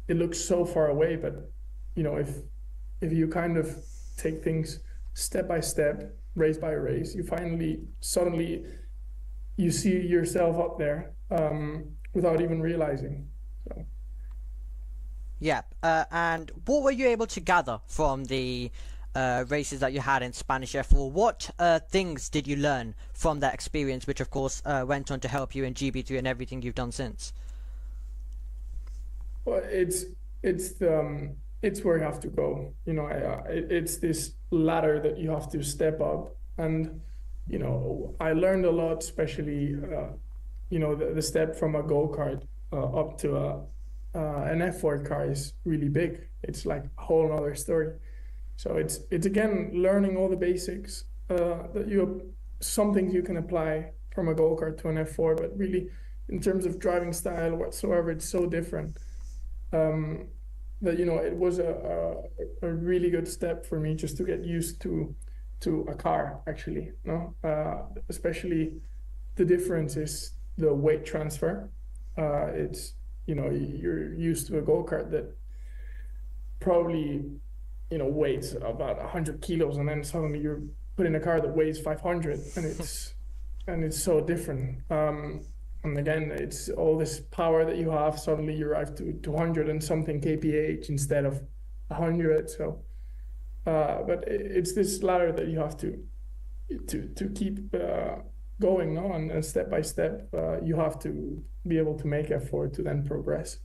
it looks so far away, but if you kind of take things step by step, race by race, you suddenly you see yourself up there without even realizing. So. Yeah, and what were you able to gather from the races that you had in Spanish F4? What things did you learn from that experience, which of course went on to help you in GB3 and everything you've done since? Well, it's where you have to go. It's this ladder that you have to step up, and I learned a lot, especially the step from a go-kart up to an F4 car is really big. It's like a whole other story. So it's again learning all the basics that some things you can apply from a go-kart to an F4, but really in terms of driving style whatsoever, it's so different. That it was a really good step for me just to get used to a car, actually. Especially the difference is the weight transfer. It's you're used to a go-kart that probably weighs about 100 kilos, and then suddenly you're put in a car that weighs 500, and it's so different. And again, it's all this power that you have. Suddenly you arrive to 200 and something kph instead of 100. So, but it's this ladder that you have to keep going on, and step by step, you have to be able to make F4 to then progress.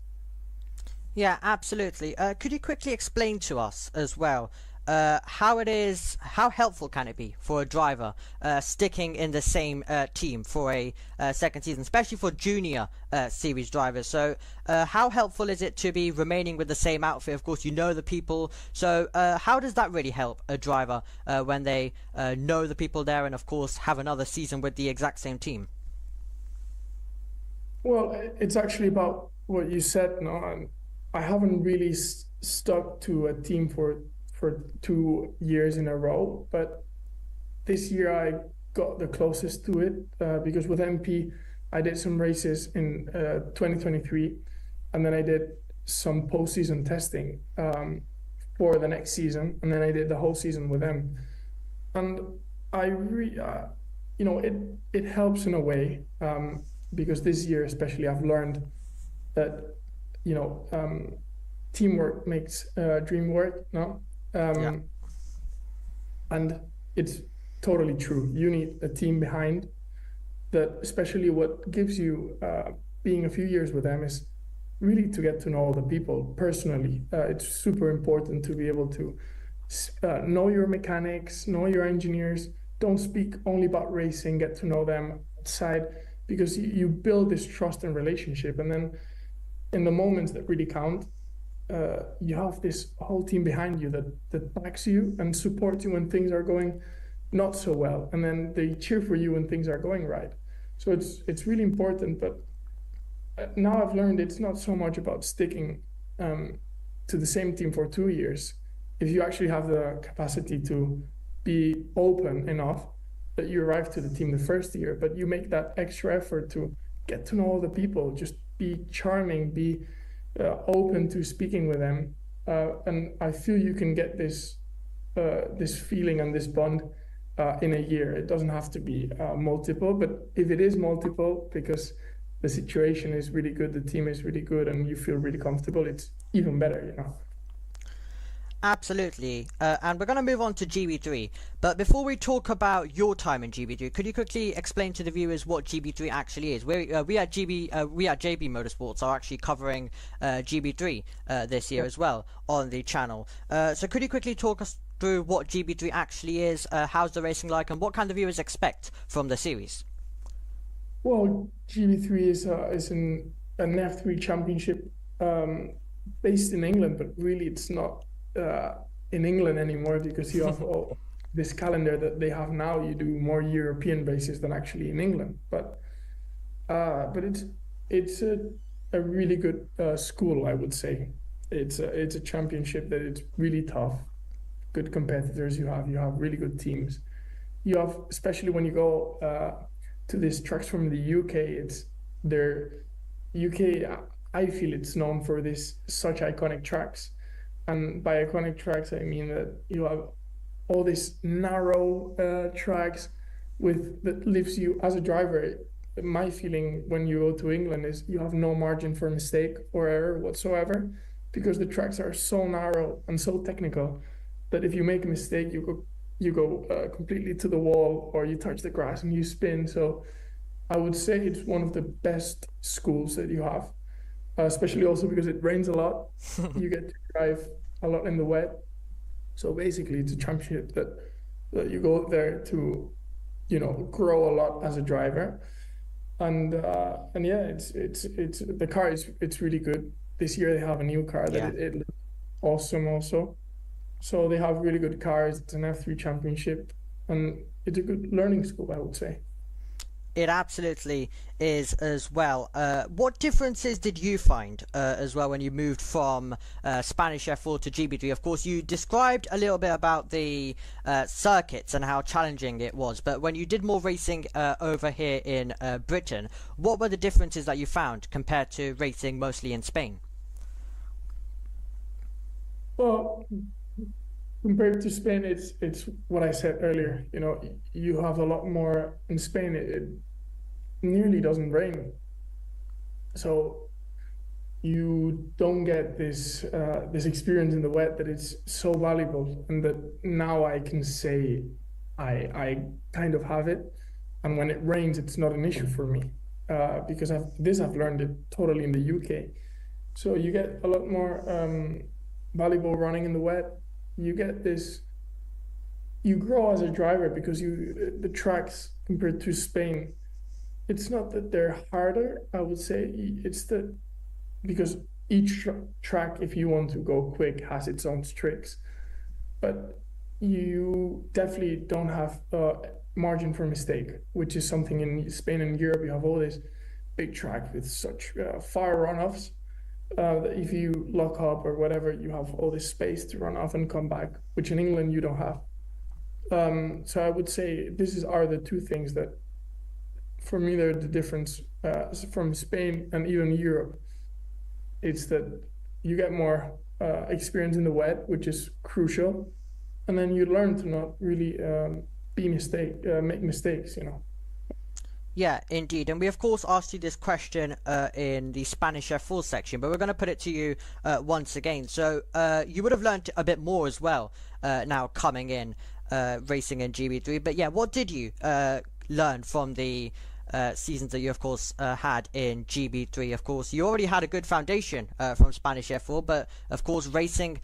Yeah, absolutely. Could you quickly explain to us as well how helpful can it be for a driver sticking in the same team for a second season, especially for junior series drivers? So how helpful is it to be remaining with the same outfit? Of course, the people. So how does that really help a driver when they know the people there, and of course have another season with the exact same team? Well, it's actually about what you said, and I haven't really stuck to a team for 2 years in a row, but this year I got the closest to it because with MP I did some races in 2023, and then I did some postseason testing for the next season, and then I did the whole season with them, and I it helps in a way because this year especially I've learned that teamwork makes dream work. And it's totally true. You need a team behind that. Especially what gives you being a few years with them is really to get to know all the people personally. It's super important to be able to know your mechanics, know your engineers. Don't speak only about racing, get to know them outside, because you build this trust and relationship, and then in the moments that really count, you have this whole team behind you that backs you and supports you when things are going not so well, and then they cheer for you when things are going right. So it's really important. But now I've learned it's not so much about sticking to the same team for 2 years, if you actually have the capacity to be open enough that you arrive to the team the first year, but you make that extra effort to get to know all the people, just be charming, be open to speaking with them. And I feel you can get this feeling and this bond in a year. It doesn't have to be multiple, but if it is multiple, because the situation is really good, the team is really good, and you feel really comfortable, it's even better, you know. Absolutely. And we're going to move on to GB3. But before we talk about your time in GB3, could you quickly explain to the viewers what GB3 actually is? We at JB Motorsports are actually covering GB3 this year as well on the channel. So could you quickly talk us through what GB3 actually is, how's the racing like, and what kind of viewers expect from the series? Well, GB3 is an F3 championship based in England, but really it's not in England anymore, because you have all this calendar that they have now. You do more European races than actually in England, but it's a really good school, I would say. It's a championship that it's really tough, good competitors. You have really good teams. You have, especially when you go to these tracks from the UK, it's their UK. I feel it's known for such iconic tracks. And by iconic tracks, I mean that you have all these narrow tracks that leaves you, as a driver, my feeling when you go to England is you have no margin for mistake or error whatsoever, because the tracks are so narrow and so technical that if you make a mistake, you go completely to the wall, or you touch the grass and you spin. So I would say it's one of the best schools that you have. Especially also because it rains a lot. You get to drive a lot in the wet. So basically it's a championship that you go there to, you know, grow a lot as a driver. And yeah, it's the car it's really good. This year they have a new car that it looks awesome also. So they have really good cars. It's an F3 championship, and it's a good learning school, I would say. It absolutely is as well. What differences did you find as well when you moved from Spanish F4 to GB3? Of course, you described a little bit about the circuits and how challenging it was, but when you did more racing over here in Britain, what were the differences that you found compared to racing mostly in Spain? Well, compared to Spain, it's what I said earlier. You know, you have a lot more in Spain. It nearly doesn't rain, so you don't get this experience in the wet that is so valuable, and that now I can say I kind of have it. And when it rains, it's not an issue for me because I've learned it totally in the UK. So you get a lot more valuable running in the wet. You get this, you grow as a driver because the tracks compared to Spain, it's not that they're harder, I would say, it's that because each track, if you want to go quick, has its own tricks, but you definitely don't have margin for mistake, which is something in Spain and Europe. You have all these big tracks with such far runoffs. That if you lock up or whatever, you have all this space to run off and come back, which in England you don't have. So I would say are the two things that, for me, they're the difference from Spain and even Europe. It's that you get more experience in the wet, which is crucial, and then you learn to not really make mistakes, you know. Yeah, indeed. And we, of course, asked you this question in the Spanish F4 section, but we're going to put it to you once again. So you would have learned a bit more as well now coming in, racing in GB3. But yeah, what did you learn from the seasons that you, of course, had in GB3? Of course, you already had a good foundation from Spanish F4, but, of course, racing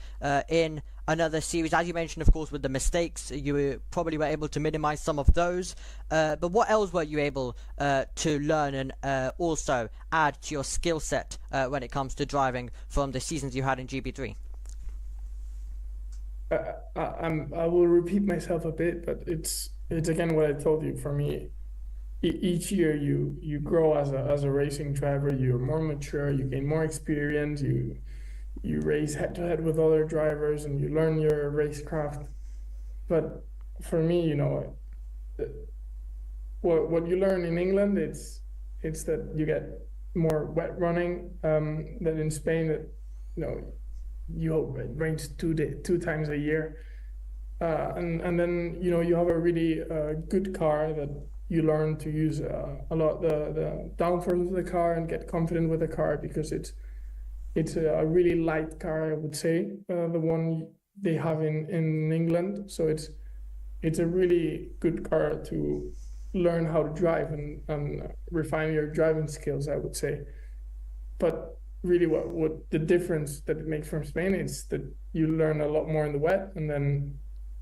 in another series, as you mentioned, of course, with the mistakes, you probably were able to minimize some of those. But what else were you able to learn and also add to your skill set when it comes to driving from the seasons you had in GB3? I will repeat myself a bit, but it's again what I told you. For me, each year you grow as a racing driver. You're more mature. You gain more experience. you race head to head with other drivers and you learn your racecraft. But for me, you know, what you learn in England, it's that you get more wet running than in Spain. That, you know, you race two times a year, and then, you know, you have a really good car that you learn to use a lot the downforce of the car and get confident with the car, because it's a really light car, I would say, the one they have in England. So it's a really good car to learn how to drive and refine your driving skills, I would say. But really what the difference that it makes from Spain is that you learn a lot more in the wet, and then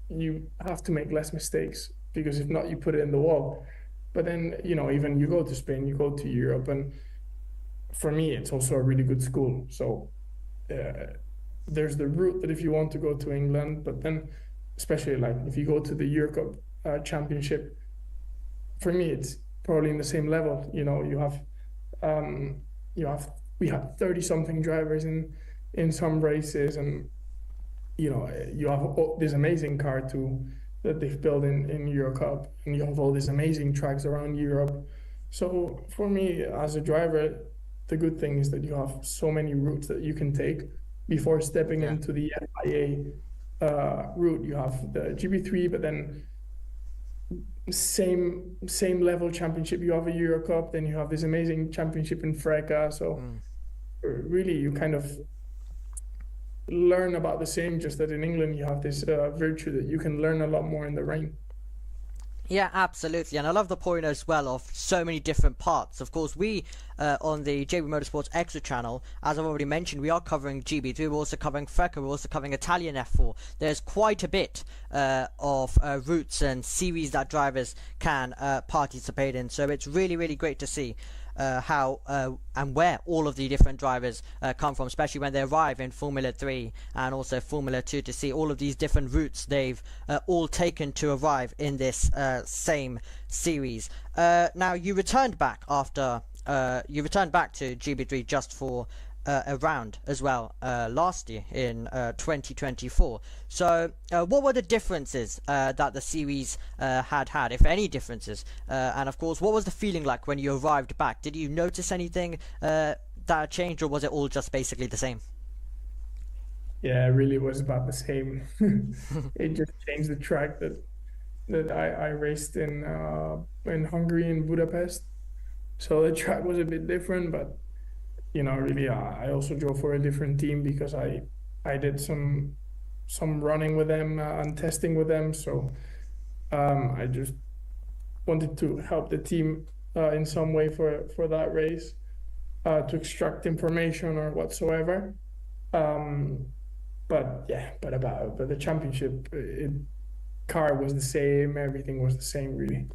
you have to make less mistakes, because if not, you put it in the wall. But then, you know, even you go to Spain, you go to Europe, and for me, it's also a really good school. So there's the route that if you want to go to England, but then especially like if you go to the Euro Cup Championship, for me, it's probably in the same level. You know, we have 30 something drivers in some races, and, you know, you have this amazing car too that they've built in Euro Cup, and you have all these amazing tracks around Europe. So for me as a driver, the good thing is that you have so many routes that you can take before stepping into the FIA route. You have the GB3, but then same level championship, you have a Euro Cup, then you have this amazing championship in FRECA. So really you kind of learn about the same, just that in England you have this virtue that you can learn a lot more in the rain. Yeah, absolutely. And I love the point as well of so many different parts. Of course, we on the JB Motorsports Extra channel, as I've already mentioned, we are covering GB3, we're also covering FRECA, we're also covering Italian F4. There's quite a bit of routes and series that drivers can participate in. So it's really, really great to see how and where all of the different drivers come from, especially when they arrive in Formula 3 and also Formula 2, to see all of these different routes they've all taken to arrive in this same series. Now, you returned back after you returned back to GB3 just for a round as well last year in 2024. So what were the differences that the series had, if any differences? And of course, what was the feeling like when you arrived back? Did you notice anything that changed, or was it all just basically the same? Yeah, it really was about the same. It just changed the track that I raced in Hungary, in Budapest. So the track was a bit different, but, you know, really, I also drove for a different team because I did some running with them and testing with them. So I just wanted to help the team in some way for that race, to extract information or whatsoever. But the championship, car was the same, everything was the same, really.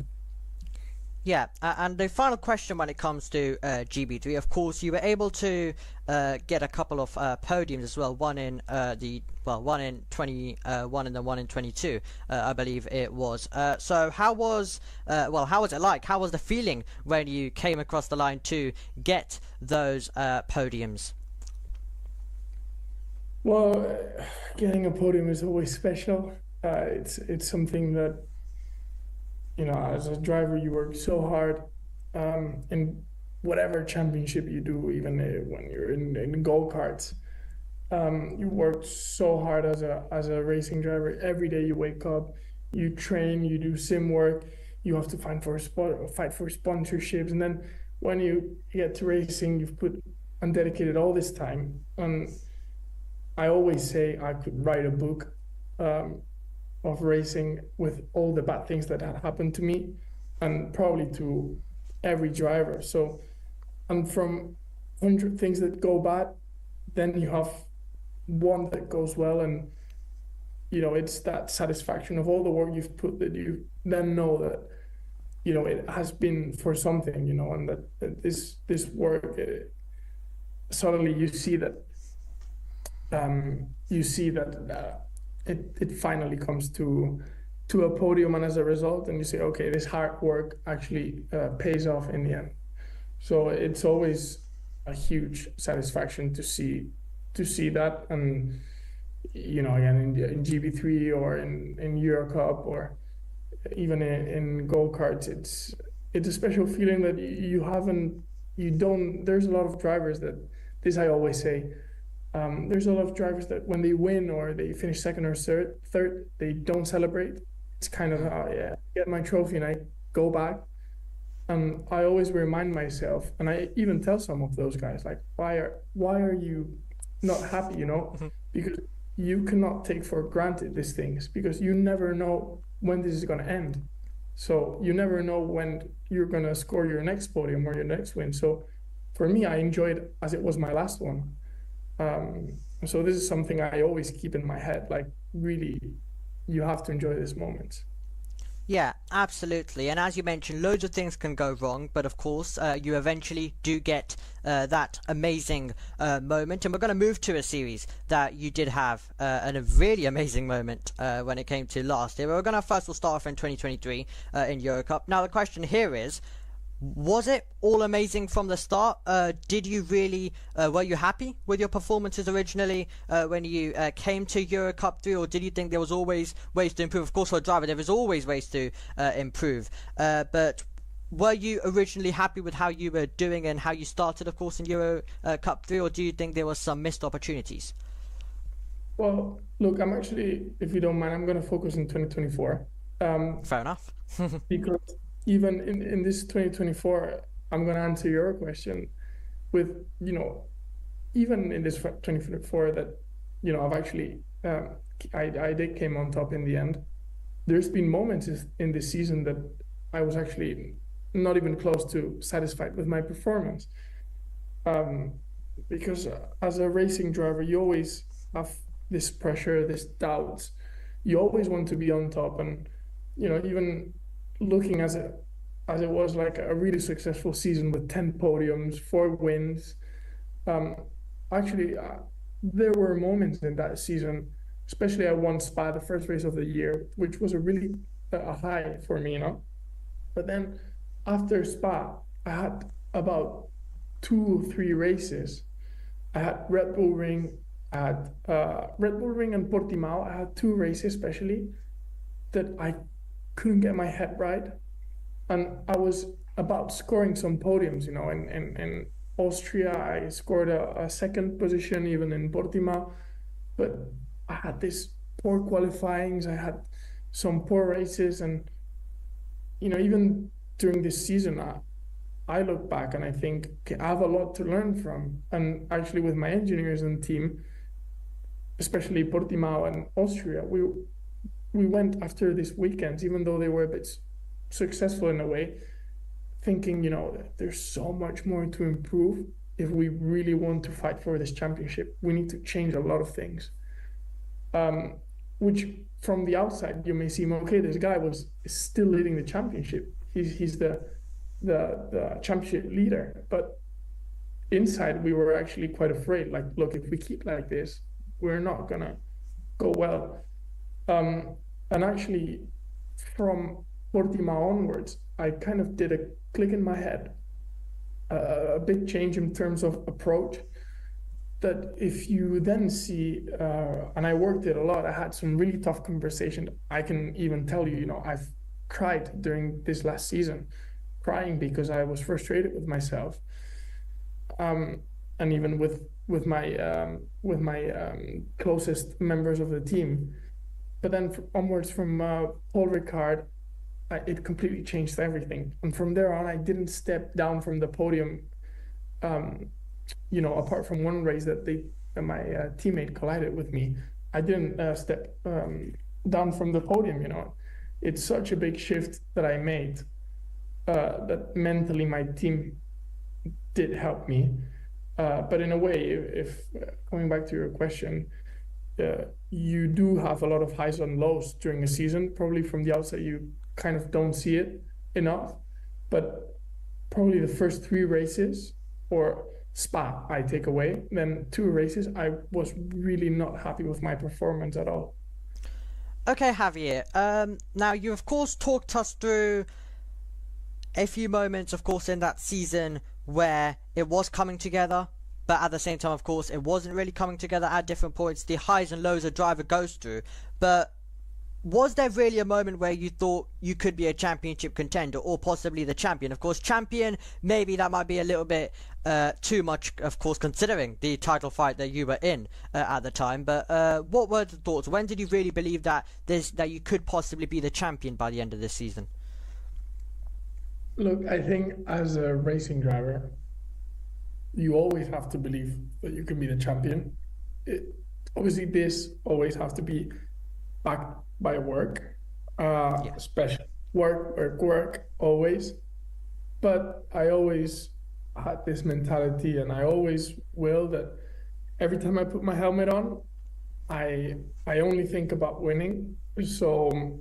Yeah, and the final question when it comes to GB3, of course, you were able to get a couple of podiums as well. One in 21 and then one in 22, I believe it was. So how was it like? How was the feeling when you came across the line to get those podiums? Well, getting a podium is always special. It's something that, you know, as a driver, you work so hard in whatever championship you do, even when you're in go-karts. You work so hard as a racing driver. Every day you wake up, you train, you do sim work, you have to fight for sponsorships. And then when you get to racing, you've put and dedicated all this time. And I always say I could write a book of racing with all the bad things that had happened to me and probably to every driver. So, and from 100 things that go bad, then you have one that goes well, and, you know, it's that satisfaction of all the work you've put that you then know that, you know, it has been for something, you know, and that this work, suddenly you see that it finally comes to a podium, and as a result, and you say, okay, this hard work actually pays off in the end. So it's always a huge satisfaction to see to see that. And you know, again in GB3 or in Euro Cup or even in go-karts, it's a special feeling that you don't. There's a lot of drivers that, this I always say, there's a lot of drivers that when they win or they finish second or third, they don't celebrate. It's kind of, yeah, get my trophy and I go back. And I always remind myself, and I even tell some of those guys, like, why are you not happy, you know? Because you cannot take for granted these things, because you never know when this is going to end. So you never know when you're going to score your next podium or your next win. So for me, I enjoyed it as it was my last one. So this is something I always keep in my head, like, really, you have to enjoy this moment. Yeah, absolutely. And as you mentioned, loads of things can go wrong, but of course, you eventually do get that amazing moment. And we're going to move to a series that you did have and a really amazing moment when it came to last year. We're going to first of all start off in 2023 in Euro Cup. Now, the question here is, was it all amazing from the start? Did you really, were you happy with your performances originally when you came to Euro Cup 3, or did you think there was always ways to improve? Of course, for a driver, there is always ways to improve. But were you originally happy with how you were doing and how you started, of course, in Euro Cup 3, or do you think there was some missed opportunities? Well, look, I'm actually, if you don't mind, I'm going to focus on 2024. Fair enough. Because even in this 2024, I'm going to answer your question with, you know, even in this 2024 that, you know, I've actually, I did came on top in the end. There's been moments in this season that I was actually not even close to satisfied with my performance. Because as a racing driver, you always have this pressure, this doubts. You always want to be on top. And, you know, even looking as it was like a really successful season with 10 podiums, 4 wins. Actually, there were moments in that season, especially I won Spa, the first race of the year, which was a really a high for me, you know. But then after Spa, I had about 2 or 3 races. I had Red Bull Ring, I had Red Bull Ring and Portimao. I had 2 races especially that I couldn't get my head right, and I was about scoring some podiums, you know. In Austria, I scored a 2nd position, even in Portimao, but I had this poor qualifyings. I had some poor races, and you know, even during this season, I look back and I think, okay, I have a lot to learn from. And actually, with my engineers and team, especially Portimao and Austria, we went after these weekends, even though they were a bit successful in a way, thinking, you know, there's so much more to improve. If we really want to fight for this championship, we need to change a lot of things. Which from the outside, you may seem, okay, this guy is still leading the championship. He's the championship leader. But inside, we were actually quite afraid. Like, look, if we keep like this, we're not going to go well. And actually, from Portimao onwards, I kind of did a click in my head, a big change in terms of approach. That if you then see, and I worked it a lot, I had some really tough conversations. I can even tell you, you know, I've cried during this last season, crying because I was frustrated with myself, and even with my closest members of the team. But then onwards from Paul Ricard, it completely changed everything. And from there on, I didn't step down from the podium, you know, apart from one race that my teammate collided with me. I didn't step down from the podium, you know. It's such a big shift that I made, that mentally my team did help me. But in a way, if going back to your question, you do have a lot of highs and lows during a season. Probably from the outside, you kind of don't see it enough. But probably the first 3 races, or Spa, I take away. Then 2 races, I was really not happy with my performance at all. Okay, Javier. Now, you, of course, talked us through a few moments, of course, in that season where it was coming together, but at the same time, of course, it wasn't really coming together at different points. The highs and lows a driver goes through, but was there really a moment where you thought you could be a championship contender or possibly the champion? Of course, champion, maybe that might be a little bit too much, of course, considering the title fight that you were in at the time. But what were the thoughts? When did you really believe that you could possibly be the champion by the end of this season? Look, I think as a racing driver, you always have to believe that you can be the champion. Obviously, this always has to be backed by work, especially work, always. But I always had this mentality, and I always will, that every time I put my helmet on, I only think about winning. So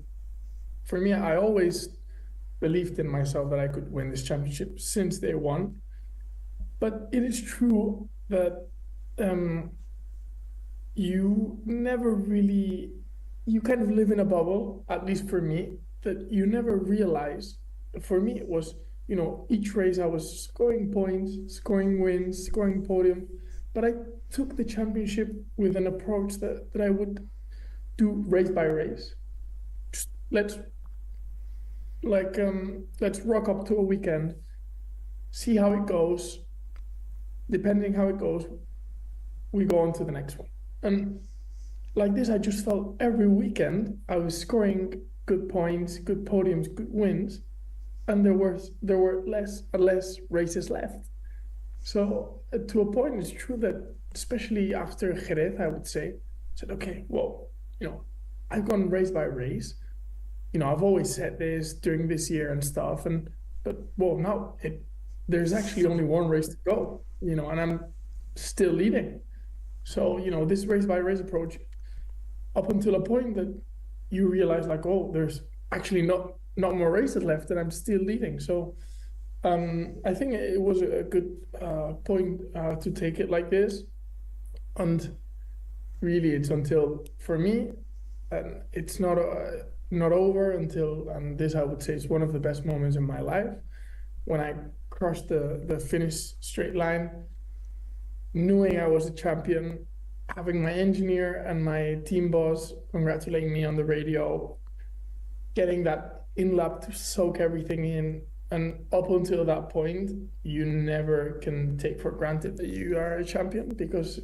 for me, I always believed in myself that I could win this championship since day one. But it is true that you never really, you kind of live in a bubble, at least for me, that you never realize. For me, it was, you know, each race I was scoring points, scoring wins, scoring podium, but I took the championship with an approach that I would do race by race. Just let's rock up to a weekend, see how it goes. Depending how it goes, we go on to the next one. And like this, I just felt every weekend I was scoring good points, good podiums, good wins, and there were less and less races left. So to a point, it's true that especially after Jerez, I would say, I said, okay, well, you know, I've gone race by race. You know, I've always said this during this year and stuff, but well, now there's actually only one race to go, you know, and I'm still leading. So, you know, this race by race approach, up until a point that you realize, like, oh, there's actually not more races left and I'm still leading. So I think it was a good point to take it like this. And really, it's until, for me, it's not over until, and this I would say is one of the best moments in my life, when I crossed the finish straight line, knowing I was a champion, having my engineer and my team boss congratulating me on the radio, getting that in-lap to soak everything in. And up until that point, you never can take for granted that you are a champion, because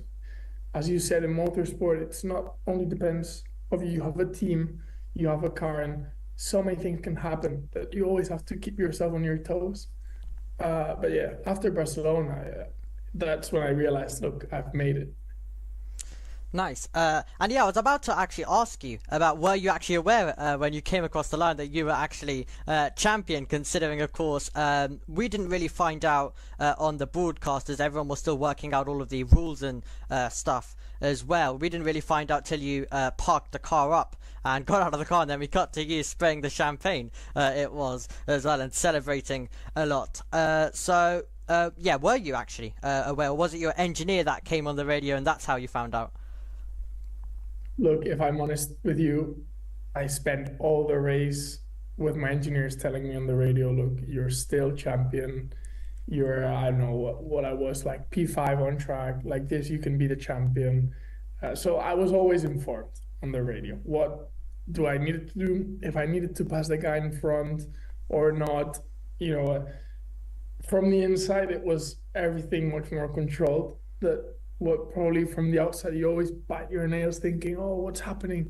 as you said, in motorsport, it's not only depends of you have a team, you have a car, and so many things can happen that you always have to keep yourself on your toes. But yeah, after Barcelona, that's when I realized, look, I've made it. Nice. And yeah, I was about to actually ask you about, were you actually aware when you came across the line that you were actually champion, considering, of course, we didn't really find out on the broadcast, as everyone was still working out all of the rules and stuff as well. We didn't really find out till you parked the car up and got out of the car, and then we got to you spraying the champagne, it was, as well, and celebrating a lot. So, yeah, were you actually aware, or was it your engineer that came on the radio and that's how you found out? Look, if I'm honest with you, I spent all the race with my engineers telling me on the radio, look, you're still champion. You're, I don't know what I was, like P5 on track, like this, you can be the champion. So I was always informed on the radio. What do I need to do? If I needed to pass the guy in front or not, you know, from the inside, it was everything much more controlled. What probably from the outside, you always bite your nails thinking, oh, what's happening?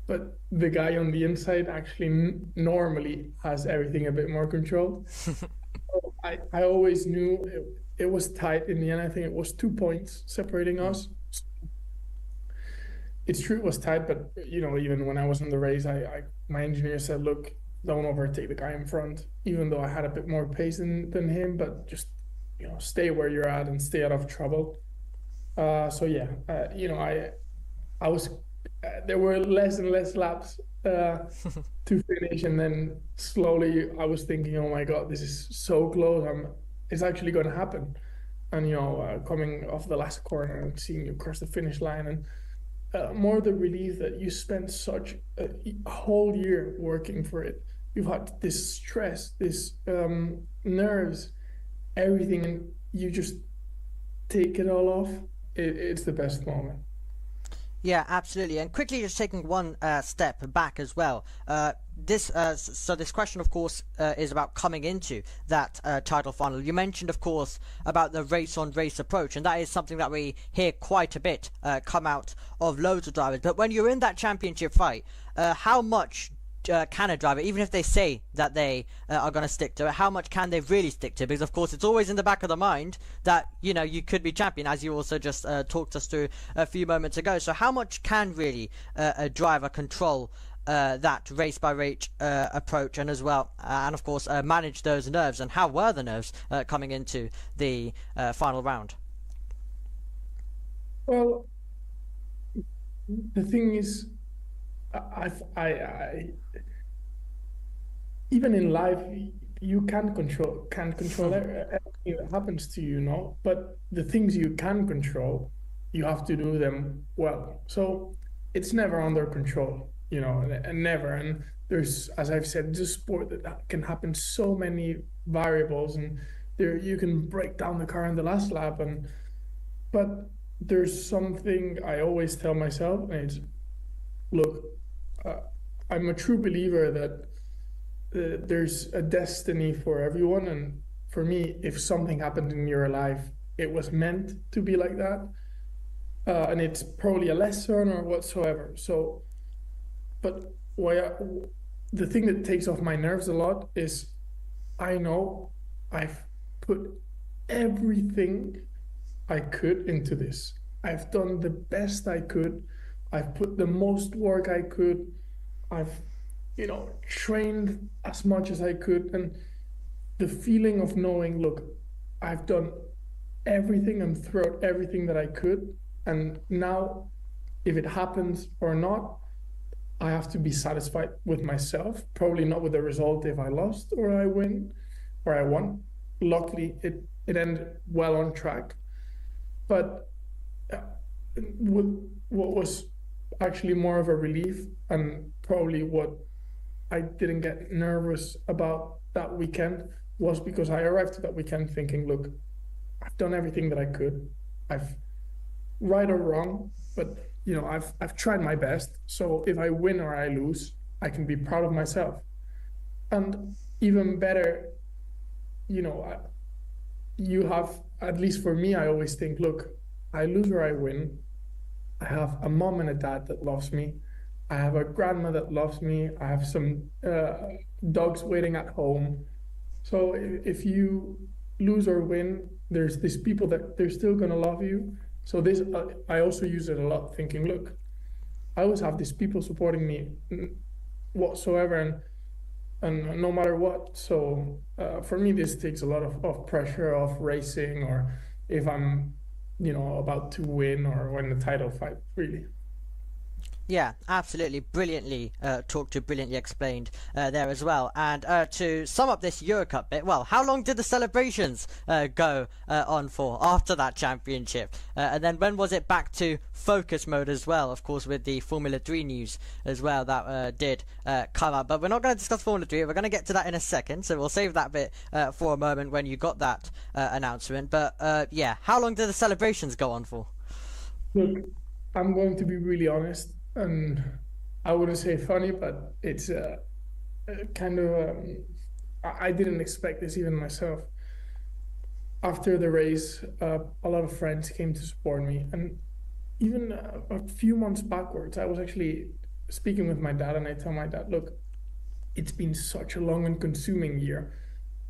But the guy on the inside actually normally has everything a bit more controlled. So I always knew it was tight in the end. I think it was 2 points separating us. It's true it was tight, but, you know, even when I was in the race, my engineer said, look, don't overtake the guy in front, even though I had a bit more pace than him, but just, you know, stay where you're at and stay out of trouble. So yeah, you know, I was, there were less and less laps to finish, and then slowly I was thinking, oh my God, this is so close. It's actually going to happen. And, you know, coming off the last corner and seeing you cross the finish line, and more the relief that you spent such a whole year working for it. You've had this stress, this nerves, everything, and you just take it all off, it's the best moment. Yeah, absolutely. And quickly, just taking one step back as well. This question, of course, is about coming into that title final. You mentioned, of course, about the race-on-race approach, and that is something that we hear quite a bit come out of loads of drivers. But when you're in that championship fight, how much can a driver, even if they say that they are going to stick to it, how much can they really stick to? Because of course it's always in the back of the mind that, you know, you could be champion, as you also just talked us through a few moments ago. So how much can really a driver control that race by race approach, and as well and of course manage those nerves? And how were the nerves coming into the final round? Well, the thing is, even in life, you can't control everything that happens to you, you know. But the things you can control, you have to do them well. So it's never under control, you know, and never. And there's, as I've said, it's a sport that can happen so many variables, and there you can break down the car in the last lap. But there's something I always tell myself, and it's, look, I'm a true believer that there's a destiny for everyone, and for me, if something happened in your life, it was meant to be like that, and it's probably a lesson or whatsoever. So, but the thing that takes off my nerves a lot is I know I've put everything I could into this. I've done the best I could. I've put the most work I could. I've, you know, trained as much as I could. And the feeling of knowing, look, I've done everything and thrown everything that I could. And now, if it happens or not, I have to be satisfied with myself. Probably not with the result if I lost or I win or I won. Luckily, it ended well on track. But what was actually more of a relief, and probably what I didn't get nervous about that weekend, was because I arrived to that weekend thinking, look, I've done everything that I could. I've, right or wrong, but you know, I've tried my best. So if I win or I lose, I can be proud of myself. And even better, you know, you have, at least for me, I always think, look, I lose or I win, I have a mom and a dad that loves me. I have a grandma that loves me. I have some dogs waiting at home. So if you lose or win, there's these people that they're still gonna love you. So this, I also use it a lot, thinking, look, I always have these people supporting me whatsoever, and no matter what. So for me, this takes a lot of pressure off racing, or if I'm, you know, about to win or win the title fight, really. Yeah, absolutely. Brilliantly talked to, brilliantly explained there as well. And to sum up this Eurocup bit, well, how long did the celebrations go on for after that championship? And then when was it back to focus mode as well? Of course, with the Formula 3 news as well that did come up. But we're not going to discuss Formula 3. We're going to get to that in a second. So we'll save that bit for a moment when you got that announcement. But yeah, how long did the celebrations go on for? Look, I'm going to be really honest. And I wouldn't say funny, but it's kind of, I didn't expect this even myself. After the race, a lot of friends came to support me. And even a few months backwards, I was actually speaking with my dad, and I tell my dad, look, it's been such a long and consuming year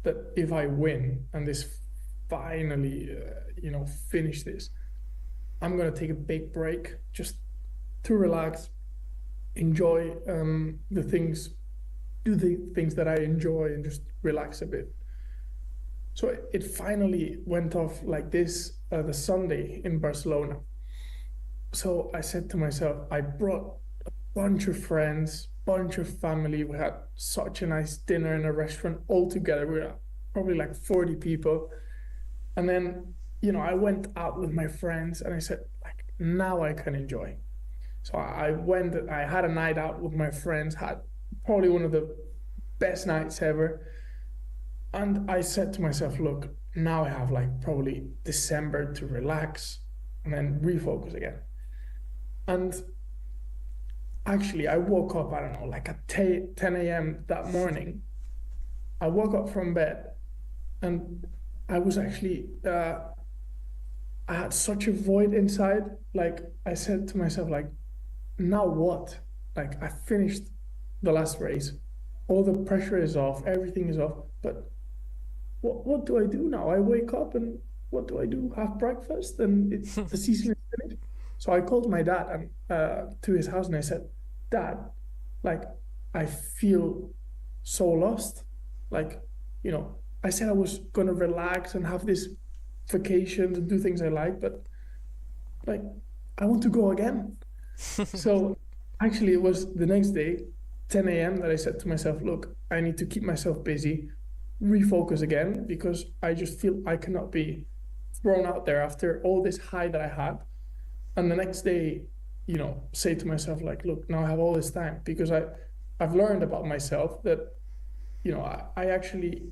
that if I win and this finally, you know, finish this, I'm going to take a big break, just to relax, enjoy the things, do the things that I enjoy, and just relax a bit. So it finally went off like this the Sunday in Barcelona. So I said to myself, I brought a bunch of friends, bunch of family. We had such a nice dinner in a restaurant all together. We were probably like 40 people. And then, you know, I went out with my friends and I said, like, now I can enjoy. So I had a night out with my friends, had probably one of the best nights ever. And I said to myself, look, now I have like probably December to relax and then refocus again. And actually, I woke up, I don't know, like at 10 a.m. that morning. I woke up from bed and I was actually, I had such a void inside. Like I said to myself, like, now what? Like I finished the last race. All the pressure is off, everything is off. But what do I do now? I wake up and what do I do? Have breakfast and the season is finished. So I called my dad and to his house and I said, Dad, like I feel so lost. Like, you know, I said I was gonna relax and have this vacation to do things I like, but like I want to go again. So actually it was the next day, 10 a.m. that I said to myself, look, I need to keep myself busy, refocus again, because I just feel I cannot be thrown out there after all this high that I had. And the next day, you know, say to myself, like, look, now I have all this time, because I've learned about myself that, you know, I actually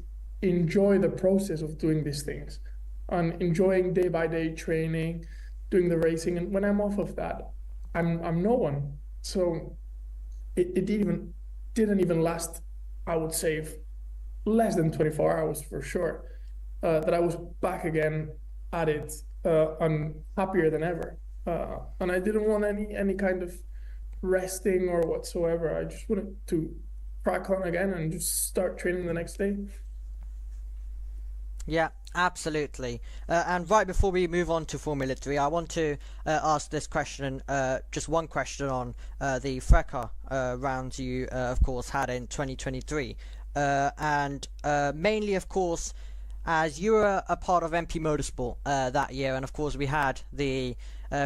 enjoy the process of doing these things and enjoying day by day training, doing the racing. And when I'm off of that, I'm no one. So it didn't even last, I would say, less than 24 hours for sure, that I was back again at it, and happier than ever. And I didn't want any kind of resting or whatsoever. I just wanted to crack on again and just start training the next day. Yeah, absolutely. And right before we move on to Formula 3, I want to ask this question, just one question on the FRECA rounds you, of course, had in 2023. And mainly, of course, as you were a part of MP Motorsport that year, and of course we had the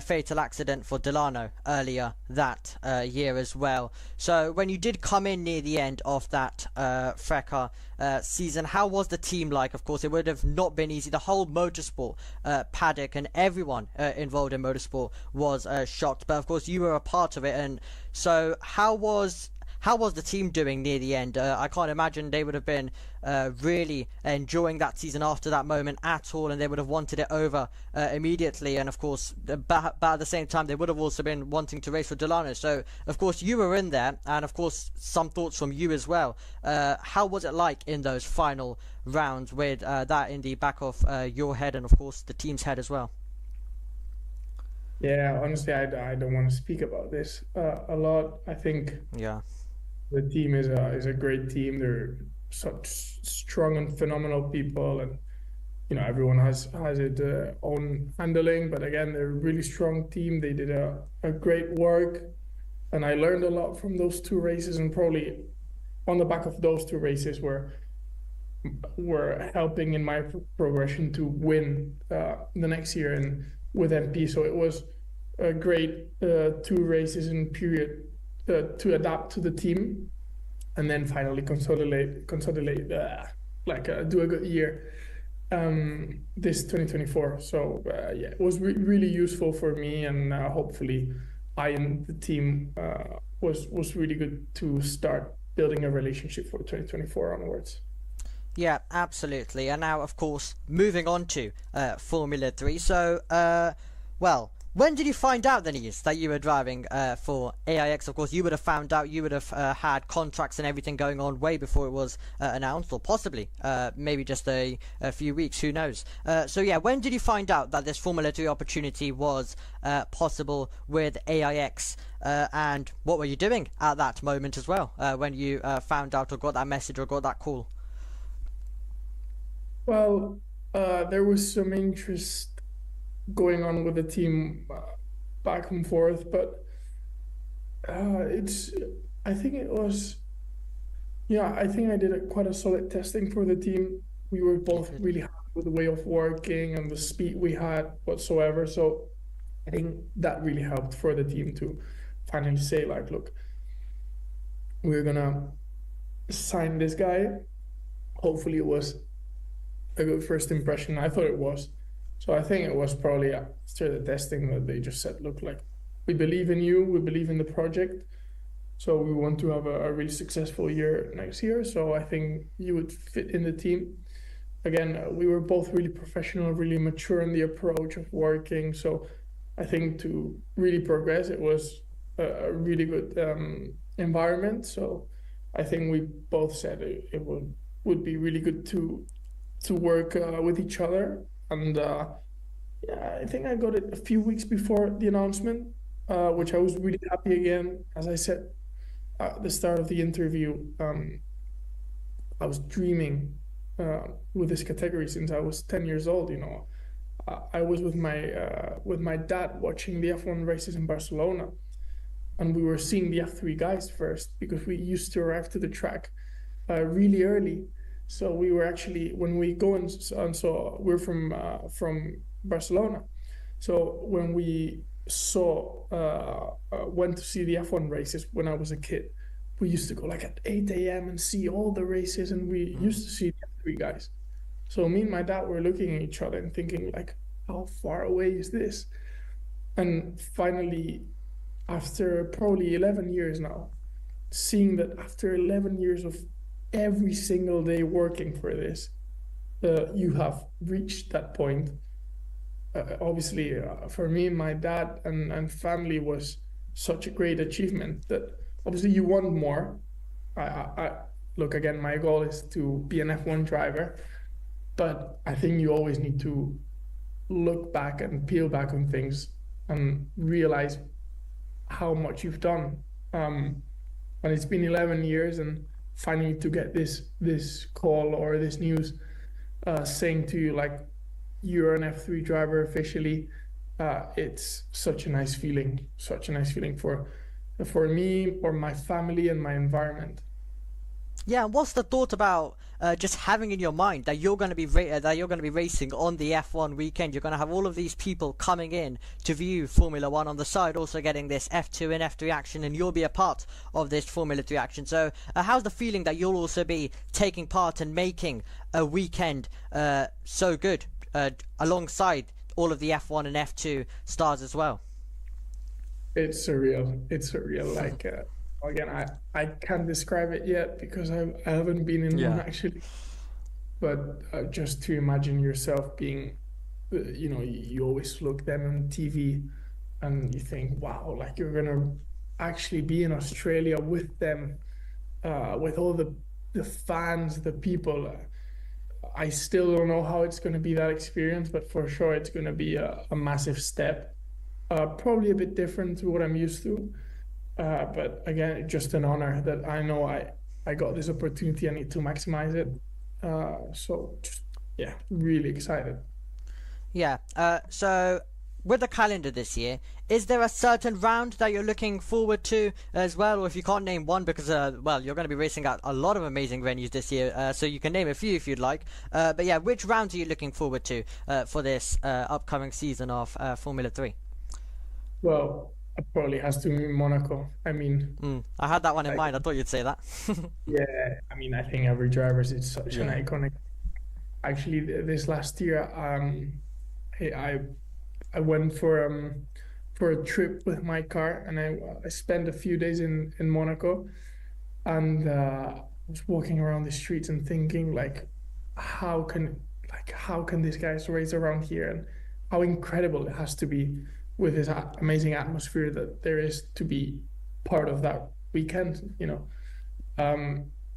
fatal accident for Delano earlier that year as well. So when you did come in near the end of that FRECA season, how was the team like? Of course, it would have not been easy. The whole motorsport paddock and everyone involved in motorsport was shocked, but of course you were a part of it. And so how was the team doing near the end? I can't imagine they would have been really enjoying that season after that moment at all, and they would have wanted it over immediately. And of course, but at the same time, they would have also been wanting to race for Delano. So of course, you were in there, and of course, some thoughts from you as well. How was it like in those final rounds with that in the back of your head, and of course, the team's head as well? Yeah, honestly, I don't want to speak about this a lot. I think the team is a great team. They're such strong and phenomenal people, and you know everyone has its own handling. But again, they're a really strong team. They did a great work, and I learned a lot from those two races. And probably on the back of those two races were helping in my progression to win the next year and with MP. So it was a great 2 races in period to adapt to the team, and then finally consolidate, do a good year this 2024. So yeah, it was really useful for me, and hopefully I and the team was really good to start building a relationship for 2024 onwards. Yeah, absolutely. And now, of course, moving on to Formula 3. So, well, when did you find out, Denise, that you were driving for AIX? Of course, you would have found out, you would have had contracts and everything going on way before it was announced, or possibly maybe just a few weeks, who knows. So yeah, when did you find out that this Formula 3 opportunity was possible with AIX? And what were you doing at that moment as well, when you found out or got that message or got that call? Well, there was some interest going on with the team back and forth, but I think I did quite a solid testing for the team. We were both really happy with the way of working and the speed we had whatsoever. So I think that really helped for the team to finally say, like, look, we're gonna sign this guy. Hopefully it was a good first impression. I thought it was. So I think it was probably after the testing that they just said, look, like, we believe in you, we believe in the project, so we want to have a really successful year next year. So I think you would fit in the team. again, we were both really professional, really mature in the approach of working. So I think to really progress, it was a really good environment. So I think we both said it would be really good to work with each other. And yeah, I think I got it a few weeks before the announcement, which I was really happy again. As I said at the start of the interview, I was dreaming with this category since I was 10 years old. You know, I was with my dad watching the F1 races in Barcelona, and we were seeing the F3 guys first because we used to arrive to the track really early. So we were actually, when we go and so we're from Barcelona. So when we went to see the F1 races when I was a kid, we used to go like at 8 a.m. and see all the races, and we used to see the F3 guys. So me and my dad were looking at each other and thinking like, how far away is this? And finally, after probably 11 years now, seeing that after 11 years of every single day working for this, you have reached that point. Obviously, for me, my dad and family was such a great achievement that obviously you want more. I look, again, my goal is to be an F1 driver, but I think you always need to look back and peel back on things and realize how much you've done. And it's been 11 years, and finally to get this call or this news saying to you like you're an F3 driver officially, it's such a nice feeling for me, or my family, and my environment. Yeah, and what's the thought about just having in your mind that you're going to be racing on the F1 weekend? You're going to have all of these people coming in to view Formula One on the side, also getting this F2 and F3 action, and you'll be a part of this Formula 3 action. So how's the feeling that you'll also be taking part and making a weekend so good alongside all of the F1 and F2 stars as well? It's surreal. Like again, I can't describe it yet because I haven't been in one actually. But just to imagine yourself being, you know, you always look them on TV and you think, wow, like you're gonna actually be in Australia with them, with all the fans, the people. I still don't know how it's gonna be, that experience, but for sure it's gonna be a massive step. Probably a bit different to what I'm used to. But again, just an honor that I know I got this opportunity. I need to maximize it. So just, yeah, really excited. Yeah. So with the calendar this year, is there a certain round that you're looking forward to as well? Or if you can't name one, because well, you're going to be racing at a lot of amazing venues this year, so you can name a few if you'd like. But yeah, which rounds are you looking forward to for this upcoming season of Formula 3? Well, it probably has to be Monaco. I mean, I had that one in mind. I thought you'd say that. Yeah, I mean, I think every driver is such an iconic. Actually, this last year, I went for a trip with my car, and I spent a few days in Monaco, and I was walking around the streets and thinking like, how can these guys race around here, and how incredible it has to be with this amazing atmosphere that there is to be part of that weekend, you know.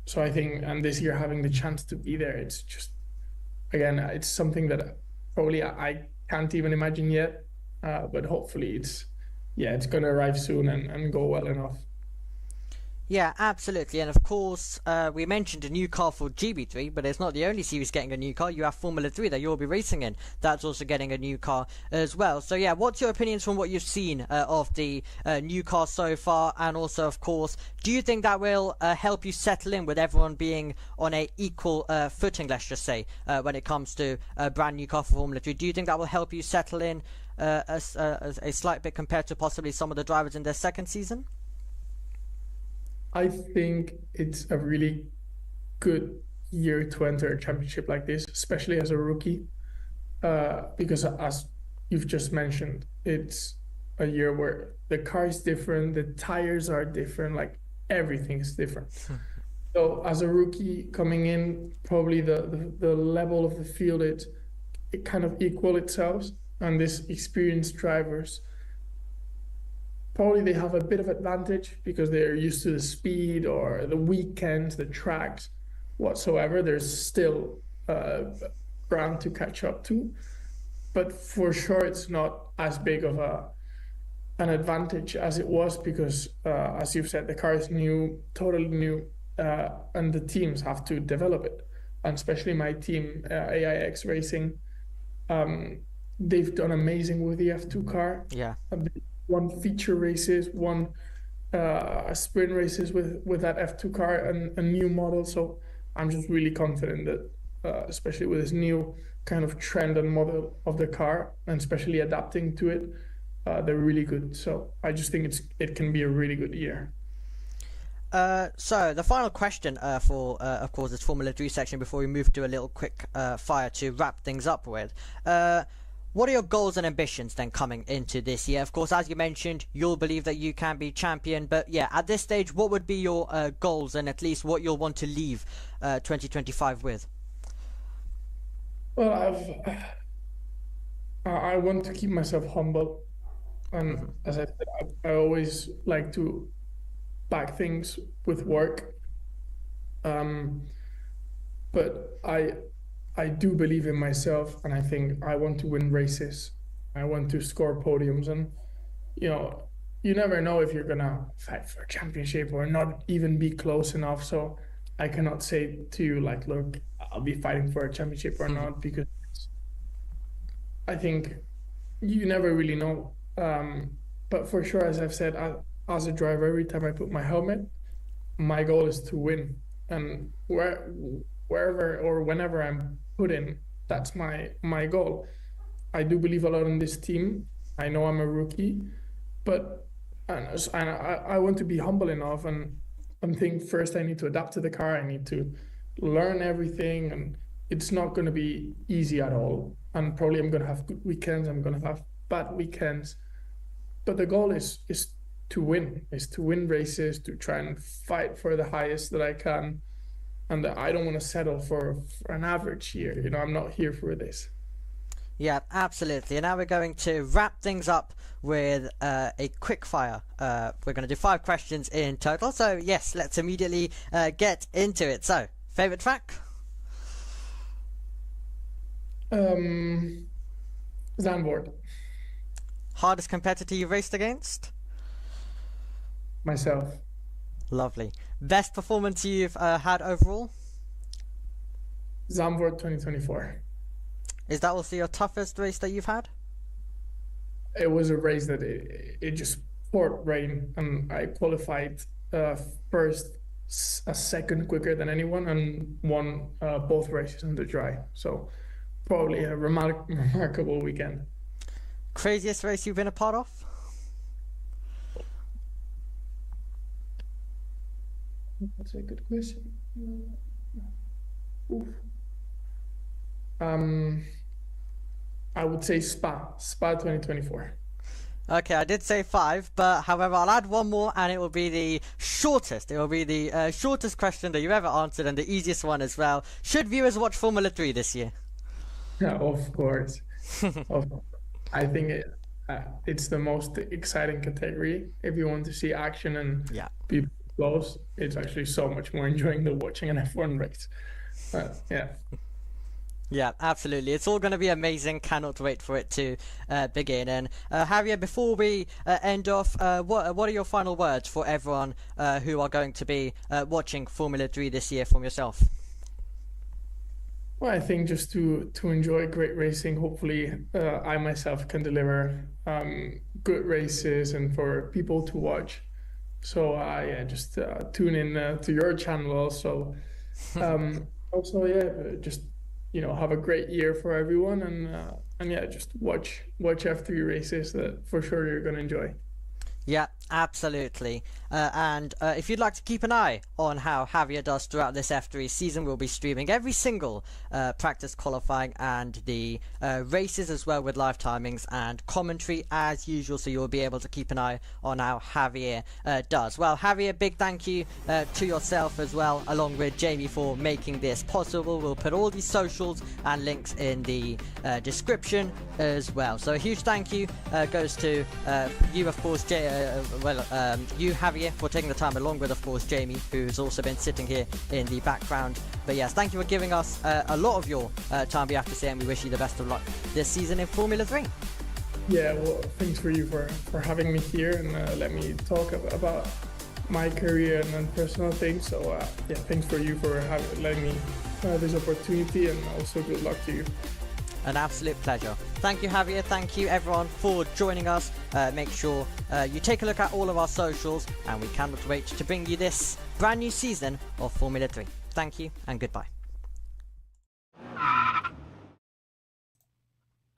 So I think, and this year having the chance to be there, it's just, again, it's something that probably I can't even imagine yet, but hopefully it's going to arrive soon and go well enough. Yeah, absolutely. And of course, we mentioned a new car for GB3, but it's not the only series getting a new car. You have Formula 3 that you'll be racing in. That's also getting a new car as well. So yeah, what's your opinions from what you've seen of the new car so far? And also, of course, do you think that will help you settle in with everyone being on a equal footing, let's just say, when it comes to a brand new car for Formula 3? Do you think that will help you settle in a slight bit compared to possibly some of the drivers in their second season? I think it's a really good year to enter a championship like this, especially as a rookie, because as you've just mentioned, it's a year where the car is different, the tires are different, like everything is different. So as a rookie coming in, probably the level of the field, it kind of equal itself. And these experienced drivers, probably they have a bit of advantage because they're used to the speed or the weekends, the tracks, whatsoever. There's still ground to catch up to. But for sure, it's not as big of an advantage as it was because, as you've said, the car is new, totally new, and the teams have to develop it. And especially my team, AIX Racing, they've done amazing with the F2 car. Yeah. They won feature races, won sprint races with that F2 car and a new model. So I'm just really confident that, especially with this new kind of trend and model of the car, and especially adapting to it, they're really good. So I just think it can be a really good year. So the final question for, of course, this Formula 3 section before we move to a little quick fire to wrap things up with. What are your goals and ambitions then coming into this year? Of course, as you mentioned, you'll believe that you can be champion. But yeah, at this stage, what would be your goals and at least what you'll want to leave 2025 with? Well, I want to keep myself humble. And as I said, I always like to back things with work. But I do believe in myself, and I think I want to win races. I want to score podiums, and you never know if you're gonna fight for a championship or not even be close enough. So I cannot say to you like, look, I'll be fighting for a championship or not, because I think you never really know. But for sure, as I've said, as a driver, every time I put my helmet, my goal is to win. And wherever or whenever I'm put in, that's my goal. I do believe a lot in this team. I know I'm a rookie, but I want to be humble enough and think first I need to adapt to the car. I need to learn everything, and it's not going to be easy at all. And probably I'm going to have good weekends. I'm going to have bad weekends. But the goal is to win races, to try and fight for the highest that I can. And I don't want to settle for an average year. I'm not here for this. Yeah, absolutely. And now we're going to wrap things up with a quick fire. We're going to do 5 questions in total. So yes, let's immediately get into it. So, favorite track? Zandvoort. Hardest competitor you've raced against? Myself. Lovely. Best performance you've had overall? Zandvoort 2024. Is that also your toughest race that you've had? It was a race that it just poured rain, and I qualified first, a second quicker than anyone, and won both races in the dry. So probably a remarkable weekend. Craziest race you've been a part of? That's a good question. I would say Spa 2024. Okay, I did say 5, but however, I'll add one more, and it will be the shortest. It will be the shortest question that you've ever answered, and the easiest one as well. Should viewers watch Formula 3 this year? Yeah, of course. I think it's the most exciting category. If you want to see action and people close, it's actually so much more enjoying than watching an F1 race. Yeah. Yeah, absolutely. It's all going to be amazing. Cannot wait for it to begin. And Javier, before we end off, what are your final words for everyone who are going to be watching Formula 3 this year from yourself? Well, I think just to enjoy great racing. Hopefully, I myself can deliver good races and for people to watch. So yeah, just tune in to your channel also. Also, yeah, just have a great year for everyone, and yeah, just watch F3 races that for sure you're gonna enjoy. Yeah, absolutely. And if you'd like to keep an eye on how Javier does throughout this F3 season, we'll be streaming every single practice qualifying and the races as well, with live timings and commentary as usual, so you'll be able to keep an eye on how Javier does. Well, Javier, big thank you to yourself as well, along with Jamie, for making this possible. We'll put all these socials and links in the description as well. So a huge thank you goes to you, of course, you, Javier, for taking the time, along with, of course, Jamie, who's also been sitting here in the background. But yes, thank you for giving us a lot of your time, we have to say, and we wish you the best of luck this season in Formula 3. Yeah, well, thanks for you for having me here and let me talk about my career and personal things. So yeah, thanks for you for letting me this opportunity, and also good luck to you. An absolute pleasure. Thank you, Javier. Thank you, everyone, for joining us. Make sure you take a look at all of our socials, and we cannot wait to bring you this brand new season of Formula 3. Thank you, and goodbye.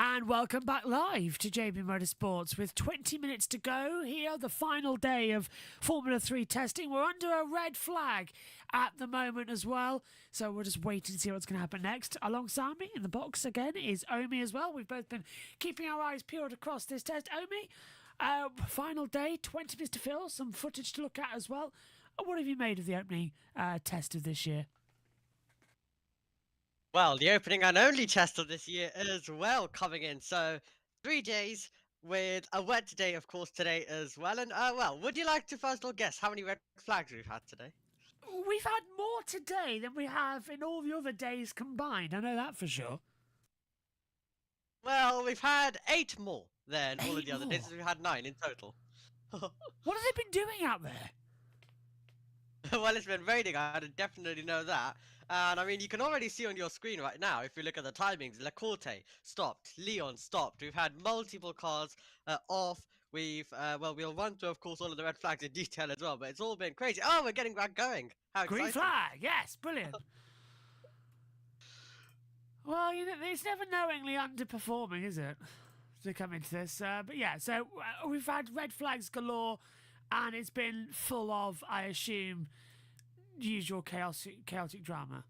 And welcome back live to JB Motorsports with 20 minutes to go here, the final day of Formula 3 testing. We're under a red flag at the moment as well, so we'll just wait and see what's going to happen next. Alongside me in the box again is Omi as well. We've both been keeping our eyes peeled across this test. Omi, final day, 20 minutes to fill, some footage to look at as well. What have you made of the opening test of this year? Well, the opening and only test of this year as well coming in. So 3 days with a wet day, of course, today as well. And well, would you like to first of all guess how many red flags we've had today? We've had more today than we have in all the other days combined. I know that for sure. Well, we've had 8 more than all of the other days. We've had 9 in total. What have they been doing out there? Well, it's been raining, I definitely know that. And I mean, you can already see on your screen right now, if you look at the timings, Lacorte stopped, Leon stopped. We've had multiple cars off. We've, well, we'll run through, of course, all of the red flags in detail as well, but it's all been crazy. Oh, we're getting back going. How exciting. Green flag, yes, brilliant. Well, you know, it's never knowingly underperforming, is it, to come into this? But yeah, so we've had red flags galore, and it's been full of, I assume, usual chaotic drama.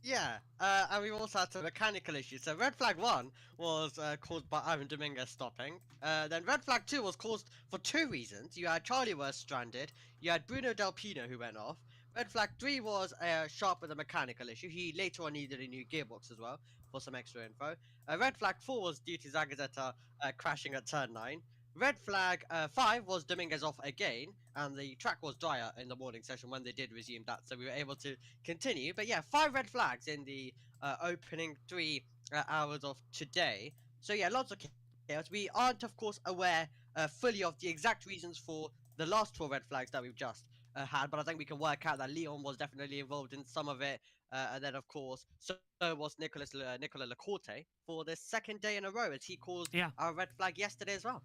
Yeah, and we've also had some mechanical issues. So red flag 1 was caused by Ivan Dominguez stopping. Then red flag 2 was caused for 2 reasons. You had Charlie was stranded. You had Bruno Del Pino who went off. Red flag 3 was Sharp with a mechanical issue. He later on needed a new gearbox as well for some extra info. Red flag 4 was due to Zagazeta crashing at turn 9. Red flag 5 was Dominguez off again, and the track was drier in the morning session when they did resume that, so we were able to continue. But yeah, 5 red flags in the opening 3 hours of today. So yeah, lots of chaos. We aren't, of course, aware fully of the exact reasons for the last 4 red flags that we've just had, but I think we can work out that Leon was definitely involved in some of it, and then, of course, so was Nicola Lacorte for the 2nd day in a row, as he caused our red flag yesterday as well.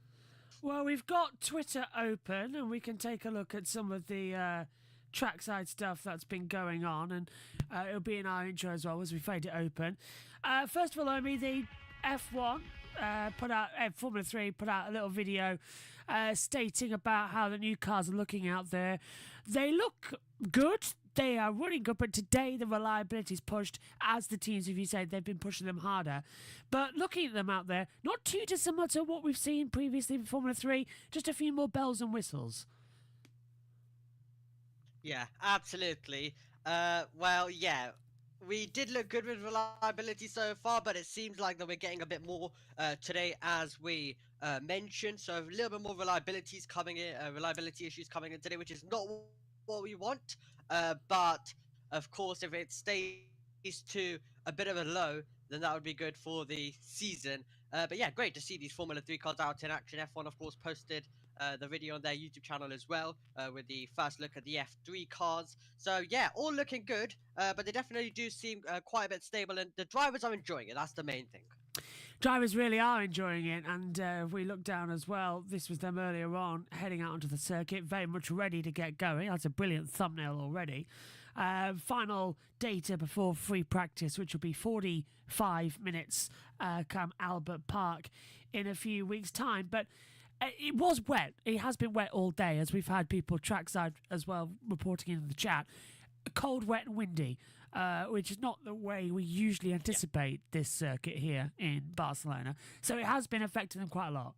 Well, we've got Twitter open, and we can take a look at some of the trackside stuff that's been going on, and it'll be in our intro as well as we fade it open. First of all, Omi, the F1 Formula 3 put out a little video stating about how the new cars are looking out there. They look good. They are running good, but today the reliability is pushed, as the teams, if you say, they've been pushing them harder. But looking at them out there, not too dissimilar to what we've seen previously in Formula 3, just a few more bells and whistles. Yeah, absolutely. Well, yeah, we did look good with reliability so far, but it seems like that we're getting a bit more today, as we mentioned. So a little bit more reliability issues coming in today, which is not what we want. But of course, if it stays to a bit of a low, then that would be good for the season. But yeah, great to see these Formula 3 cars out in action. F1, of course, posted the video on their YouTube channel as well, with the first look at the F3 cars. So yeah, all looking good, but they definitely do seem quite a bit stable, and the drivers are enjoying it. That's the main thing. Drivers really are enjoying it, and if we look down as well, this was them earlier on, heading out onto the circuit, very much ready to get going. That's a brilliant thumbnail already. Final data before free practice, which will be 45 minutes, come Albert Park in a few weeks' time. But it was wet. It has been wet all day, as we've had people trackside as well reporting in the chat. Cold, wet and windy, which is not the way we usually anticipate this circuit here in Barcelona. So it has been affecting them quite a lot.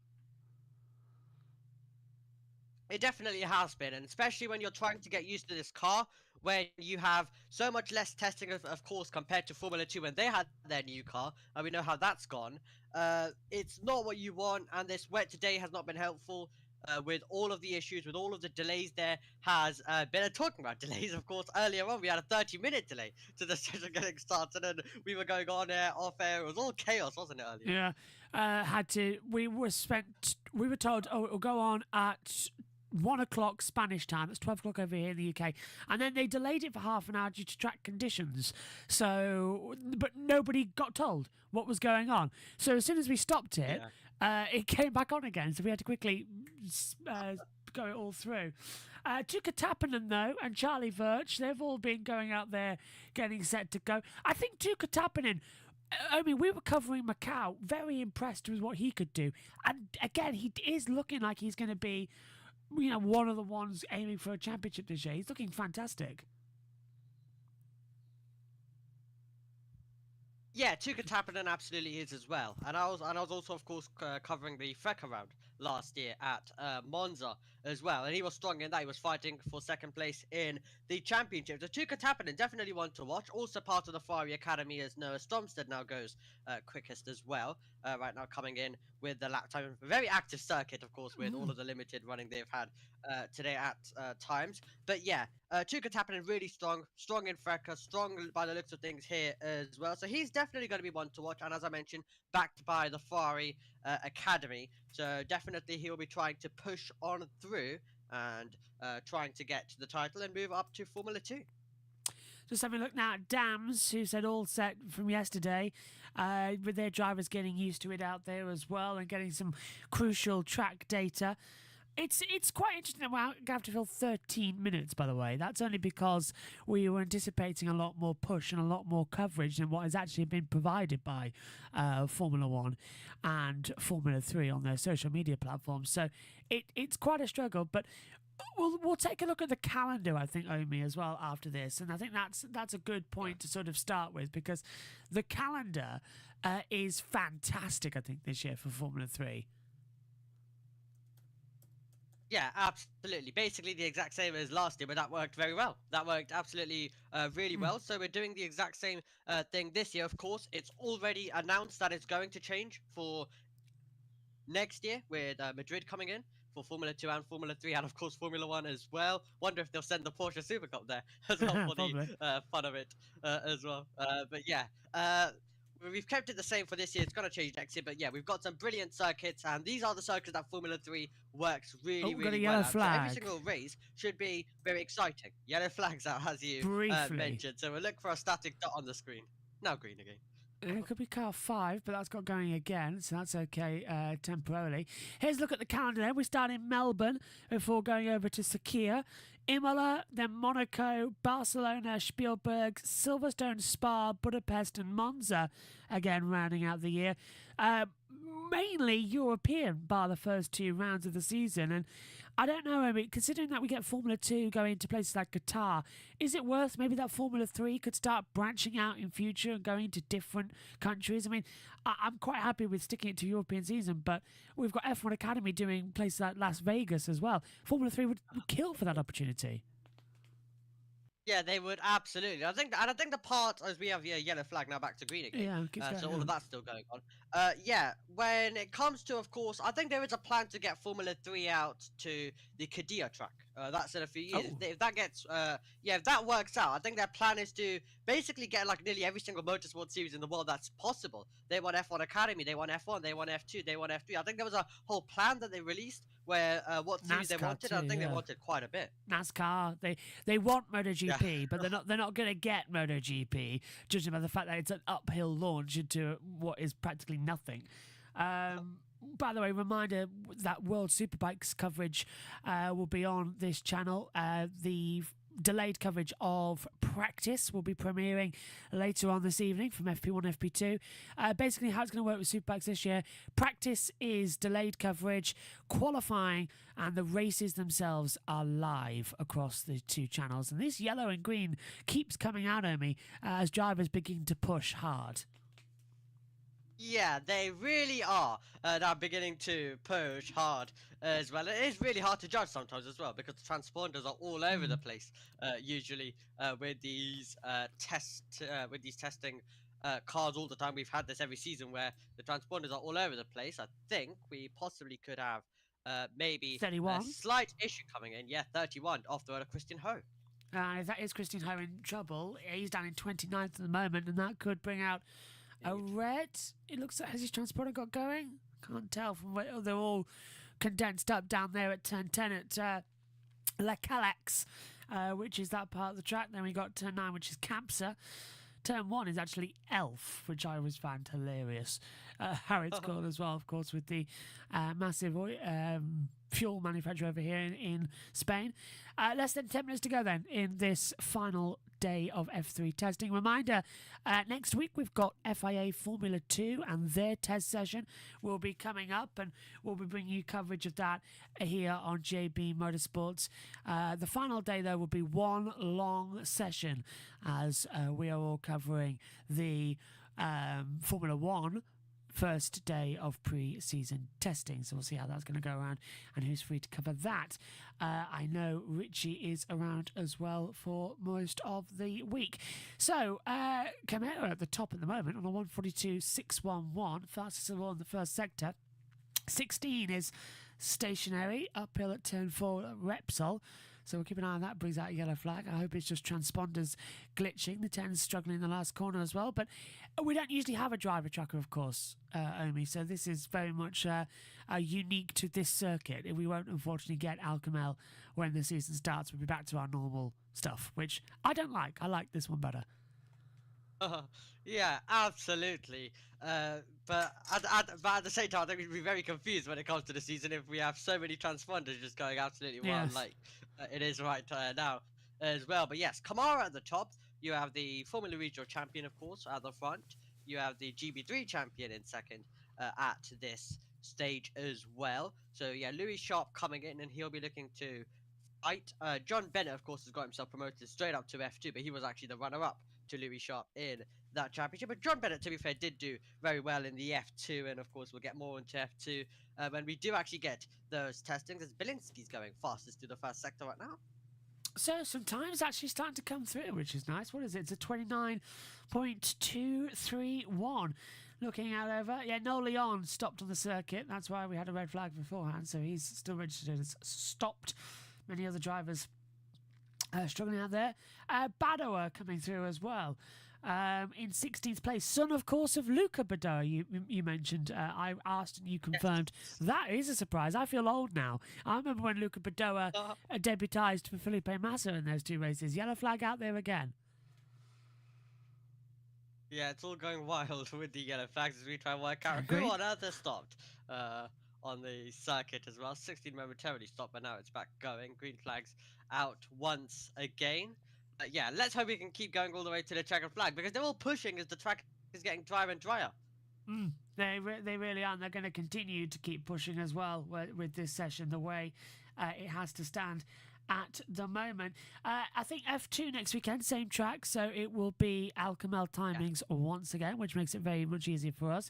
It definitely has been, and especially when you're trying to get used to this car, where you have so much less testing, of course, compared to Formula 2 when they had their new car, and we know how that's gone. It's not what you want, and this wet today has not been helpful. With all of the issues, with all of the delays, there has been talking about delays. Of course, earlier on we had a 30-minute delay to the session getting started, and we were going on air, off air. It was all chaos, wasn't it? Earlier, yeah. We were told, oh, it will go on at 1 o'clock Spanish time. That's 12 o'clock over here in the UK. And then they delayed it for half an hour due to track conditions. So, but nobody got told what was going on. So as soon as we stopped it, it came back on again. So we had to quickly go it all through. Tuka Tappinen, though, and Charlie Verch, they've all been going out there getting set to go. I think Tuka Tappinen, I mean, we were covering Macau, very impressed with what he could do. And again, he is looking like he's going to be, you know, one of the ones aiming for a championship this year. He's looking fantastic. Yeah, Tuka Tappinen absolutely is as well, and I was also, of course, covering the FECA round last year at Monza as well, and he was strong in that. He was fighting for second place in the championship. So Tuka Tappinen definitely one to watch. Also part of the Ferrari Academy as Noah Stromstead now goes quickest as well. Right now coming in with the lap time, very active circuit, of course, with all of the limited running they've had today at times. But yeah, Tuka Tappinen really strong in FECA, strong by the looks of things here as well. So he's definitely going to be one to watch, and as I mentioned, backed by the Ferrari Academy. So definitely he'll be trying to push on through and trying to get to the title and move up to Formula 2. Just having a look now at Dams, who said all set from yesterday, with their drivers getting used to it out there as well and getting some crucial track data. It's quite interesting that we're going to have to fill 13 minutes, by the way. That's only because we were anticipating a lot more push and a lot more coverage than what has actually been provided by Formula 1 and Formula 3 on their social media platforms. So it's quite a struggle, but we'll take a look at the calendar, I think, Omi, as well after this. And I think that's a good point to sort of start with, because the calendar is fantastic, I think, this year for Formula 3. Yeah, absolutely. Basically the exact same as last year, but that worked very well. That worked absolutely really well. So we're doing the exact same thing this year. Of course, it's already announced that it's going to change for next year with Madrid coming in for Formula 2 and Formula 3, and of course Formula 1 as well. Wonder if they'll send the Porsche Super Cup there as well for the fun of it as well. But yeah, we've kept it the same for this year. It's going to change next year, but yeah, we've got some brilliant circuits, and these are the circuits that Formula 3 works really well at. So every single race should be very exciting. Yellow flags out, as you mentioned. So we'll look for a static dot on the screen. Now green again. It could be car 5, but that's got going again, so that's okay temporarily. Here's a look at the calendar then. We start in Melbourne before going over to Sakhir, Imola, then Monaco, Barcelona, Spielberg, Silverstone, Spa, Budapest and Monza, again rounding out the year. Mainly European, bar the first 2 rounds of the season. And I don't know, I mean, considering that we get Formula 2 going to places like Qatar, is it worth maybe that Formula 3 could start branching out in future and going to different countries? I mean, I'm quite happy with sticking it to European season, but we've got F1 Academy doing places like Las Vegas as well. Formula 3 would kill for that opportunity. Yeah, they would absolutely. I think the part, as we have yellow flag now back to green again. Yeah, so all of that's still going on. Yeah, when it comes to, of course, I think there is a plan to get Formula 3 out to the Qadiyah track. That's in a few years. If that gets, if that works out, I think their plan is to basically get like nearly every single motorsport series in the world that's possible. They want F1 Academy, they want F1, they want F2, they want F3. I think there was a whole plan that they released where what series they wanted. Too, I think they wanted quite a bit. NASCAR, they want MotoGP, but they're not going to get MotoGP, judging by the fact that it's an uphill launch into what is practically nothing. By the way, reminder that World Superbikes coverage will be on this channel. The delayed coverage of Practice will be premiering later on this evening from FP1, FP2. Basically, how it's going to work with Superbikes this year, Practice is delayed coverage, qualifying and the races themselves are live across the two channels. And this yellow and green keeps coming out at me as drivers begin to push hard. Yeah, they really are now beginning to push hard as well. It is really hard to judge sometimes as well because the transponders are all over the place. Usually with these testing cars all the time. We've had this every season where the transponders are all over the place. I think we possibly could have maybe 31. a slight issue coming in. Yeah, 31 off the road of Christian Ho. If that is Christian Ho in trouble, he's down in 29th at the moment, and that could bring out a red. It looks like, has his transponder got going? Can't tell from where they're all condensed up down there at turn 10 at Le Calax, which is that part of the track. Then we got turn 9, which is Campsa. Turn 1 is actually Elf, which I always found hilarious. How it's called as well, of course, with the massive fuel manufacturer over here in Spain. Less than 10 minutes to go then in this final day of F3 testing. Reminder, next week we've got FIA Formula 2 and their test session will be coming up, and we'll be bringing you coverage of that here on JB Motorsports. The final day though will be one long session as we are all covering the Formula 1 first day of pre-season testing, so we'll see how that's going to go around and who's free to cover that. I know Richie is around as well for most of the week. So Camaro at the top at the moment on a 142.611, fastest of all in the first sector. 16 is stationary, uphill at turn 4 at Repsol. So we'll keep an eye on that, brings out a yellow flag. I hope it's just transponders glitching. The 10's struggling in the last corner as well. But we don't usually have a driver tracker, of course, Omi. So this is very much unique to this circuit. We won't unfortunately get Alcamel when the season starts. We'll be back to our normal stuff, which I don't like. I like this one better. Yeah, absolutely. But at the same time, I think we'd be very confused when it comes to the season if we have so many transponders just going absolutely wild, Yes. like it is right now as well. But yes, Kamara at the top. You have the Formula Regional Champion, of course, at the front. You have the GB3 Champion in second at this stage as well. So yeah, Louis Sharp coming in, and he'll be looking to fight. John Bennett, of course, has got himself promoted straight up to F2, but he was actually the runner-up to Louis Sharp in that championship. But John Bennett, to be fair, did do very well in the F2, and of course we'll get more into F2 when we do actually get those testings, as Bielinski's going fastest through the first sector right now. So some time's actually starting to come through, which is nice. What is it? It's a 29.231. Looking out over. Yeah, no Leon stopped on the circuit. That's why we had a red flag beforehand, so he's still registered as stopped. Many other drivers struggling out there. Badoer coming through as well. In 16th place, son, of course, of Luca Badoer, you mentioned. I asked and you confirmed. Yes. That is a surprise. I feel old now. I remember when Luca Badoer debutised for Felipe Massa in those two races. Yellow flag out there again. Yeah, it's all going wild with the yellow flags as we try and work out who on earth has stopped on the circuit as well. 16 momentarily stopped, but now it's back going. Green flags out once again. Yeah, let's hope we can keep going all the way to the checkered flag, because they're all pushing as the track is getting drier and drier. They really are, and they're going to continue to keep pushing as well with this session the way it has to stand at the moment. I think F2 next weekend, same track, so it will be Alcamel timings once again, which makes it very much easier for us.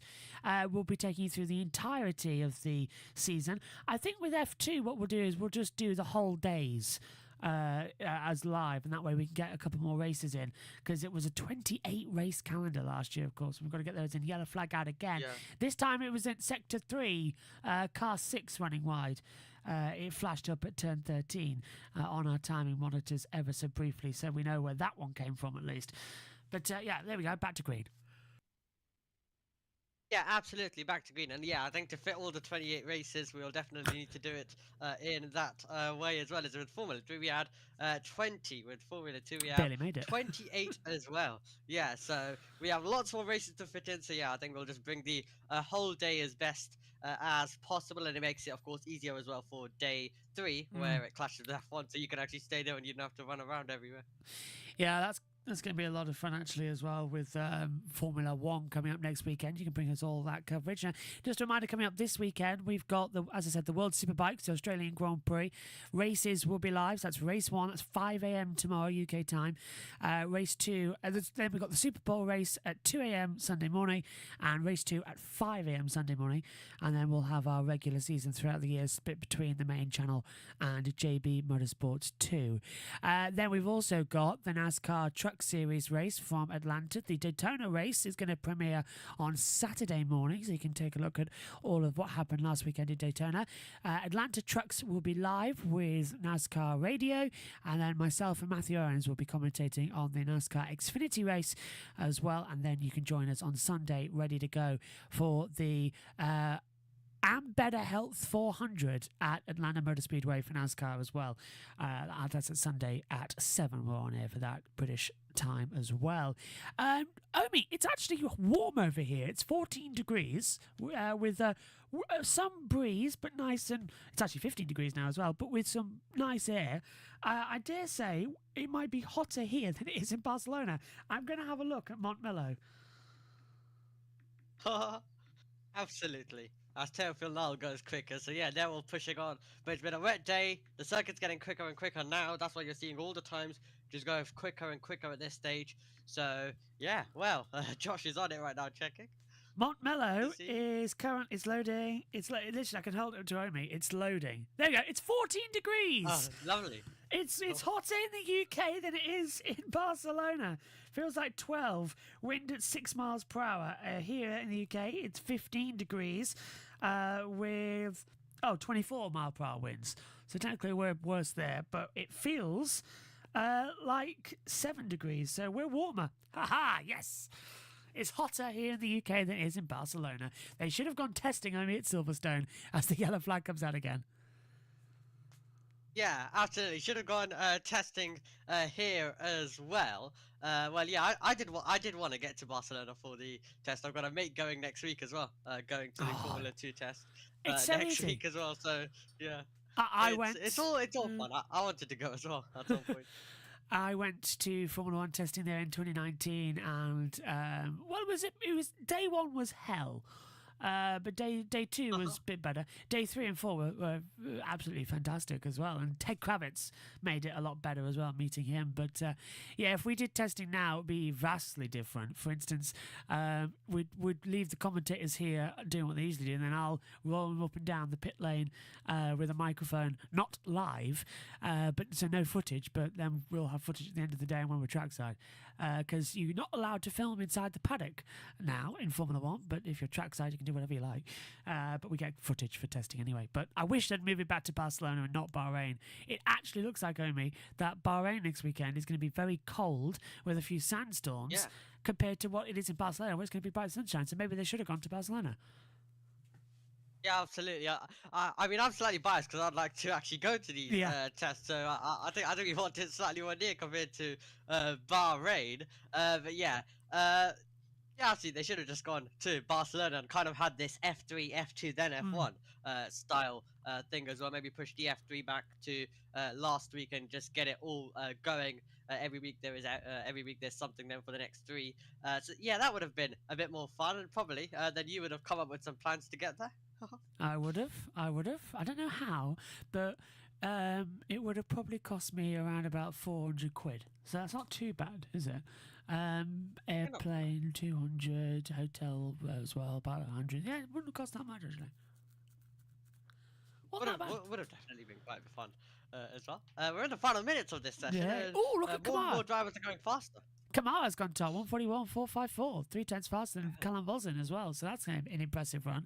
We'll be taking you through the entirety of the season. I think with F2 what we'll do is we'll just do the whole days as live, and that way we can get a couple more races in, because it was a 28 race calendar last year. Of course, we've got to get those in. Yellow flag out again. This time it was at sector 3, car 6 running wide. It flashed up at turn 13 on our timing monitors ever so briefly, so we know where that one came from at least. But yeah, there we go, back to green. Yeah, absolutely, back to green. And yeah, I think to fit all the 28 races, we'll definitely need to do it in that way as well. As with Formula 3, we had 20. With Formula 2, we barely made it. 28 as well. Yeah, so we have lots more races to fit in. So yeah, I think we'll just bring the whole day as best as possible. And it makes it, of course, easier as well for day 3, where it clashes with F1. So you can actually stay there and you don't have to run around everywhere. Yeah, There's going to be a lot of fun actually as well with Formula 1 coming up next weekend. You can bring us all that coverage. Just a reminder, coming up this weekend, we've got, as I said, the World Superbikes, the Australian Grand Prix. Races will be live. So that's race 1. That's 5 a.m. tomorrow UK time. Race 2. Then we've got the Super Bowl race at 2 a.m. Sunday morning. And race 2 at 5 a.m. Sunday morning. And then we'll have our regular season throughout the year split between the main channel and JB Motorsports 2. Then we've also got the NASCAR Truck Series race from Atlanta. The Daytona race is going to premiere on Saturday morning, so you can take a look at all of what happened last weekend in Daytona. Atlanta Trucks will be live with NASCAR Radio, and then myself and Matthew Owens will be commentating on the NASCAR Xfinity race as well, and then you can join us on Sunday ready to go for the and Better Health 400 at Atlanta Motor Speedway for NASCAR as well. That's at Sunday at 7. We're on air for that British time as well. Omi, it's actually warm over here. It's 14 degrees with some breeze, but nice, and it's actually 15 degrees now as well, but with some nice air. I dare say it might be hotter here than it is in Barcelona. I'm going to have a look at Montmello. Absolutely. As Teofil goes quicker, so yeah, they're all pushing on. But it's been a wet day. The circuit's getting quicker and quicker now. That's why you're seeing all the times just go quicker and quicker at this stage. So yeah, well, Josh is on it right now, checking. Montmello is loading. It's literally, I can hold it to Omi. It's loading. There you go. It's 14 degrees. Oh, lovely. It's hotter in the UK than it is in Barcelona. Feels like 12. Wind at 6 miles per hour. Here in the UK, it's 15 degrees with 24 mile per hour winds. So technically we're worse there, but it feels like 7 degrees. So we're warmer. Ha-ha, yes. It's hotter here in the UK than it is in Barcelona. They should have gone testing only at Silverstone as the yellow flag comes out again. Yeah, absolutely. Should have gone testing here as well. Well, yeah, I did want to get to Barcelona for the test. I've got a mate going next week as well, going to the Formula 2 test it's so next easy. week as well. So yeah, I went. It's all fun. I wanted to go as well at some point. I went to Formula 1 testing there in 2019, and what was it? It was day 1 was hell. But day 2 was a bit better. Day 3 and 4 were absolutely fantastic as well. And Ted Kravitz made it a lot better as well, meeting him. But yeah, if we did testing now, it would be vastly different. For instance, we'd leave the commentators here doing what they usually do, and then I'll roll them up and down the pit lane with a microphone, not live, but so no footage. But then we'll have footage at the end of the day when we're trackside, because you're not allowed to film inside the paddock now in Formula 1. But if you're trackside, you can do whatever you like, but we get footage for testing anyway. But I wish they'd move it back to Barcelona and not Bahrain. It actually looks like, Omi, that Bahrain next weekend is going to be very cold with a few sandstorms compared to what it is in Barcelona, where it's going to be bright sunshine. So maybe they should have gone to Barcelona. Yeah, absolutely. I mean, I'm slightly biased because I'd like to actually go to these tests. So I think we want it slightly more near compared to Bahrain. But yeah. Yeah, actually, they should have just gone to Barcelona and kind of had this F3, F2, then F1 style thing as well. Maybe push the F3 back to last week and just get it all going. Every week there's something then for the next 3. So yeah, that would have been a bit more fun, and probably then you would have come up with some plans to get there. I would have. I don't know how, but it would have probably cost me around about 400 quid. So that's not too bad, is it? Airplane 200, hotel as well about 100. Yeah, it wouldn't have cost that much actually. Would have definitely been quite fun as well. We're in the final minutes of this session. Yeah. Oh, look at Kamar. More drivers are going faster. Kamara's gone top 141.454, 3 tenths faster than Callum Vosin as well. So that's an impressive run.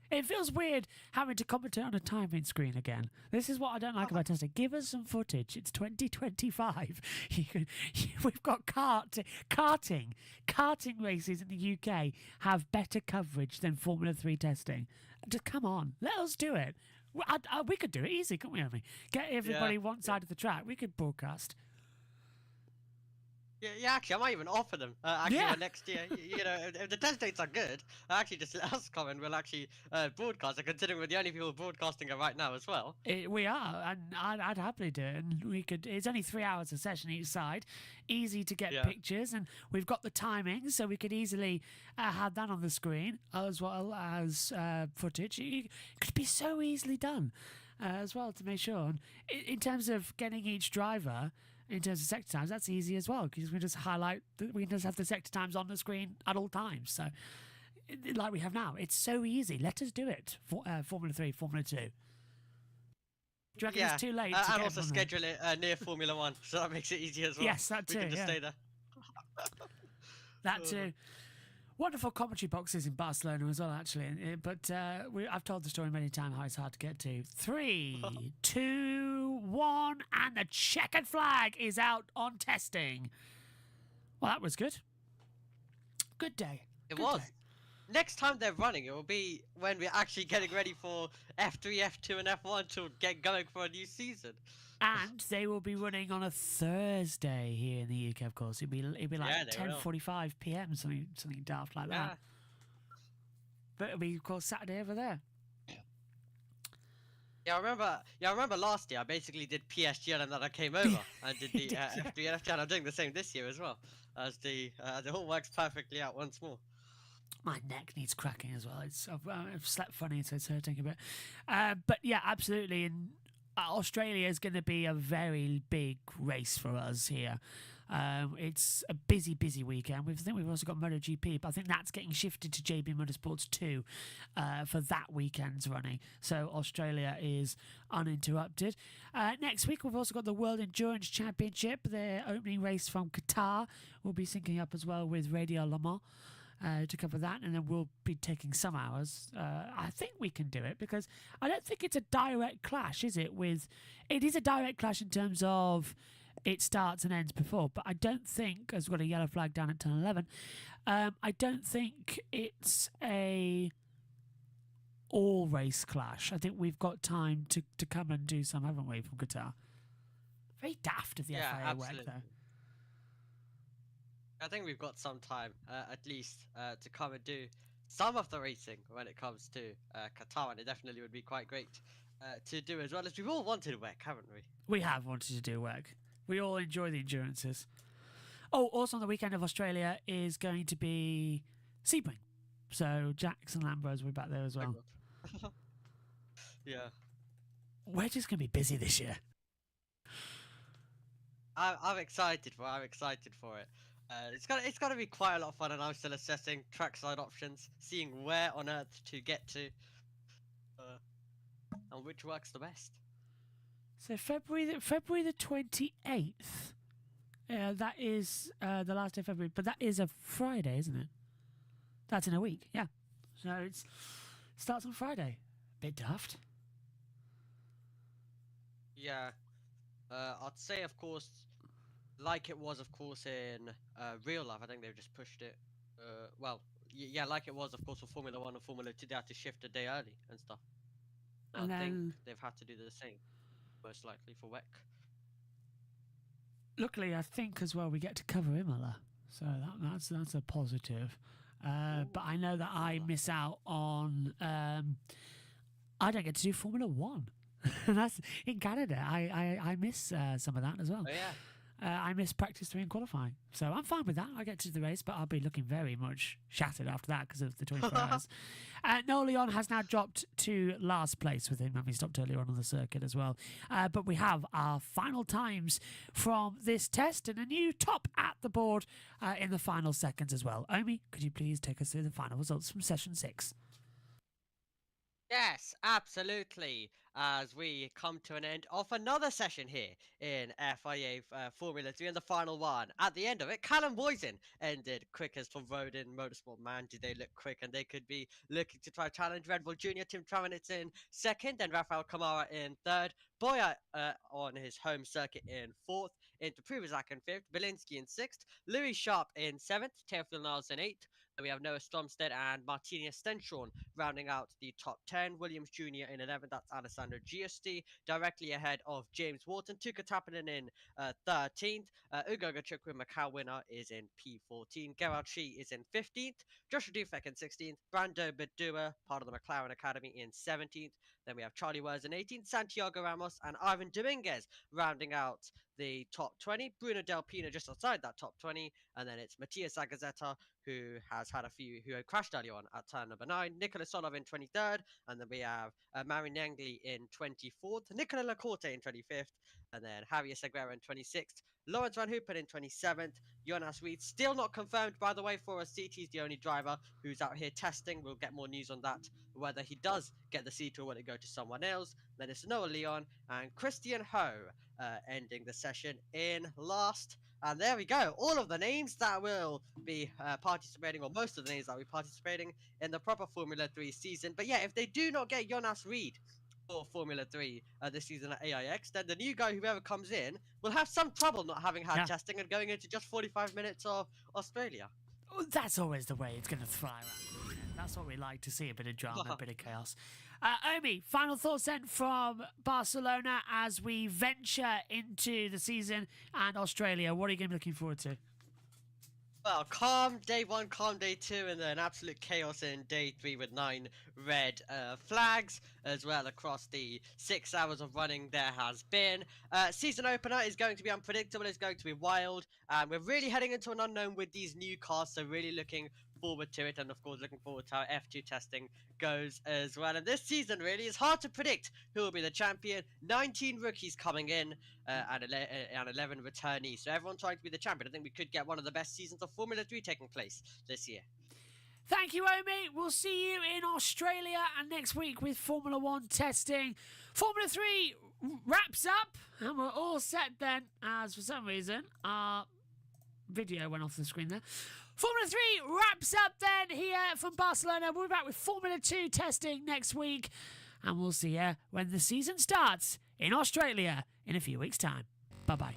It feels weird having to commentate on a timing screen again. This is what I don't like about testing. Give us some footage. It's 2025. We've got karting races in the UK have better coverage than Formula 3 testing. Just come on, let us do it. We could do it easy, couldn't we, Omi? Get everybody one side of the track. We could broadcast. Yeah, actually, I might even offer them for next year. You know, if the test dates are good, actually just let us come and we'll actually broadcast it, considering we're the only people broadcasting it right now as well. We are, and I'd happily do it. And we could. It's only 3 hours a session each side, easy to get pictures, and we've got the timing, so we could easily have that on the screen as well as footage. It could be so easily done as well to make sure. And in terms of getting each driver. In terms of sector times, that's easy as well because we just highlight. We can just have the sector times on the screen at all times. So, like we have now, it's so easy. Let us do it for Formula 3, Formula 2. Do you reckon it's too late? And also schedule it near Formula 1, so that makes it easy as well. Yes, that too. We can just stay there. That too. Wonderful commentary boxes in Barcelona as well, actually. But I've told the story many times how it's hard to get to. 3, 2, 1, and the checkered flag is out on testing. Well, that was good. Good day. It was. Next time they're running, it will be when we're actually getting ready for F3, F2, and F1 to get going for a new season. And they will be running on a Thursday here in the UK, of course. It'll be like 10:45 p.m. something daft like that. But it'll be, of course, Saturday over there. Yeah, I remember last year I basically did PSG and then I came over and did the F3 and F2, and I'm doing the same this year as well. As the all works perfectly out once more. My neck needs cracking as well. I've slept funny, so it's hurting a bit. But yeah, absolutely. And Australia is going to be a very big race for us here. It's a busy weekend. I think we've also got MotoGP, but I think that's getting shifted to JBMotorsports 2 for that weekend's running. So Australia is uninterrupted. Next week, we've also got the World Endurance Championship. Their opening race from Qatar will be syncing up as well with Radio Le Mans. To cover that, and then we'll be taking some hours. I think we can do it because I don't think it's a direct clash, is it? It is a direct clash in terms of it starts and ends before, but I don't think, as we've got a yellow flag down at 10:11, I don't think it's a all race clash. I think we've got time to come and do some, haven't we, from Qatar? Very daft of the FIA work, though. I think we've got some time, at least, to come and do some of the racing when it comes to Qatar, and it definitely would be quite great to do as well, as we've all wanted work, haven't we? We have wanted to do work. We all enjoy the endurances. Oh, also on the weekend of Australia is going to be Sebring. So Jax and Lambros will be back there as well. Yeah. We're just going to be busy this year. I'm excited for it. It's got to be quite a lot of fun, and I'm still assessing trackside options, seeing where on earth to get to, and which works the best. So February the 28th. That is the last day of February, but that is a Friday, isn't it? That's in a week, yeah. So it starts on Friday. Bit daft. Yeah, I'd say, of course, like it was, of course, in real life. I think they've just pushed it. Yeah, like it was, of course, for Formula 1 and Formula 2, they had to shift a day early and stuff. And I think they've had to do the same, most likely, for WEC. Luckily, I think as well we get to cover Imola, so that's a positive. But I know that I miss out on. I don't get to do Formula 1. That's in Canada. I miss some of that as well. Oh, yeah. I miss practice 3 and qualifying. So I'm fine with that. I get to the race, but I'll be looking very much shattered after that because of the 24 hours. Noel Leon has now dropped to last place with him, having stopped earlier on the circuit as well. But we have our final times from this test and a new top at the board in the final seconds as well. Omi, could you please take us through the final results from session 6? Yes, absolutely. As we come to an end of another session here in FIA Formula 3 and the final one. At the end of it, Callum Boysen ended quickest for Rodin Motorsport. Man, did they look quick, and they could be looking to try challenge Red Bull Jr. Tim Travanitz in second, and Rafael Kamara in third. Boya on his home circuit in fourth, into Privazak in fifth, Belinsky in sixth, Louis Sharp in seventh, Teofil Niles in eighth, We have Noah Stromstead and Martinez Stenshorn rounding out the top 10. Williams Jr. in 11th. That's Alessandro Giusti. Directly ahead of James Wharton. Tuka Tappinen in 13th. Ugo Gachukwu Macau winner is in P14. Gerard Shee is in 15th. Joshua Dufek in 16th. Brando Bedua, part of the McLaren Academy, in 17th. Then we have Charlie Wers in 18th. Santiago Ramos and Ivan Dominguez rounding out the top 20. Bruno Del Pino just outside that top 20. And then it's Matthias Zagazeta, who has had a few, who had crashed earlier on at turn number 9. Nicolas Solov in 23rd. And then we have Marin Nangli in 24th. Nicola Lacorte in 25th. And then Javier Segura in 26th. Lawrence Van Hoopen in 27th. Jonas Reed, still not confirmed, by the way, for a seat. He's the only driver who's out here testing. We'll get more news on that, whether he does get the seat or will it go to someone else. Then it's Noah Leon and Christian Ho ending the session in last. And there we go. All of the names that will be participating, or most of the names that will be participating in the proper Formula 3 season. But yeah, if they do not get Jonas Reed for Formula 3 this season at AIX, then the new guy, whoever comes in, will have some trouble not having had testing and going into just 45 minutes of Australia. That's always the way it's going to fly around. That's what we like to see, a bit of drama, a bit of chaos. Omi, final thoughts then from Barcelona as we venture into the season and Australia. What are you going to be looking forward to? Well, calm day 1, calm day 2, and then absolute chaos in day 3 with 9 red flags as well across the 6 hours of running there has been. Season opener is going to be unpredictable, it's going to be wild, and we're really heading into an unknown with these new cars, so really looking forward to it, and of course looking forward to how F2 testing goes as well. And this season really is hard to predict who will be the champion. 19 rookies coming in and 11 returnees, so everyone trying to be the champion. I think we could get one of the best seasons of Formula 3 taking place this year. Thank you, Omi. We'll see you in Australia and next week with Formula 1 testing. Formula 3 wraps up and we're all set then, as for some reason our video went off the screen there. Formula 3 wraps up then here from Barcelona. We'll be back with Formula 2 testing next week. And we'll see you when the season starts in Australia in a few weeks' time. Bye-bye.